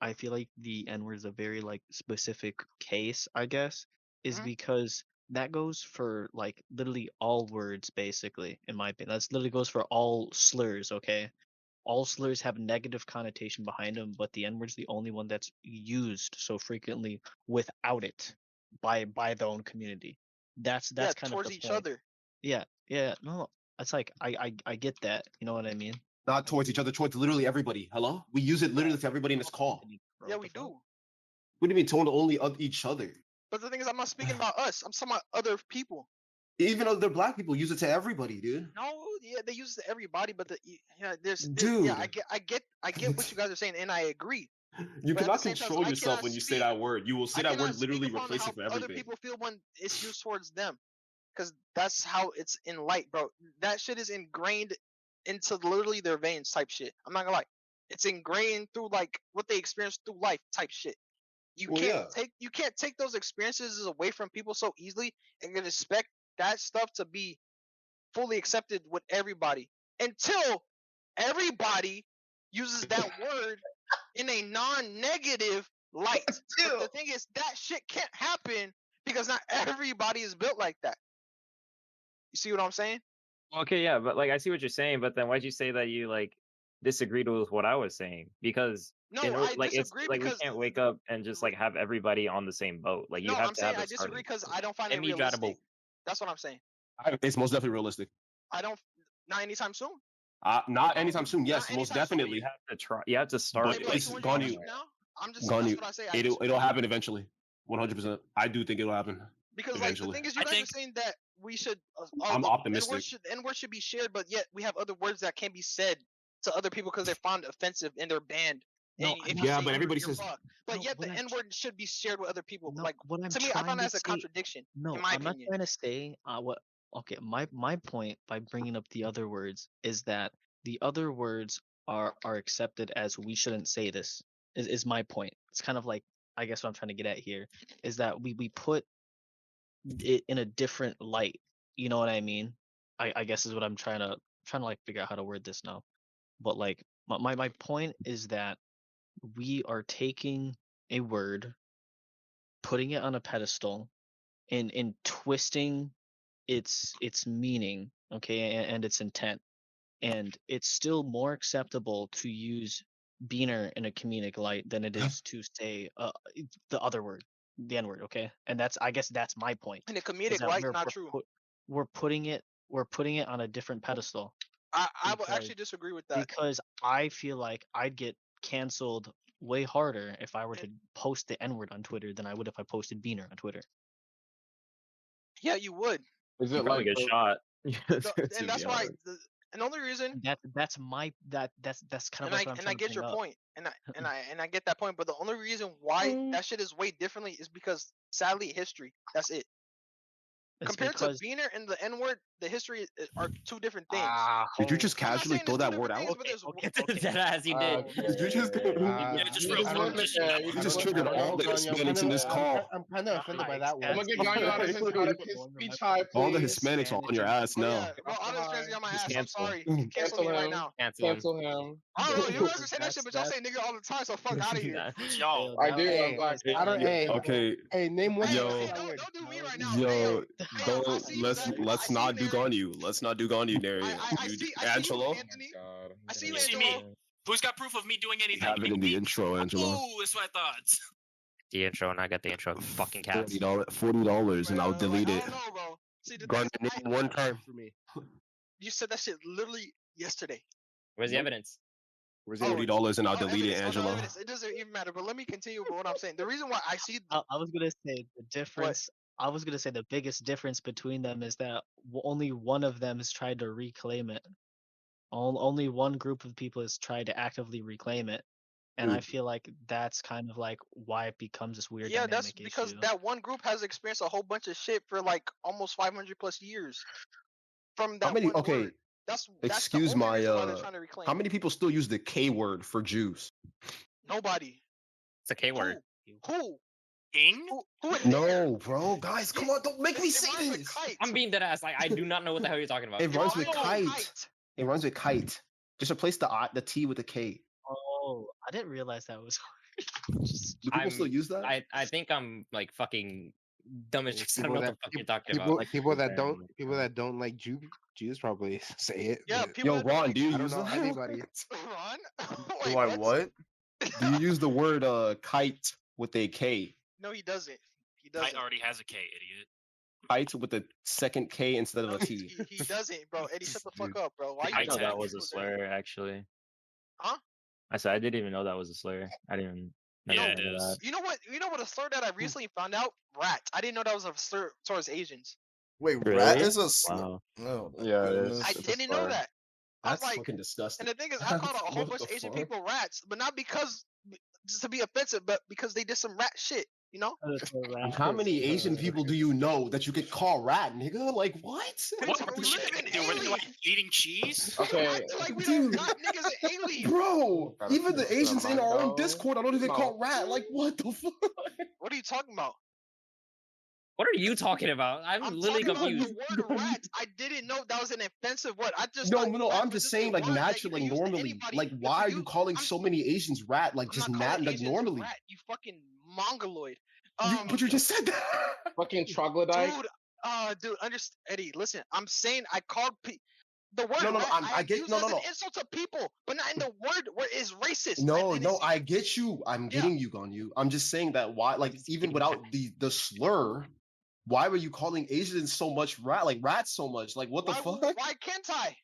I feel like the N word is a very like specific case, I guess, is Mhm. because that goes for like literally all words basically, in my opinion. That's literally goes for all slurs, okay? All slurs have a negative connotation behind them, but the N word's the only one that's used so frequently without it by the own community. That's kind of towards the each point. other. Yeah, no, It's like I get that. You know what I mean? Not towards each other, towards literally everybody. Hello? We use it literally to everybody in this call. Yeah, we do. What do you mean told only each other? But the thing is, I'm not speaking about us. I'm talking about other people. Even other black people use it to everybody, dude. No, yeah, they use it to everybody, but Dude. yeah, I get what you guys are saying, and I agree. You But at the cannot same time, control I yourself cannot when you say speak- that word. You will say I that cannot word speak literally upon replacing how for other everything. people feel when it's used towards them, because that's how it's in light, bro. That shit is ingrained into literally their veins, type shit. I'm not gonna lie, it's ingrained through like what they experience through life, type shit. You Well, can't yeah. take those experiences away from people so easily and can expect that stuff to be fully accepted with everybody until everybody uses that word in a non-negative light. But the thing is, that shit can't happen because not everybody is built like that. You see what I'm saying? Okay, yeah, but like I see what you're saying, but then why'd you say that you like disagreed with what I was saying? Because No, it's disagree like we because can't wake up and just like have everybody on the same boat. Like you no, have I'm to saying have a I disagree starting because point. I don't find Let it me try to realistic. That's what I'm saying. It's most definitely realistic. I don't, not anytime soon. Not anytime soon. Yes, Not most anytime soon. definitely. You have to try. You have to start. But Maybe like it's 200 gone years you. from now. I'm just Gone that's you. what I say. It'll happen eventually. 100%. I do think it'll happen. Because like the eventually. thing is, you I guys think- are saying that we should. I'm optimistic. The N word should be shared, but yet we have other words that can't be said to other people because they're found offensive and they're banned. No, And if I'm you not- Yeah, say but N-word, everybody you're says- fucked. But No, yet what the I'm N word should be shared with other people. No, Like what I'm to me, I trying find that to as a say- contradiction. No, in my I'm opinion. not trying to say what. Okay, my point by bringing up the other words is that the other words are accepted as we shouldn't say this. Is my point. It's kind of like, I guess what I'm trying to get at here is that we put it in a different light. You know what I mean? I guess is what I'm trying to like figure out how to word this now. But like my point is that we are taking a word, putting it on a pedestal, and twisting its meaning, okay, and its intent, and it's still more acceptable to use beaner in a comedic light than it is to say the other word, the N word, okay. And that's, I guess that's my point. In a is comedic that light, not true. we're putting it on a different pedestal I will because- actually disagree with that. because I feel like I'd get canceled way harder if I were to post the N word on Twitter than I would if I posted beaner on Twitter. Yeah, you would. Is You it probably like get shot. And that's why. And the only reason. That's kind of like what I'm And I trying to get your bring up. point, and I get that point, but the only reason why that shit is way differently is because sadly history. That's it. It's Compared because to beaner and the N word, the history are two different things. Did you just I'm not casually saying throw it's two that word different out? things, but there's That as you did. Did you just? just real quick, You just triggered all the Hispanics in this call. I'm kind of offended by that I'm one. gonna get Ganyo out of his speech high, please. All the Hispanics are on your ass Oh, now. yeah. Well, all this transing on my Just ass. I'm cancel. sorry. Cancel me Cancel right him. now. Cancel him. Cancel him. I don't know. You guys are saying that That's- shit, but y'all say nigga all the time, so fuck out of here. Nah. It's y'all. I do. Hey, I'm black. I don't. Hey, Okay, hey, name one. Hey, Yo. hey, Hispanic word. don't do me right now. yo, I don't see you, let's Zach. I let's see not you, do on you. Let's not do on you, Nary. I You, see you, Angelo. Anthony. God. I see you, You see Angelo. me? Who's got proof of me doing You anything? have it in the intro, Angelo. Ooh, that's what I thought. The intro, and I got the intro. Fucking cats. $40, and I'll delete I it. don't know, bro. See, the thing Garner, is, name one time for me. you said that shit literally yesterday. Where's the evidence? Where's Oh, the $40, and I'll Oh, delete it, evidence. Oh, no, Angelo. evidence. It doesn't even matter. But let me continue with what I'm saying. The reason why I see I was gonna say the difference. I was gonna say the biggest difference between them is that only one of them has tried to reclaim it. Only one group of people has tried to actively reclaim it, and I Dude. feel like that's kind of like why it becomes this weird. yeah, that's dynamic because issue. that one group has experienced a whole bunch of shit for like almost 500 plus years from that How many? one Okay, word. That's excuse the only my. reason why they're trying to reclaim How it. many people still use the K word for Jews? Nobody. It's a K word. Who? King? Who in there? No, bro, guys, come on, don't make me It say rhymes with this. kite. I'm being dead ass. Like I do not know what the hell you're talking about. It rhymes with rhymes with kite. It rhymes with kite. Just replace the T with a K. Oh, I didn't realize that was hard. Do people still use that? I think I'm like fucking dumb as shit. I don't People know what that the fuck you're talking people, about. Like, people that don't like Jews probably say it. Yeah, but people Yo, that don't Ron, like do you I don't use know that? anybody. Ron? Do Wait, I what? Do you use the word kite with a K? No, he doesn't. He Kite doesn't. already has a K, idiot. Height with a second K instead of a T. He doesn't, bro. Eddie, shut the fuck Dude. up, bro. Why I you know telling that was a people that? slur, actually. Huh? I said I didn't even know that was a slur. I didn't even. Yeah, never it knew is. that. You know what? You know what a slur that I recently found out? Rat. I didn't know that was a slur towards Asians. Wait, rat Really? is a slur. Wow. Oh, my Yeah, it is. goodness. I It's a didn't know slur. that. I was That's like, fucking disgusting. and the thing is, I called a whole What bunch the of Asian fuck? people rats, but not because just to be offensive, but because they did some rat shit. You know? How many Asian people do you know that you could call rat, nigga? Like what? What? We Shit, live in dude, were they Italy. like eating cheese? Okay. Acting like we Dude. don't got niggas in Italy. Bro, Gotta even fix the that Asians in our own mango. Discord, I don't even No. call rat. Like what the fuck? What are you talking about? What are you talking about? I'm I'm literally talking about confused. the word rat. I didn't know that was an offensive word. I just No, thought no, rat I'm was just a saying, like word that you naturally, could like use to normally. anybody. Like, But why for are you calling I'm so many Asians rat? Like, I'm just not calling like Asians normally. rat. You fucking mongoloid. But you just said that. Fucking troglodyte. Dude, Eddie, listen. I'm saying I called the word No, rat. I I get use no, as no, an no. insult to people, but not in the word where it's racist. No, and no, it's, I get you. I'm Yeah. getting you, on you. I'm just saying that why, like, even without the slur, why were you calling Asians so much rat, like rats so much? Like, what the fuck? Why can't I?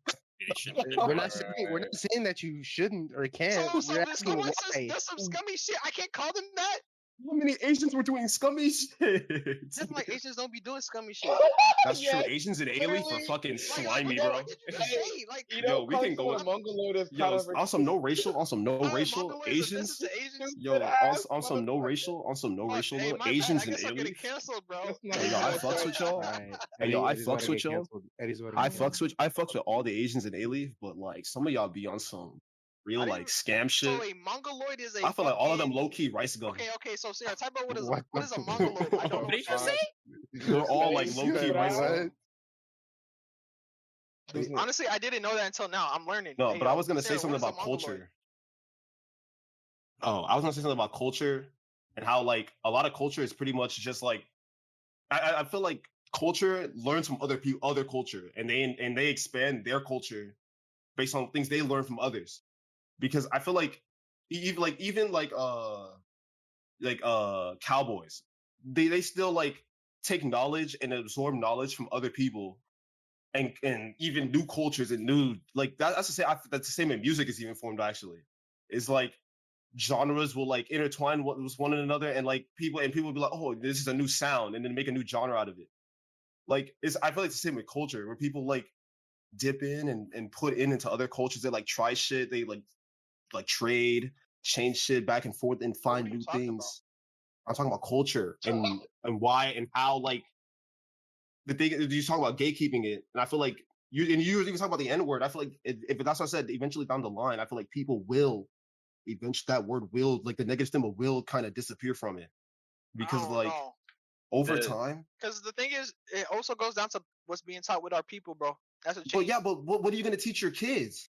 They shouldn't have been We're rats. not saying that you shouldn't or can't. So We're if asking someone why. says does some scummy shit, I can't call them that. How many Asians were doing scummy shit? That's like Asians don't be doing scummy shit. That's true. Yes, Asians and aliens are literally. fucking Like, slimy, what bro. did you just say? Like, You Yo, know, we calling can go. someone mongoloid is kind Yo, of on some no racial, Mongoloid is offensive Asians. to Asians. Yo, ass on some no motherfucker. racial, Hey, look, my bad. Asians I and guess I'm getting aliens. canceled, bro. That's not Hey, yo, even I a fucks joke. with y'all. Alright. Hey, yo, I Eddie's about fucks to with get y'all. canceled. Eddie's about to I get fucks with all the Asians and aliens, but like some of y'all be on some real I like didn't- scam shit. So a mongoloid is a I feel like all of them fucking- low key rice gum. Okay. So Sarah, type about what is What what is a the mongoloid? I don't know What did you that say? is. They're all like Nice. low key What? rice gum. Honestly, I didn't know that until now. I'm learning. No, Hey, but I yo, was gonna say Sarah, something what is a about mongoloid? culture. Oh, I was gonna say something about culture and how like a lot of culture is pretty much just like I feel like culture learns from other people, other culture, and they expand their culture based on things they learn from others. Because I feel like even like cowboys, they still like take knowledge and absorb knowledge from other people and even new cultures and new like that's to say that's the same in music is even formed actually. It's like genres will like intertwine with one another and like people will be like, oh, this is a new sound, and then make a new genre out of it. Like I feel like it's the same with culture where people like dip in and put into other cultures. They like try shit, they like trade, change shit back and forth and find are you new talking things. I'm talking about culture and why and how like the thing you talk about gatekeeping it, and I feel like you even talk about the N word. I feel like if that's what I said, eventually down the line, I feel like people will eventually that word will like the negative stigma will kind of disappear from it because I don't like know. over time. Because the thing is, it also goes down to what's being taught with our people, bro. That's a change. But yeah, but what are you gonna teach your kids?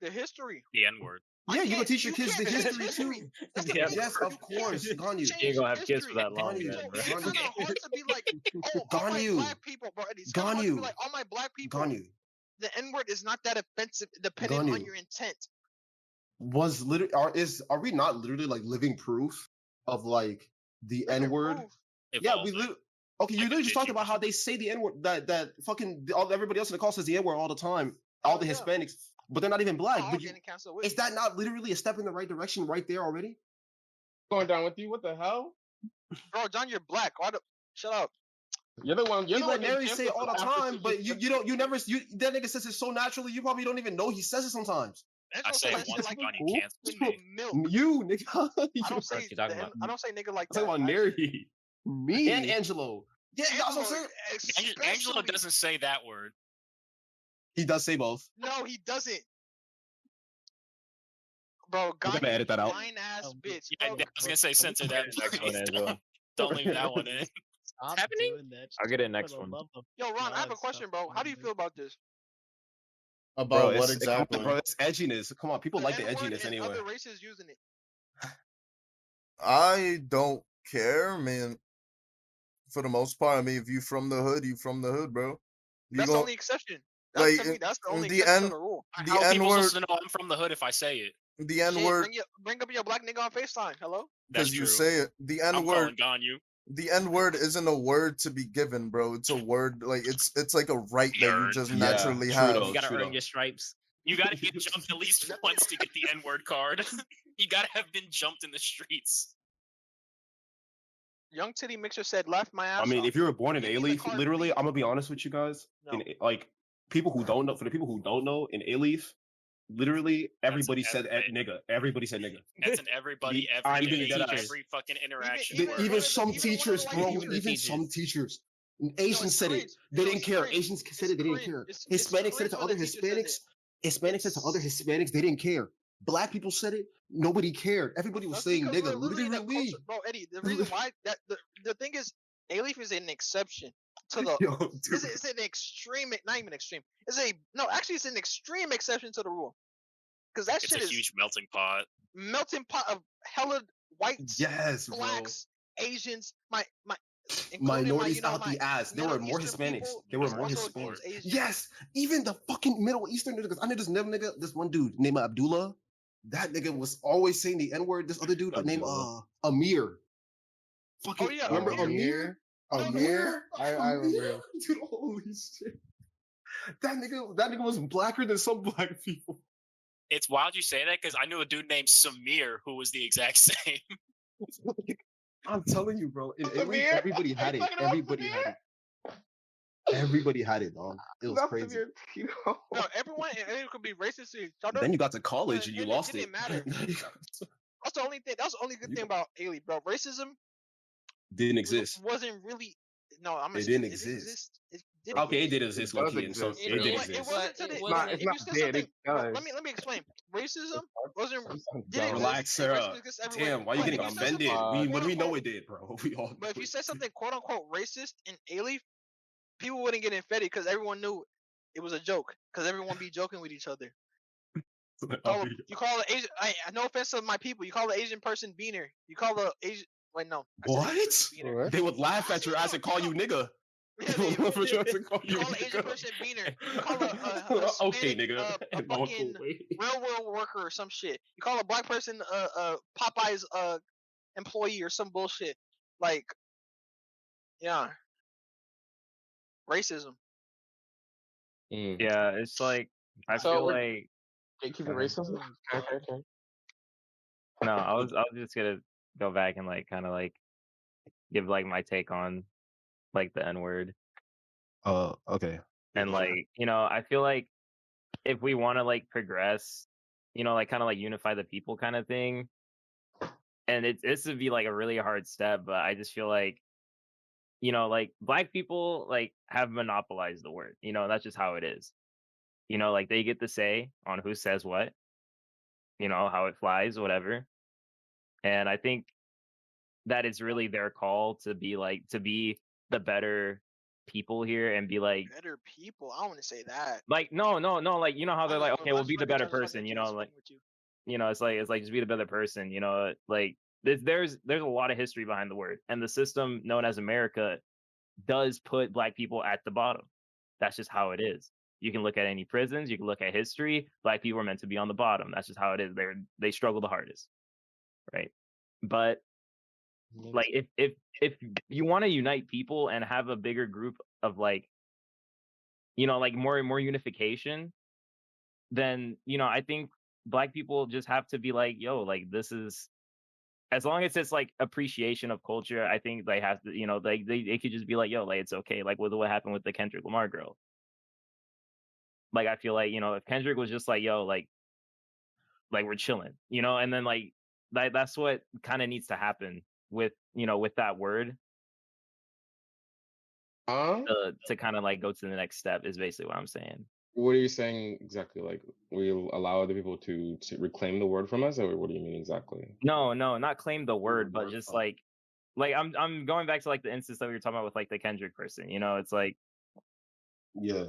The history. The N word. Yeah, you gonna teach your kids the can't teach history too. That's the Yeah, thing. Yes, of course. Ganyu. You ain't gonna have kids for that long, Ganyu. then, So bro. it's kind of hard to be like, oh, all my Ganyu. black people, bro. It's kind of hard to be Ganyu. like, all my black people. Ganyu. The N word is not that offensive, depending on Ganyu. your intent. Was literally are we not literally like living proof of like the Living N word? proof. Yeah, Evolved. okay. You Like literally just talked about how indigenous. they say the N word. That fucking everybody else in the call says the N word all the time. All the yeah. Hispanics, but they're not even black. All But you, getting canceled with is me. that not literally a step in the right direction right there already? Going down with you? What the hell? Bro, John, you're black. Why the? Shut up. You're the one. You're You the let one. Nary say it all the time, but you never that nigga says it so naturally. You probably don't even know he says it sometimes. I Angelo say says it that once, shit and like gone, you cancel me. milk. You nigga. I don't say What you talking about? I don't say nigga like I'm that. talking about Nary Me? and Angelo. Yeah, that's what I'm saying. Angelo especially- doesn't say that word. He does say both. No, he doesn't. Bro, We're God, gonna edit that out. fine ass bitch. Yeah, Bro, I was gonna say censor that. Next one, please. Angelo. Don't leave that one in. Stop happening? doing that. I'll get it shit, next for the one. love of Yo, Ron, I have a God, question, stop bro. How do you doing feel about this? About what Come exactly? on, bro, it's edginess. Come on, people like the N-word edginess and anyway. other races using it. I don't care, man. For the most part, I mean, if you from the hood, you from the hood, bro. You That's the gon' only exception. That's like to me. That's the only the exception N to the rule. the How are N people word supposed to know I'm from the hood if I say it? the N Shit, word bring up your black nigga on FaceTime. Hello. That's because you true. say it. The N I'm word calling Ganyu. The N word isn't a word to be given, bro. It's a word like it's like a right that you Earned. just Yeah, naturally true have. though. You gotta true earn though. your stripes. You gotta get jumped at least once to get the N-word card. You gotta have been jumped in the streets. Young Titty Mixer said, "Laugh my ass I mean, off." if you were born in Give me the A-Leaf, card, literally, please. I'm gonna be honest with you guys. No. Like people who don't know, for the people who don't know, in A-Leaf, literally everybody said every- nigga. Everybody said nigga. That's an everybody every I'm day, being dead ass. every fucking interaction. even word. one Even of the- some even one of the teachers, white bro. teachers. Even the Even teachers. some teachers. No, Asians it's said it. cringe. They No, didn't it's care. cringe. Asians said It's it. They didn't cringe. care. It's Hispanics said cringe it to when other the teacher says it. Hispanics. Hispanics said to other Hispanics. They didn't care. Black people said it. Nobody cared. Everybody was That's saying because nigga. we're literally in a Literally. culture, bro. Eddie, the reason why the thing is, A-Leaf is an exception to the. Yo, dude. It's an extreme, not even extreme. Actually, it's an extreme exception to the rule. Because that It's shit a is huge melting pot. melting pot of hella whites, Yes, bro. blacks, Asians, including Minorities my, out the ass. There were Middle more Eastern Hispanics. people, There were which more also Hispanics. includes Asians. Yes, even the fucking Middle Eastern niggas. I know this nigga, this one dude named Abdullah. That nigga was always saying the N word. This other dude named Abdullah. Amir. Fucking Oh yeah, remember Amir? Amir? Amir? I remember him. Dude, holy shit. That nigga was blacker than some black people. It's wild you say that because I knew a dude named Samir who was the exact same. I'm telling you, bro. In Italy, Amir? everybody had Are you it. talking about Everybody had Amir? it. Everybody had it, dog. It was Not crazy. Samir, you know. No, everyone could be racist to each other. Then you got to college and you it lost didn't it. matter. That's the only thing. That's the only good thing about A-Leaf, bro. Racism Didn't exist. wasn't really. No, I'm. It didn't exist. It did Okay, it exist. did exist, It low does key, and so exist, it really. did It exist. wasn't to But the. it It's not, wasn't. it's If not you said dead, something, it bro, does. let me explain. Racism wasn't I'm so didn't dumb. Relax, exist. Sarah. Racism exists everywhere. Damn, why you But getting if you said something, offended? But We know quote-unquote, it did, bro. We all but if know you it said did. something quote unquote racist in A-Leaf, people wouldn't get offended because everyone knew it was a joke. Because everyone be joking with each other. You call an Asian. No offense to my people. You call an Asian person beaner. You call the Asian. Wait, no. I said Asian person What? beaner. What? They would laugh at your ass and call you nigga. Yeah, They would laugh at your ass and call you you call an Asian nigga. person beaner. You call a Okay, Hispanic nigga. a In all cool fucking way. railroad worker or some shit. You call a black person a Popeyes employee or some bullshit. Like, yeah, racism. Yeah, it's like I So feel we're like gatekeeping ahead. racism? Okay. No, I was just gonna go back and like kind of like give like my take on like the N word Okay. and like I feel like if we want to like progress, like kind of like unify the people kind of thing, and this would be like a really hard step, but I just feel like like black people like have monopolized the word. That's just how it is. Like they get the say on who says what, how it flies, whatever. And I think that it's really their call to be the better people here and be like Better people. I don't want to say that. no, like how they're like, okay, we'll be the better Judge, I'm person, just like fucking with you. it's like just be the better person, like there's a lot of history behind the word, and the system known as America does put black people at the bottom. That's just how it is. You can look at any prisons, you can look at history. Black people are meant to be on the bottom. That's just how it is. They struggle the hardest, right? But like if you want to unite people and have a bigger group of like more unification, then I think black people just have to be like, yo, like this is, as long as it's like appreciation of culture, I think they have to, like they could just be like, yo, like it's okay, like with what happened with the Kendrick Lamar girl. Like I feel like if Kendrick was just like, yo, like we're chilling, and then like that's what kind of needs to happen with with that word Huh? to kind of like go to the next step is basically what I'm saying. What are you saying exactly? Like we allow other people to reclaim the word from us, or what do you mean exactly? No, not claim the word, but just like I'm going back to like the instance that we were talking about with like the Kendrick person. It's like Yeah.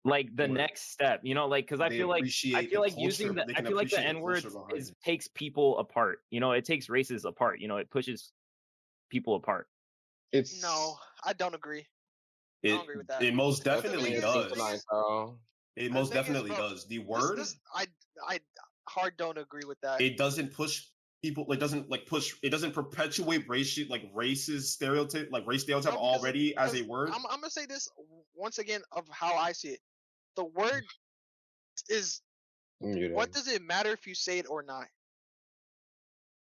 like the Where next step, like because I they feel like appreciate the using culture. They I can feel like the appreciate the N word culture behind it. takes people apart. It takes races apart. It pushes people apart. It's No, I don't agree. I don't agree with that. It most The definitely thing is- does. thing is- It the most thing is, definitely bro, does. The word, I hard don't agree with that. it doesn't push people like doesn't like push it doesn't perpetuate race stereotype No, already as a word. I'm gonna say this once again of how I see it. The word is what does it matter if you say it or not?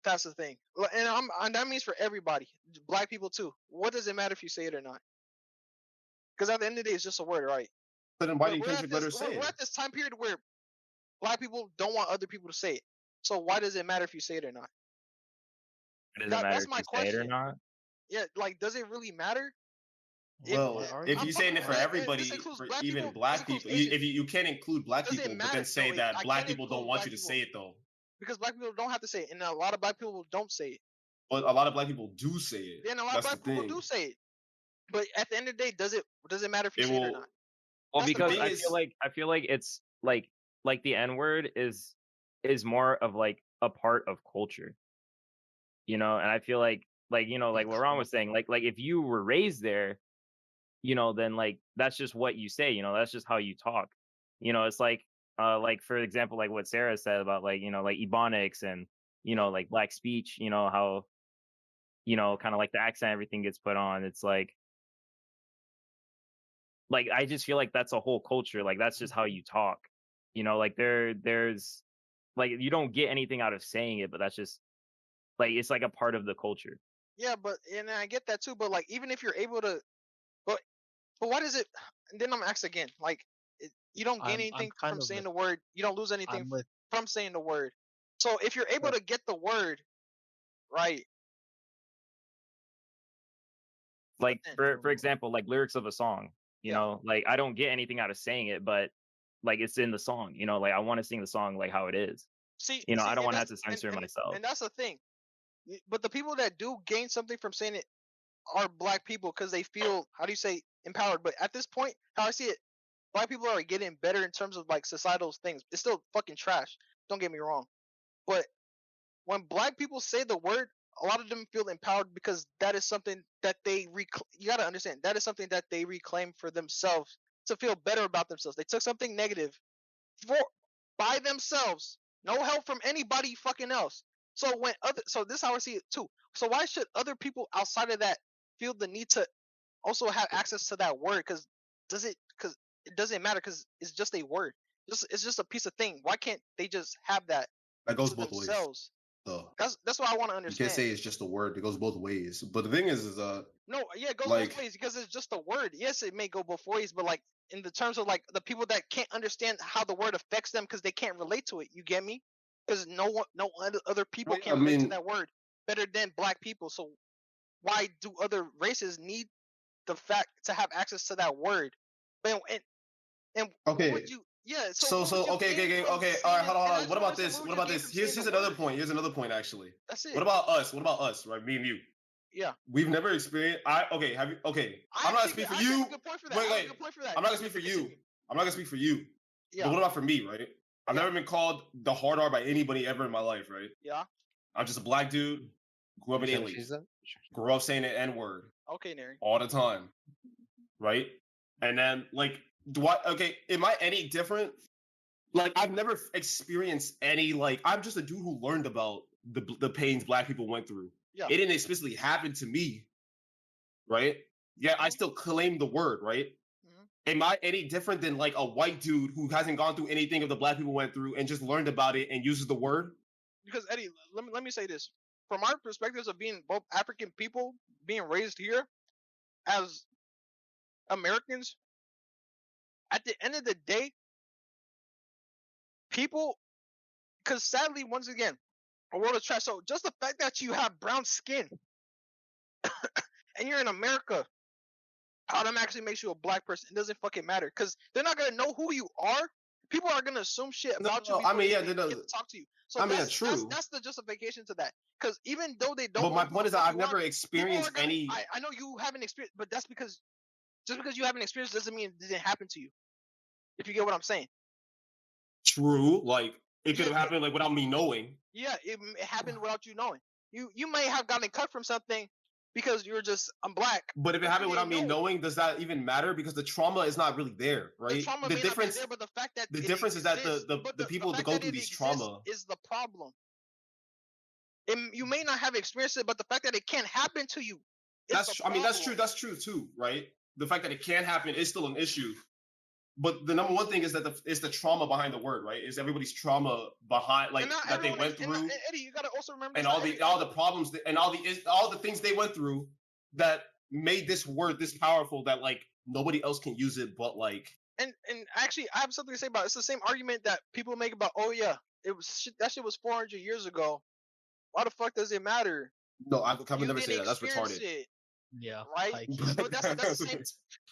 That's the thing, and that means for everybody, black people too. What does it matter if you say it or not? Because at the end of the day, it's just a word, right? So then why do you We're let her say we're it? at this time period where black people don't want other people to say it. So why does it matter if you say it or not? It doesn't matter That's if my you say it or question. not. Yeah, like, does it really matter? Well, if I'm- you're saying it for this everybody, includes for black even people, black this includes people, Asians. if you can't include black Does it people, but matter? then say No, that I black can't people don't include want black you to people say it though. because black people don't have to say it, and a lot of black people don't say it. But a lot of black people do say it. Then a lot of That's black the people thing. do say it. But at the end of the day, does it matter if you It say it or will. not? Well, That's the because thing I is- feel like it's like the N word is more of like a part of culture, you know. And I feel like you know, like what Ron was saying, like if you were raised there, you know, then like that's just what you say, you know, that's just how you talk, you know. It's like for example, like what Sarah said about like, you know, like ebonics and, you know, like black speech, you know, how, you know, kind of like the accent, everything gets put on. It's like I just feel like that's a whole culture, like that's just how you talk, you know. Like there's like you don't get anything out of saying it, but that's just like it's like a part of the culture. Yeah, but and I get that too. But like, even if you're able to, but what is it? And then I'm asked again. Like, you don't gain I'm anything kind from of saying with the word. You don't lose anything I'm with from saying the word. So if you're able to get the word right, Like then for example, like lyrics of a song, you Yeah. know, like I don't get anything out of saying it, but like it's in the song, you know, like I want to sing the song like how it is, see, you know. I don't and want to have that's to censor myself. and that's the thing. But the people that do gain something from saying it are black people because they feel, how do you say, empowered. But at this point, how I see it, black people are getting better in terms of like societal things. It's still fucking trash. Don't get me wrong. But when black people say the word, a lot of them feel empowered because that is something that you got to understand, that is something that they reclaim for themselves to feel better about themselves. They took something negative for by themselves, no help from anybody fucking else. So so this is how I see it too. So why should other people outside of that feel the need to also have access to that word? Because it doesn't matter, because it's just a word. It's just a piece of thing. Why can't they just have that That goes to both ways. themselves? So That's what I want to you understand. can't say it's just a word. It goes both ways. But the thing is No, yeah, it goes like- both ways because it's just a word. Yes, it may go both ways, but like in the terms of like the people that can't understand how the word affects them because they can't relate to it. You get me? Because no other people Well, yeah, can I relate to mean- that word better than black people. So why do other races need the fact to have access to that word? And Okay. what would you? Yeah. So what would you okay. gain from All right, saying hold it? And I on. just What wanna about say, this? what What would about you gain this? from saying Here's the another word? point. Here's another point actually. That's it. What about us? What about us? Right, me and you. Yeah. We've never experienced. I'm not gonna speak for I you. have a good point for that. I have a Wait. good point for that. I'm not gonna speak for you. Continue. I'm not gonna speak for you. Yeah. But what about for me, right? I've Yeah. never been called the hard R by anybody ever in my life, right? Yeah. I'm just a black dude, grew up in Sure, Italy, she's that? grew up saying the N word Okay, Neri. all the time, right? And then like, am I any different? Like, I've never experienced any, like, I'm just a dude who learned about the pains black people went through. Yeah. It didn't explicitly happen to me, right? Yeah, I still claim the word, right? Mhm. Am I any different than like a white dude who hasn't gone through anything of the black people went through and just learned about it and uses the word? Because Eddie, let me say this. From our perspectives of being both African people, being raised here as Americans, at the end of the day, people, because sadly, once again, our world is trash. So just the fact that you have brown skin and you're in America automatically makes you a black person. It doesn't fucking matter because they're not gonna know who you are. People are gonna assume shit about you. I mean, yeah, they get to talk to you. So I mean, that's true. That's the justification to that. Because even though they don't, But my want point is that who I've you are, never people experienced are gonna- any. I know you haven't experienced, but that's because just because you haven't experienced doesn't mean it didn't happen to you. If you get what I'm saying. True, like it could have Yeah, happened like without me knowing. Yeah, it happened without you knowing. You may have gotten cut from something because you're just I'm black. But if it you happened without didn't me know. knowing, does that even matter? Because the trauma is not really there, The right? trauma The may difference, not be there, but the fact that the it difference is that exists- the but people that fact go that through it these exists trauma. is the problem. You may not have experienced it, but the fact that it can't happen to you, that's true. That's true too, right? The fact that it can happen is still an issue. But the number one thing is that is the trauma behind the word, right? Is everybody's trauma behind, like, that they went through, and Eddie, you gotta also remember, and all the problems and all the things they went through that made this word this powerful that, like, nobody else can use it but, like. And actually, I have something to say about it. It's the same argument that people make about, oh yeah, that shit was 400 years ago. Why the fuck does it matter? No, I would never say that. That's retarded. It, yeah, right. But that's the same.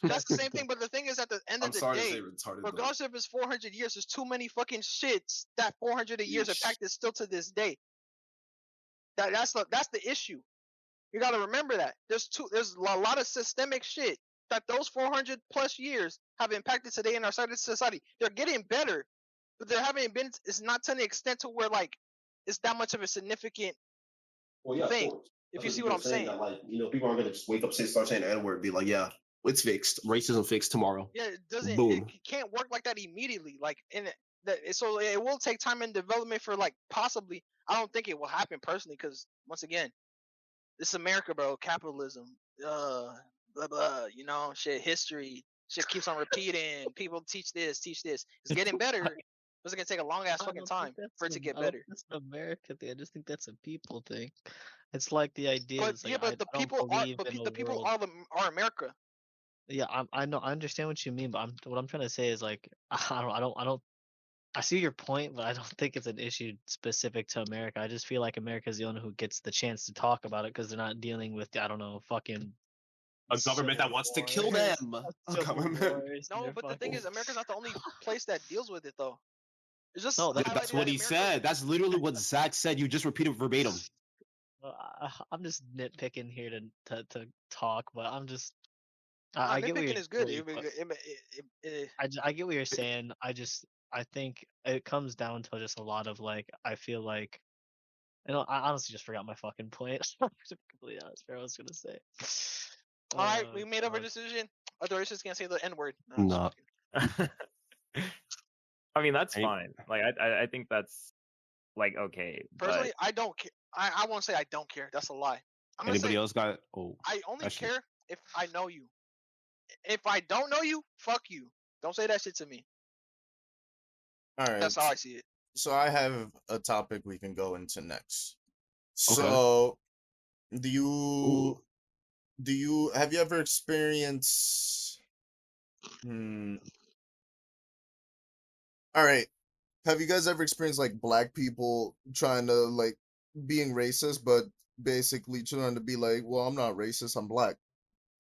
That's the same thing. But the thing is, at the end of the day, regardless if it's 400 years, there's too many fucking shits that 400 years impacted still to this day. That's the issue. You gotta remember that there's a lot of systemic shit that those 400 plus years have impacted today in our society. They're getting better, but there haven't been. It's not to the extent to where, like, it's that much of a significant thing. If you see what I'm saying. That, like, people aren't gonna just wake up, start saying the N-word, be like, yeah, it's fixed, racism fixed tomorrow. Yeah, it doesn't. Boom. It can't work like that immediately. Like, so it will take time and development for, like, possibly. I don't think it will happen personally, because once again, this is America, bro. Capitalism. Blah blah. Shit. History. Shit keeps on repeating. People teach this. It's getting better. It's gonna take a long ass fucking time for it to get better. That's an America thing. I just think that's a people thing. It's like the idea. But like, the people are America. Yeah, I know. I understand what you mean, but what I'm trying to say is, like, I don't. I see your point, but I don't think it's an issue specific to America. I just feel like America is the only who gets the chance to talk about it because they're not dealing with, I don't know, fucking a government that wants to kill them. No, but the thing is, America's not the only place that deals with it, though. It's just that's what he said. That's literally what Zach said. You just repeated verbatim. I'm just nitpicking here to talk, but I'm just. I get what you're is good. I get what you're saying. I think it comes down to just a lot of, like, I feel like, I honestly just forgot my fucking point. To be completely honest, what I was gonna say. All right, we made up a decision. Doris just can't say the N-word. No. I mean, that's fine. Like, I think that's, like, okay. Personally, I don't care. I won't say I don't care. That's a lie. Anybody else got? I only care if I know you. If I don't know you, fuck you. Don't say that shit to me. All right. That's how I see it. So I have a topic we can go into next. So, have you ever experienced? All right. Have you guys ever experienced, like, black people trying to, like, being racist, but basically trying to be like, well, I'm not racist, I'm black.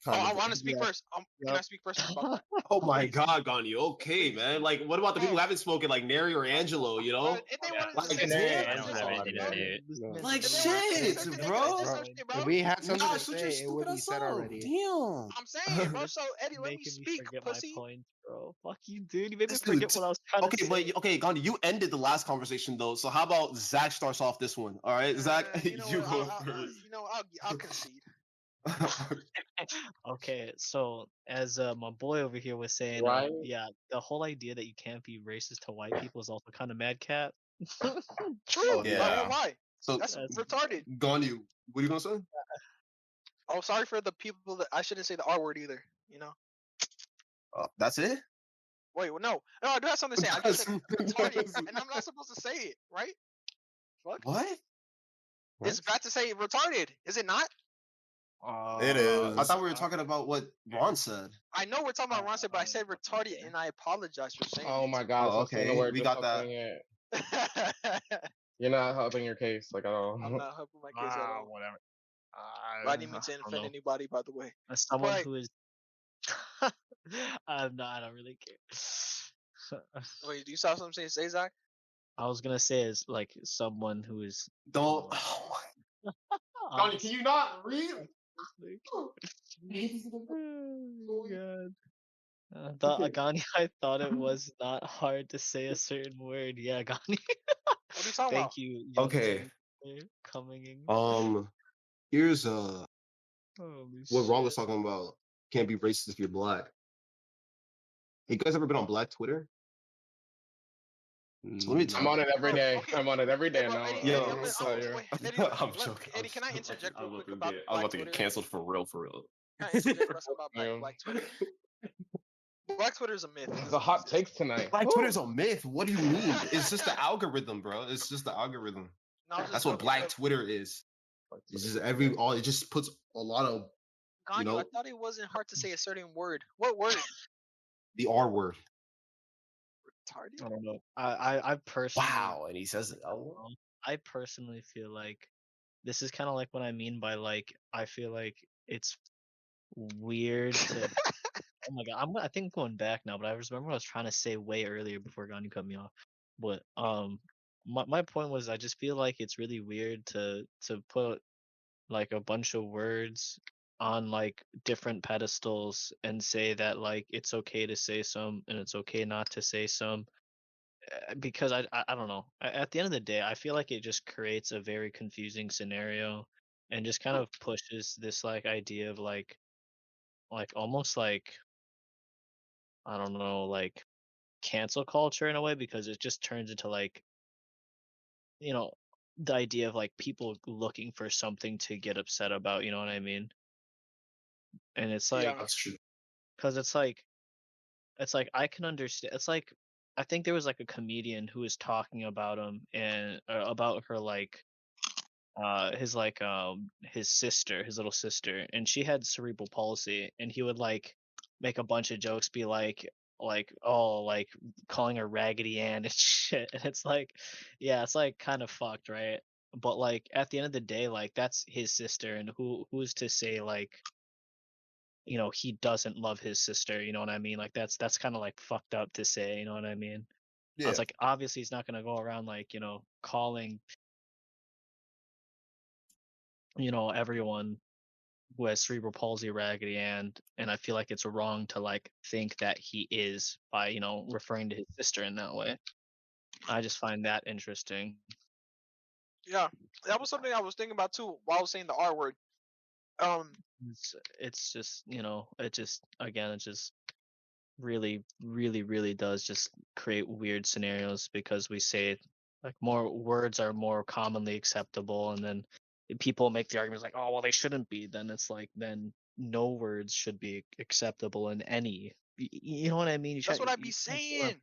I want to speak first. Can I speak first about that? Oh my God, Gani. Okay, man. Like, what about the people who haven't spoken, like Neri or Angelo? You know, like shit, bro. If we had something to say, it would be said already. Damn. I'm saying, bro. So Eddie, let me speak, pussy. My point, bro. Fuck you, dude. You made me forget what I was trying to say. Okay, Gandhi, you ended the last conversation though. So how about Zach starts off this one? All right, Zach, you go first. I'll concede. Okay, so as my boy over here was saying, Right. Yeah, the whole idea that you can't be racist to white people is also kind of madcap. True. Yeah. Why? So That's retarded. Gandhi, what are you gonna say? Oh, sorry for the people that I shouldn't say the R word either. That's it. Wait, no, I do have something to say. I just said retarded, and I'm not supposed to say it, right? Fuck. What? It's bad to say retarded, is it not? It is. I thought we were talking about what Ron said. I know we're talking about Ron said, but I said retarded, and I apologize for saying. Oh my God. Oh, okay. We got that. You're not helping your case, like, at all. I'm not helping my case at all. Whatever. I didn't mean to offend anybody, by the way. As someone who is, I don't really care. Wait, do you saw something to say, Zach? I was gonna say is like someone who is. Don't. Gandhi, can you not read? Oh God. Agani, I thought it was not hard to say a certain word. Yeah, Agani. What are you talking about? Thank you. Okay. Coming in. Here's what Ron was talking about. Can't be racist if you're black. You guys ever been on Black Twitter? So let me I'm talk. on it every Bro, day. okay. I'm on it every Hey, day bro, now. Eddie, Yo, Eddie, I'm gonna, wait, Eddie, I'm joking. Eddie, can I interject real quick about I was Black about to get Twitter? canceled for real, for real. Can I interject for something about Yeah. Black Twitter? Black Twitter is a myth. It The doesn't hot exist. takes tonight. Black Woo. Twitter's a myth. What do you mean? It's just the algorithm, bro. It's just the algorithm. No, I'm just That's what joking. Black But Twitter is. It's just Correct. it just puts a lot of, you Ganyu, I know, thought it wasn't hard to say a certain word. What word? the R word. Retarded? I don't know. I personally, Wow, and he says it. Oh, I personally feel like this is kind of like what I mean by like I feel like it's weird to. Oh my god, I think I'm going back now, but I just remember what I was trying to say way earlier before Ganu cut me off. But my point was I just feel like it's really weird to put like a bunch of words on like different pedestals and say that like it's okay to say some and it's okay not to say some because I don't know. At the end of the day, I feel like it just creates a very confusing scenario and just kind of pushes this like idea of like almost like I don't know, like cancel culture in a way because it just turns into like, you know, the idea of like people looking for something to get upset about, you know what I mean? And it's Yeah. like that's true. cuz it's like I can understand. It's like I think there was like a comedian who was talking about him and about her his sister, his little sister, and she had cerebral palsy, and he would like make a bunch of jokes, be like oh like calling her Raggedy Ann and shit, and it's like, yeah, it's like kind of fucked, right? But like at the end of the day, like that's his sister, and who's to say like he doesn't love his sister, you know what I mean? Like that's kind of like fucked up to say, you know what I mean? I was Yeah. like, obviously he's not gonna go around like calling everyone who has cerebral palsy Raggedy Ann, and I feel like it's wrong to like think that he is by referring to his sister in that way. I just find that interesting. Yeah. That was something I was thinking about too while I was saying the R word. It's just it just again it just really really really does just create weird scenarios because we say like more words are more commonly acceptable, and then people make the arguments like, oh well, they shouldn't be. Then it's like then no words should be acceptable in any. You know what I mean? That's what I be saying.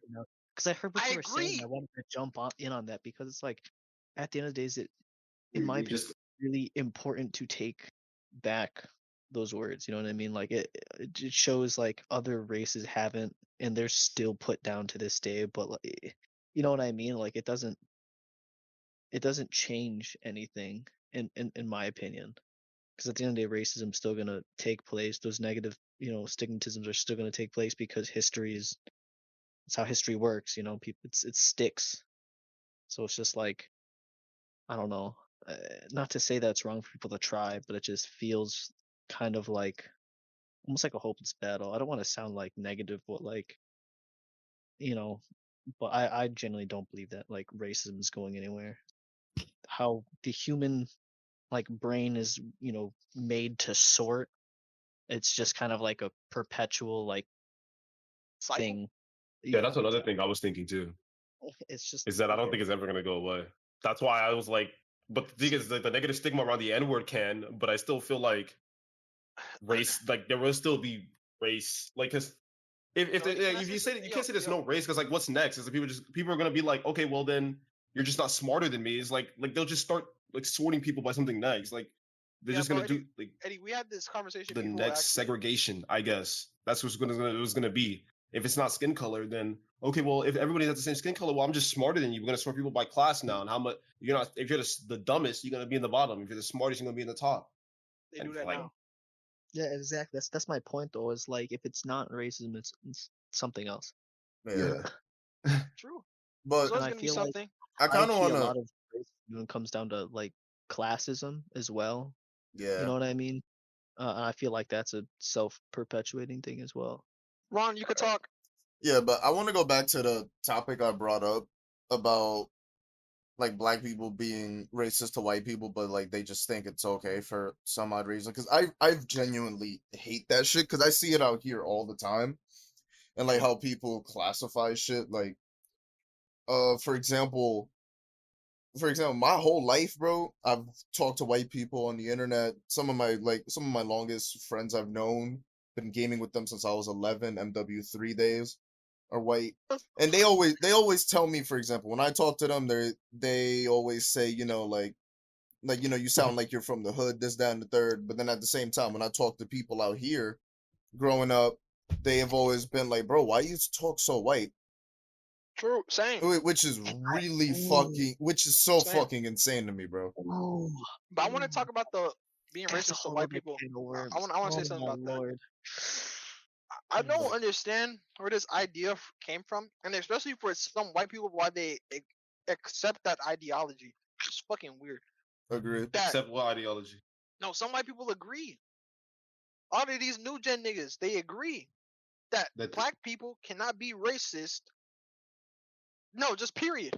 Because I heard what I you were saying. agree. I wanted to jump in on that because it's like at the end of the day, is it in my You opinion just really important to take back those words? You know what I mean? Like it shows like other races haven't, and they're still put down to this day. But like, you know what I mean? Like it doesn't change anything in my opinion. Because at the end of the day, racism is still gonna take place. Those negative stigmatisms are still gonna take place because history is it's how history works. People it sticks. So it's just like I don't know. Not to say that it's wrong for people to try, but it just feels kind of like almost like a hopeless battle. I don't want to sound like negative, but like you know, but I genuinely don't believe that like racism is going anywhere. How the human like brain is made to sort. It's just kind of like a perpetual like Cycle. thing. yeah. That's another thing I was thinking too. It's just Is that I don't think it's ever gonna go away. That's why I was like, but the thing is, like, the negative stigma around the N word can, but I still feel like race, like there will still be race, like because No, can I if say you say something? you can't say there's no race because like what's next is that people are gonna be like, okay, well then you're just not smarter than me. It's like they'll just start like sorting people by something next. Like they're Yeah, just bro, gonna do like Eddie, we had this conversation the before next actually. segregation, I guess. That's what's gonna be. If it's not skin color, then okay, well, if everybody has the same skin color, well, I'm just smarter than you. We're gonna sort people by class now, and how much you're not. If you're the dumbest, you're gonna be in the bottom. If you're the smartest, you're gonna be in the top. They And do that like, now. Yeah, exactly. That's my point though. Is like if it's not racism, it's something else. Yeah. True. But So And it's I gonna be feel like something. I kind of honestly, want a to, lot of racism comes down to like classism as well. You yeah. know what I mean? I feel like that's a self-perpetuating thing as well. Ron, you could talk. Yeah, but I want to go back to the topic I brought up about like black people being racist to white people, but like they just think it's okay for some odd reason. Because I genuinely hate that shit because I see it out here all the time, and like how people classify shit. Like for example, my whole life, bro, I've talked to white people on the internet. Some of my longest friends I've known, been gaming with them since I was 11, MW3 days, are white. And they always tell me, for example, when I talk to them, they always say, you sound like you're from the hood, this, that, and the third. But then at the same time, when I talk to people out here growing up, they have always been like, bro, why you talk so white? True, same, Which is really Ooh, which is so same. fucking insane to me, bro. ooh, But I want to ooh. talk about the being That's a racist to whole white other people. can of I worms. want. I want to Oh say something my about that. lord. I don't understand where this idea came from, and especially for some white people, why they accept that ideology. It's fucking weird. Agreed. That Except what ideology? no, some white people agree. All of these new gen niggas, they agree that That black people cannot be racist. No, just period.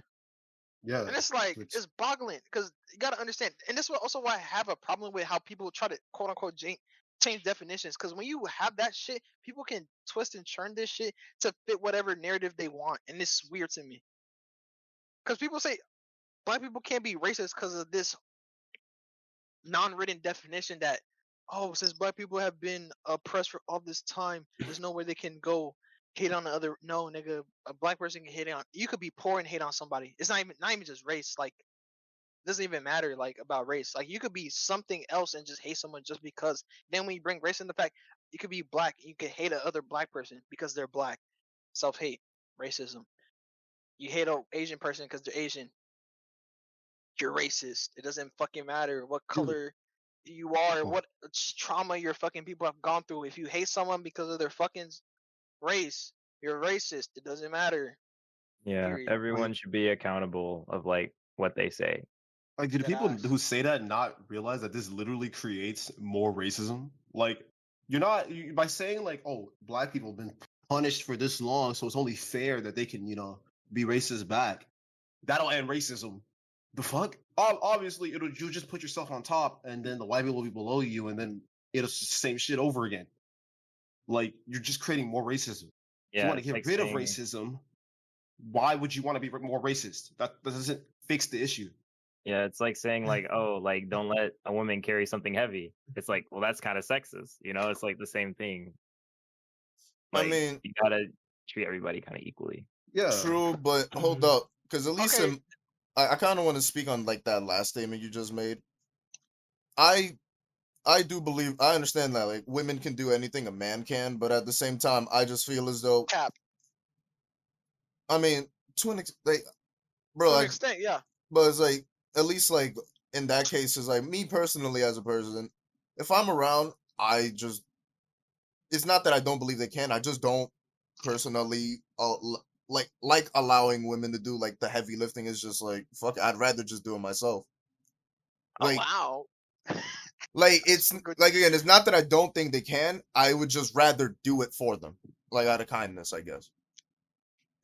yeah. And it's like It's, it's boggling because you gotta understand, and this is also why I have a problem with how people try to quote unquote change definitions. Because when you have that shit, people can twist and turn this shit to fit whatever narrative they want, and it's weird to me. Because people say black people can't be racist because of this non-written definition that oh, since black people have been oppressed for all this time, there's nowhere they can go hate on the other. No, nigga, a black person can hate on. You could be poor and hate on somebody. It's not even just race. Like doesn't even matter like about race. Like you could be something else and just hate someone just because. Then when you bring race in the fact, you could be black. You could hate another black person because they're black. Self hate, racism. You hate a Asian person because they're Asian. You're racist. It doesn't fucking matter what dude. color you are, Oh, what trauma your fucking people have gone through. If you hate someone because of their fucking race, you're racist. It doesn't matter. Yeah, Period. everyone should be accountable of like what they say. like, do the Dead people ass. who say that not realize that this literally creates more racism? Like, you're not by saying like, oh, black people have been punished for this long, so it's only fair that they can, be racist back. That'll end racism. The fuck? Obviously, you just put yourself on top, and then the white people will be below you, and then it'll just the same shit over again. Like, you're just creating more racism. If you Yeah, want to it's get like rid of saying racism, why would you want to be more racist? That doesn't fix the issue. yeah, it's like saying like, oh, like don't let a woman carry something heavy. It's like, well, that's kind of sexist, you know? It's like the same thing. I Like mean, you gotta treat everybody kind of equally. Yeah. true, but hold up, because at least Okay, I kind of want to speak on like that last statement you just made. I do believe I understand that like women can do anything a man can, but at the same time, I just feel as though cap I mean like bro, to an like extent, yeah. but it's like at least like in that case, is like me personally as a person, if I'm around, I just it's not that I don't believe they can. I just don't personally like allowing women to do like the heavy lifting. Is just like fuck. I'd rather just do it myself. Oh Like wow. it's Some good like shit. again, it's not that I don't think they can. I would just rather do it for them, like out of kindness, I guess.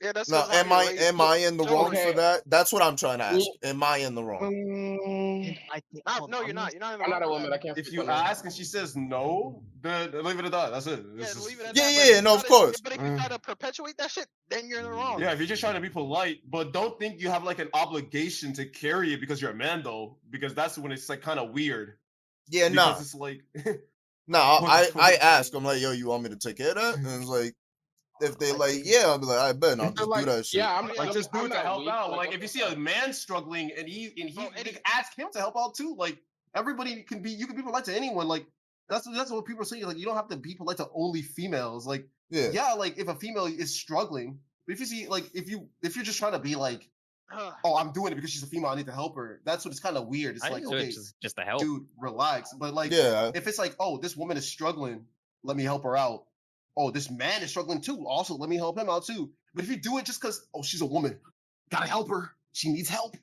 Yeah, that's Now, because how you're raised. am I in the wrong Generally, for Okay. that? That's what I'm trying to ask. Mm, Am I in the wrong? And I think not, hold no, on, you're I'm gonna not. You're not in the I'm wrong not a for that. woman. I can't If speak you on that. ask and she says no, then leave it at that. That's it. Yeah, This is leave it at Yeah, that. yeah, yeah, no, of course. But if you try to perpetuate that shit, then you're in the wrong. yeah. If you're just trying to be polite, but don't think you have like an obligation to carry it because you're a man, though, because that's when it's like kind of weird. Yeah, Because nah, it's like, nah. what the I fuck? ask. I'm like, yo, you want me to take care of that? And it's like, if they I like, think yeah, I'll be like, I bet, and I'll But just do like, that shit. yeah, Oh yeah, Like, just do I'm it to not help weak. out. Like, Like, what if you the see a fuck? man struggling and Oh, Eddie. like, ask him to help out too. Like, everybody can be, you can be polite to anyone. Like, that's what people are saying. Like, you don't have to be polite to only females. Like, Yeah, yeah, like if a female is struggling, but if you see, like, if you're just trying to be like, oh, I'm doing it because she's a female, I need to help her. That's what it's kind of weird. It's I like, just do it okay, just to help. dude, relax. But like, yeah, if it's like, oh, this woman is struggling, let me help her out. Oh, this man is struggling too. Also, let me help him out too. But if you do it just because, oh, she's a woman, gotta help her. She needs help.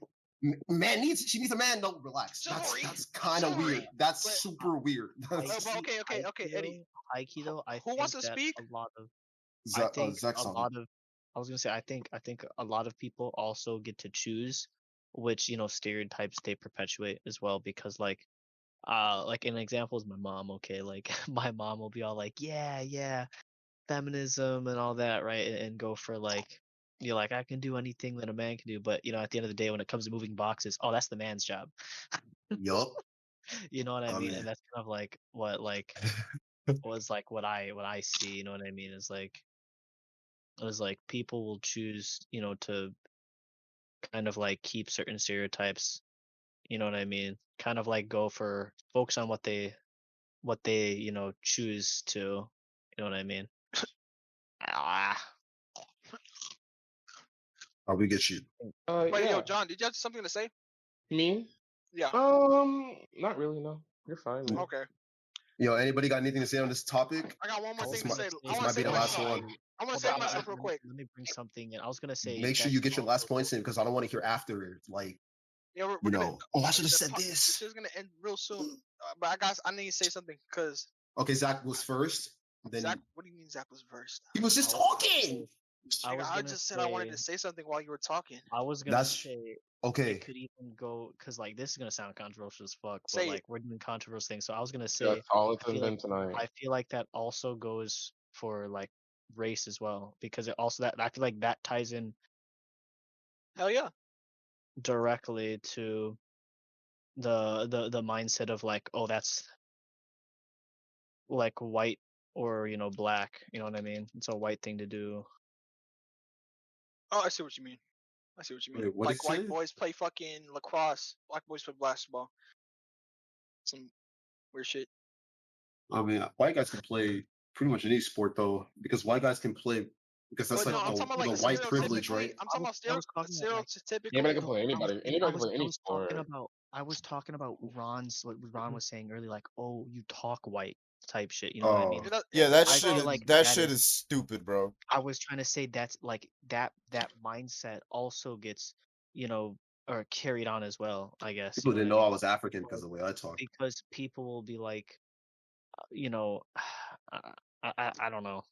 She needs a man. No, relax. Chivalry. That's kind of Chivalry. weird. That's But super weird. I That's but okay, Eddie. high key though, I Who wants think to that speak? a lot of I think a Zexon. lot of I was gonna say I think a lot of people also get to choose which, stereotypes they perpetuate as well because like an example is my mom, okay? Like my mom will be all like, yeah, yeah, feminism and all that, right? And go for like you're like, I can do anything that a man can do, but at the end of the day, when it comes to moving boxes, oh, that's the man's job. Yup. You know what I I mean? mean, And that's kind of like what was like what I see. You know what I mean? Is like people will choose to kind of like keep certain stereotypes. You know what I mean? Kind of like go for focus on what they choose to. You know what I mean? Ah. we get you. Wait, yo, Yeah. John, did you have something to say? Me? Yeah. Not really. No, you're fine. Man. Okay. Yo, anybody got anything to say on this topic? I got one more This thing to might, say. I this want might to be save the last myself. one. I want to Hold save on, myself real quick. let me bring something in. I was gonna say Make sure that's you get your last also points in because I don't want to hear after it. Like, Yeah, we're you gonna. know, oh, I should have The said This this. is gonna end real soon. But I need to say something because Okay, Zach was first. Then Zach. What do you mean Zach was first? he was just I was gonna talking. say I Nigga, was I gonna just said I wanted say to say something while you were talking. I was gonna That's say okay. it could even go because like this is gonna sound controversial as fuck, but Say it. like we're doing controversial things. So I was gonna Yeah, say call it I to feel like them tonight. I feel like that also goes for like race as well because it also that I feel like that ties in Hell yeah. directly to the mindset of like, oh, that's like white or black. You know what I mean? It's a white thing to do. Oh, I see what you mean. I see what you mean. Wait, what did Like you white say? boys play fucking lacrosse. Black boys play basketball. Some weird shit. I mean, white guys can play pretty much any sport though, because white guys can play because that's But no, like I'm talking about the like white privilege, stereotypically. right? I'm talking about I was talking about like Anybody stereotypical. can play anybody. Anybody can play any sport. I was talking about Ron's what Ron was saying earlier, like, oh, you talk white type shit. You know what I Oh, mean? Yeah, It that goes I shit both. feel is like that that shit is. is stupid, bro. I was trying to say that's like that mindset also gets or carried on as well. I guess people you know what didn't I know I mean? was African because of the way I talk. Because people will be like, you know, I don't know.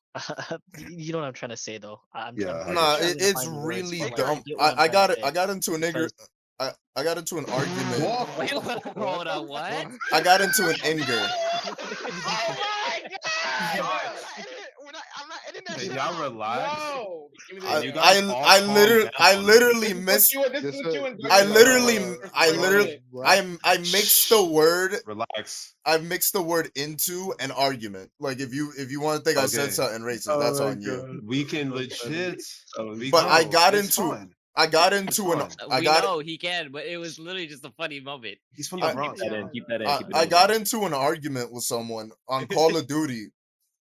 You know what I'm trying to say though. I'm trying. Yeah, I I'm Nah, get you. struggling to it's find the words, really but like Ignorant. you dumb. get what I'm I trying to got it. say. I got into a nigger. Because I got into an argument. Whoa! Wait, hold on, what? I got into an anger. Oh my god! I'm not editing that Hey, shit y'all out. relax. No, give me Can the you yeah. guys all calm down? I literally This is what missed. you. This is Just what you a and I Dustin just are literally. doing for I 20 literally. minutes. what? I mixed the word. Relax. I mixed the word into an argument. Like if you want to think I said Okay. something racist, that's on you. We can legit. We But I know. got It's into. fine. I got It's into an. fine. I We got. know he can, but it was literally just a funny moment. He's from I- the Bronx. Keep that in. Keep that in. Keep it I in. got into an argument with someone on Call of Duty,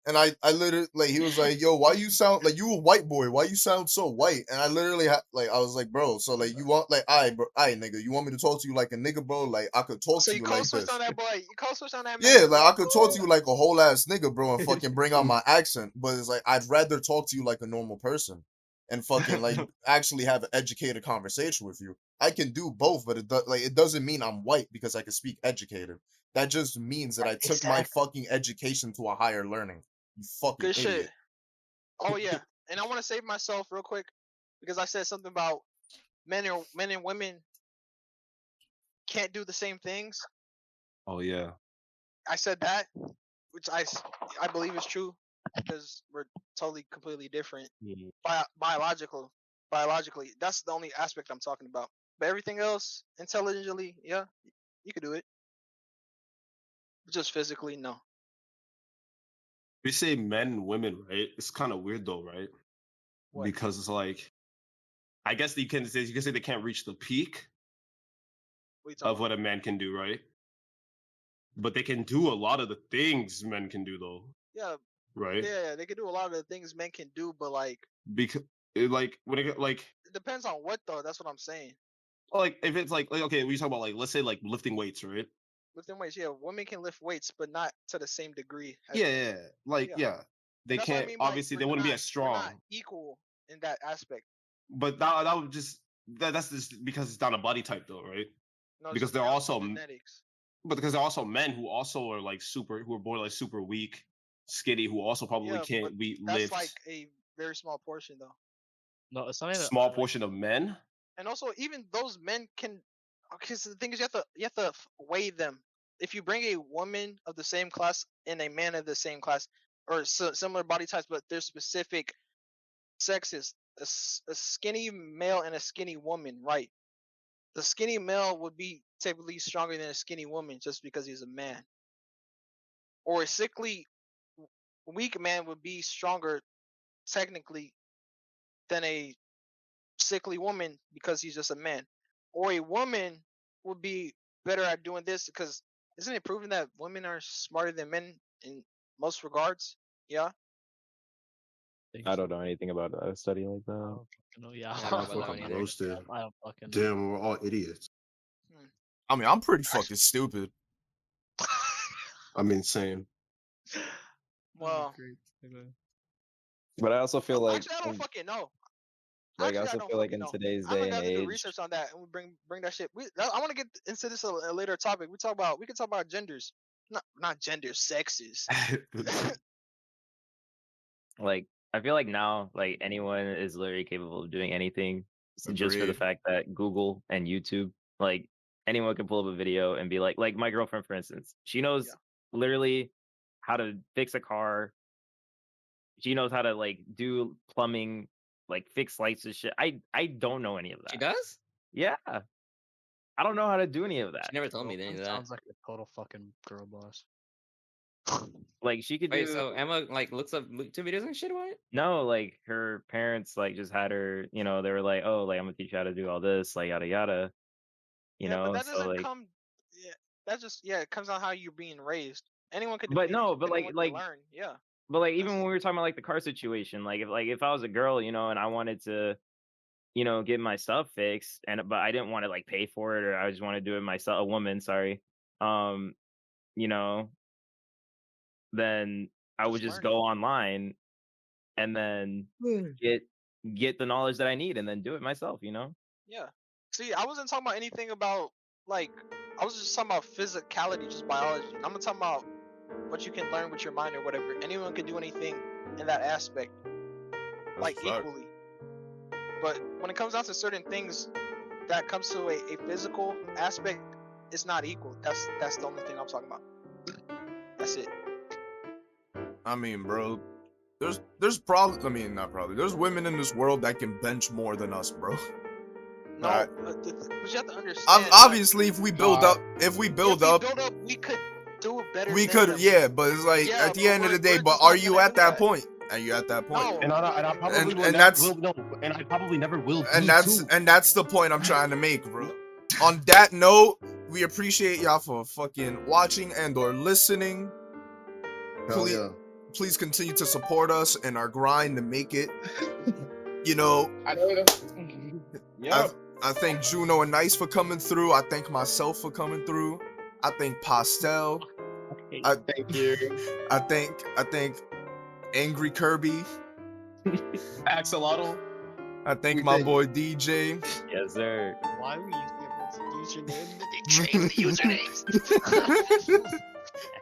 and I literally like he was like, "Yo, why you sound like you a white boy? Why you sound so white?" And I literally like I was like, "Bro, so like you want like I nigga, you want me to talk to you like a nigga, bro? Like I could talk So to you you code like switched this." on that boy. You code switched on that man. Yeah, like I could talk to you like a whole ass nigga, bro, and fucking bring out my accent. But it's like I'd rather talk to you like a normal person and fucking like actually have an educated conversation with you. I can do both, but it doesn't mean I'm white because I can speak educated. That just means that I took my Exactly. fucking education to a higher learning. You fucking Good shit. idiot. Oh yeah, and I want to save myself real quick because I said something about men and women can't do the same things. Oh yeah. I said that, which I believe is true because we're totally completely different biologically. That's the only aspect I'm talking about. But everything else, intelligently, yeah, you could do it. Just physically, no. We say men and women, right? It's kind of weird though, right? What? Because it's like, I guess you can say they can't reach the peak What are you talking of about? what a man can do, right? But they can do a lot of the things men can do, though, Yeah, right? yeah, they can do a lot of the things men can do, but like Because like when it like it depends on what though. That's what I'm saying. if it's like okay, we talk about like let's say like lifting weights, right? Lifting weights, yeah, women can lift weights, but not to the same degree as Yeah, men. yeah, like Yeah. yeah, they That's what I can't. mean by Obviously, they wouldn't be as we're strong. not equal in that aspect. But that would just that's just because it's down a body type, though, right? No, it's Because just they're down to also genetics. but because they're also men who also are like who are born like super weak, skinny, who also probably Yeah, but can't that's lift. like a very small portion though. No, it's not even Small like, portion of men. And also, even those men can. Because the thing is, you have to weigh them. If you bring a woman of the same class and a man of the same class, or similar body types, but they're specific sexes, a skinny male and a skinny woman, right? The skinny male would be typically stronger than a skinny woman just because he's a man. Or a sickly, weak man would be stronger technically than a sickly woman because he's just a man. Or a woman would be better at doing this because isn't it proven that women are smarter than men in most regards? Yeah. I don't know anything about a study like I that. don't fucking know. Yeah, Yeah, I don't know about that one Fucking either. roasted. I don't fucking know. Damn, we're all idiots. I mean, I'm pretty fucking stupid. I mean, same. Well, But I also feel like actually, I don't fucking know. I Actually, I also don't feel like fucking in know. today's I'm day gonna and have to do age, research on that and we bring that shit. I want to get into this a later topic. We can talk about genders, not genders, sexes. Like I feel like now, like anyone is literally capable of doing anything just for the Agreed. fact that Google and YouTube, like anyone can pull up a video and be like my girlfriend, for instance, she knows literally how to fix a car. She knows how to like do plumbing, like fix lights and shit. I don't know any of that. She does? Yeah. I don't know how to do any of that. She never told me any of that. Sounds like a total fucking girl boss. Like she could Wait, do so Emma like looks up YouTube videos and shit about it? no, like her parents like just had her, you know, they were like, oh, like I'm gonna teach you how to do all this, like yada yada. You Yeah, but know, that so doesn't like come. Yeah, that just it comes on how you're being raised. Anyone could do but anything. no, but Anyone like can learn. Yeah. but like even when we were talking about like the car situation, like if I was a girl, you know, and I wanted to, you know, get my stuff fixed and but I didn't want to like pay for it or I just want to do it myself, a woman, sorry. You know, then I would just learn go online and then get the knowledge that I need and then do it myself, you know? Yeah. See, I wasn't talking about anything about like I was just talking about physicality, just biology. I'm not talking about what you can learn with your mind or whatever. Anyone can do anything in that aspect, like equally. But when it comes down to certain things that comes to a physical aspect, it's not equal. That's the only thing I'm talking about. That's it. I mean, bro, there's probably, I mean, not probably, there's women in this world that can bench more than us, bro. No, Alright. but you have to understand. Obviously, if we build up, we could do it better. we than could, them. yeah. But it's like Yeah, at the but end of the we're day, but just are not you gonna at do that that. point? Are you at that point? No, And I probably will and never that's will no, and I probably never will. and be that's too. and that's the point I'm trying to make, bro. On that note, we appreciate y'all for fucking watching and or listening. Hell Please, yeah. please continue to support us in our grind to make it. You know, I know. Yeah. I thank Juno and Nice for coming through. I thank myself for coming through. I thank Pastel. Thank you. I thank Angry Kirby. Axolotl. I thank my boy DJ. Yes, sir. Why were you using username? Change the usernames.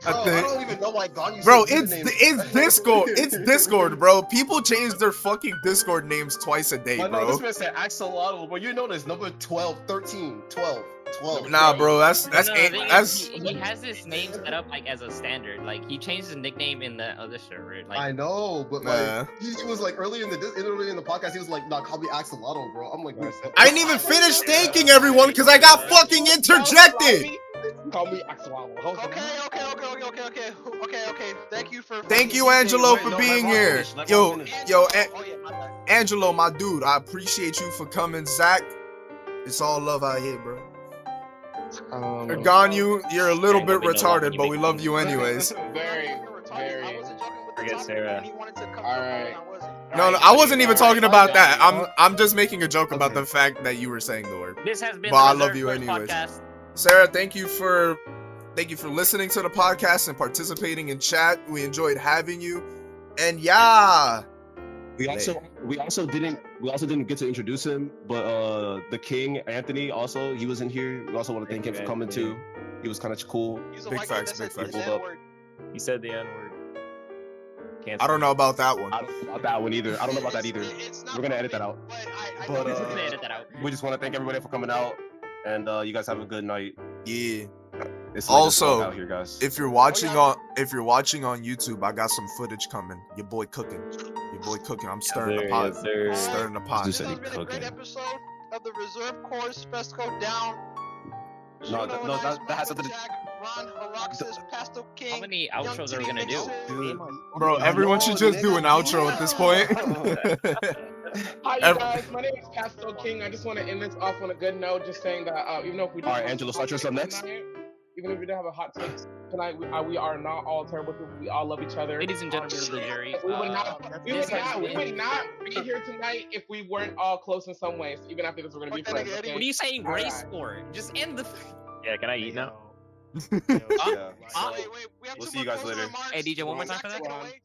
I don't even know why God used Bro, to it's usernames. Discord. It's Discord, bro. People change their fucking Discord names twice a day, But no, bro. this man said Axolotl, but you know this number 12, 13, 12, 12. Nah, bro, that's No, the thing is, that's he has his name set up like as a standard. Like he changed his nickname in the other server. Like I know, but Nah. like he was like earlier in the podcast, he was like, "Nah, call me Axolotl, bro." I'm like, I didn't even finish thanking everyone because I got fucking interjected. Call me Axolotl. Okay. Thank you for. Thank you, fucking Angelo, DJing. for no, being let Ron here. finish, let Yo, Ron finish. yo, Oh yeah, my bad. Angelo, my dude, I appreciate you for coming. Zach, it's all love out here, bro. Ganyu, you're a little Ain't bit gonna be no love when retarded, you but make we love fun. you anyways. Very, I very. wasn't joking with the Forget topic, Sarah. and he wanted to come All up right. and I wasn't. No, I wasn't even talking about that. I'm just making a joke about the fact that you were saying the word. this has been But I the love Reserved you Word anyways. podcast. Sarah, thank you for listening to the podcast and participating in chat. We enjoyed having you. And yeah, We also didn't get to introduce him, but the King Anthony also, he was in here. We also want to thank him for coming too. He was kind of cool. He's a Big white guy facts, that big said facts. the Hold up. N-word. He said the N-word. I don't know about that one. I don't know about that one either. I don't know about that either. It's not We're gonna edit that perfect, out. But I But, know We're it's gonna uh, edit that out. We just want to thank everybody for coming out, and you guys have a good night. Yeah. It's Also, out here, guys. If you're watching on YouTube, I got some footage coming. Your boy cooking. Your boy cooking. I'm stirring the pot. Yes, sir. Stirring the pot. Just This said has he been a great cooking. episode of the Reserve Course Fesco Down. No, Juno no, and that Ice, has Mamba something to. Jack, Ron, Haraxis, Pastel King. How many Young outros are we Titty gonna do? Vixen. Bro, everyone should just do an outro at this point. Hi, you Ev- guys. My name is Pastel King. I just want to end this off on a good note, just saying that even though if we did All right, have Angelo, a hot start yourself take next. tonight, even if we did have a hot take tonight, we are not all terrible people. We all love each other. Ladies and gentlemen of the jury, We would not, we this would has not, we been- would not be here tonight if we weren't all close in some ways. Even after this, we're gonna be Fuck that friends. nigga Eddie. Okay? What are you saying grace Alright. for? Just end the. Yeah, can I eat now? Wait, Yeah. we have We'll two see you more guys closing later. remarks. Hey, DJ, one more time Zach, for that? take it away.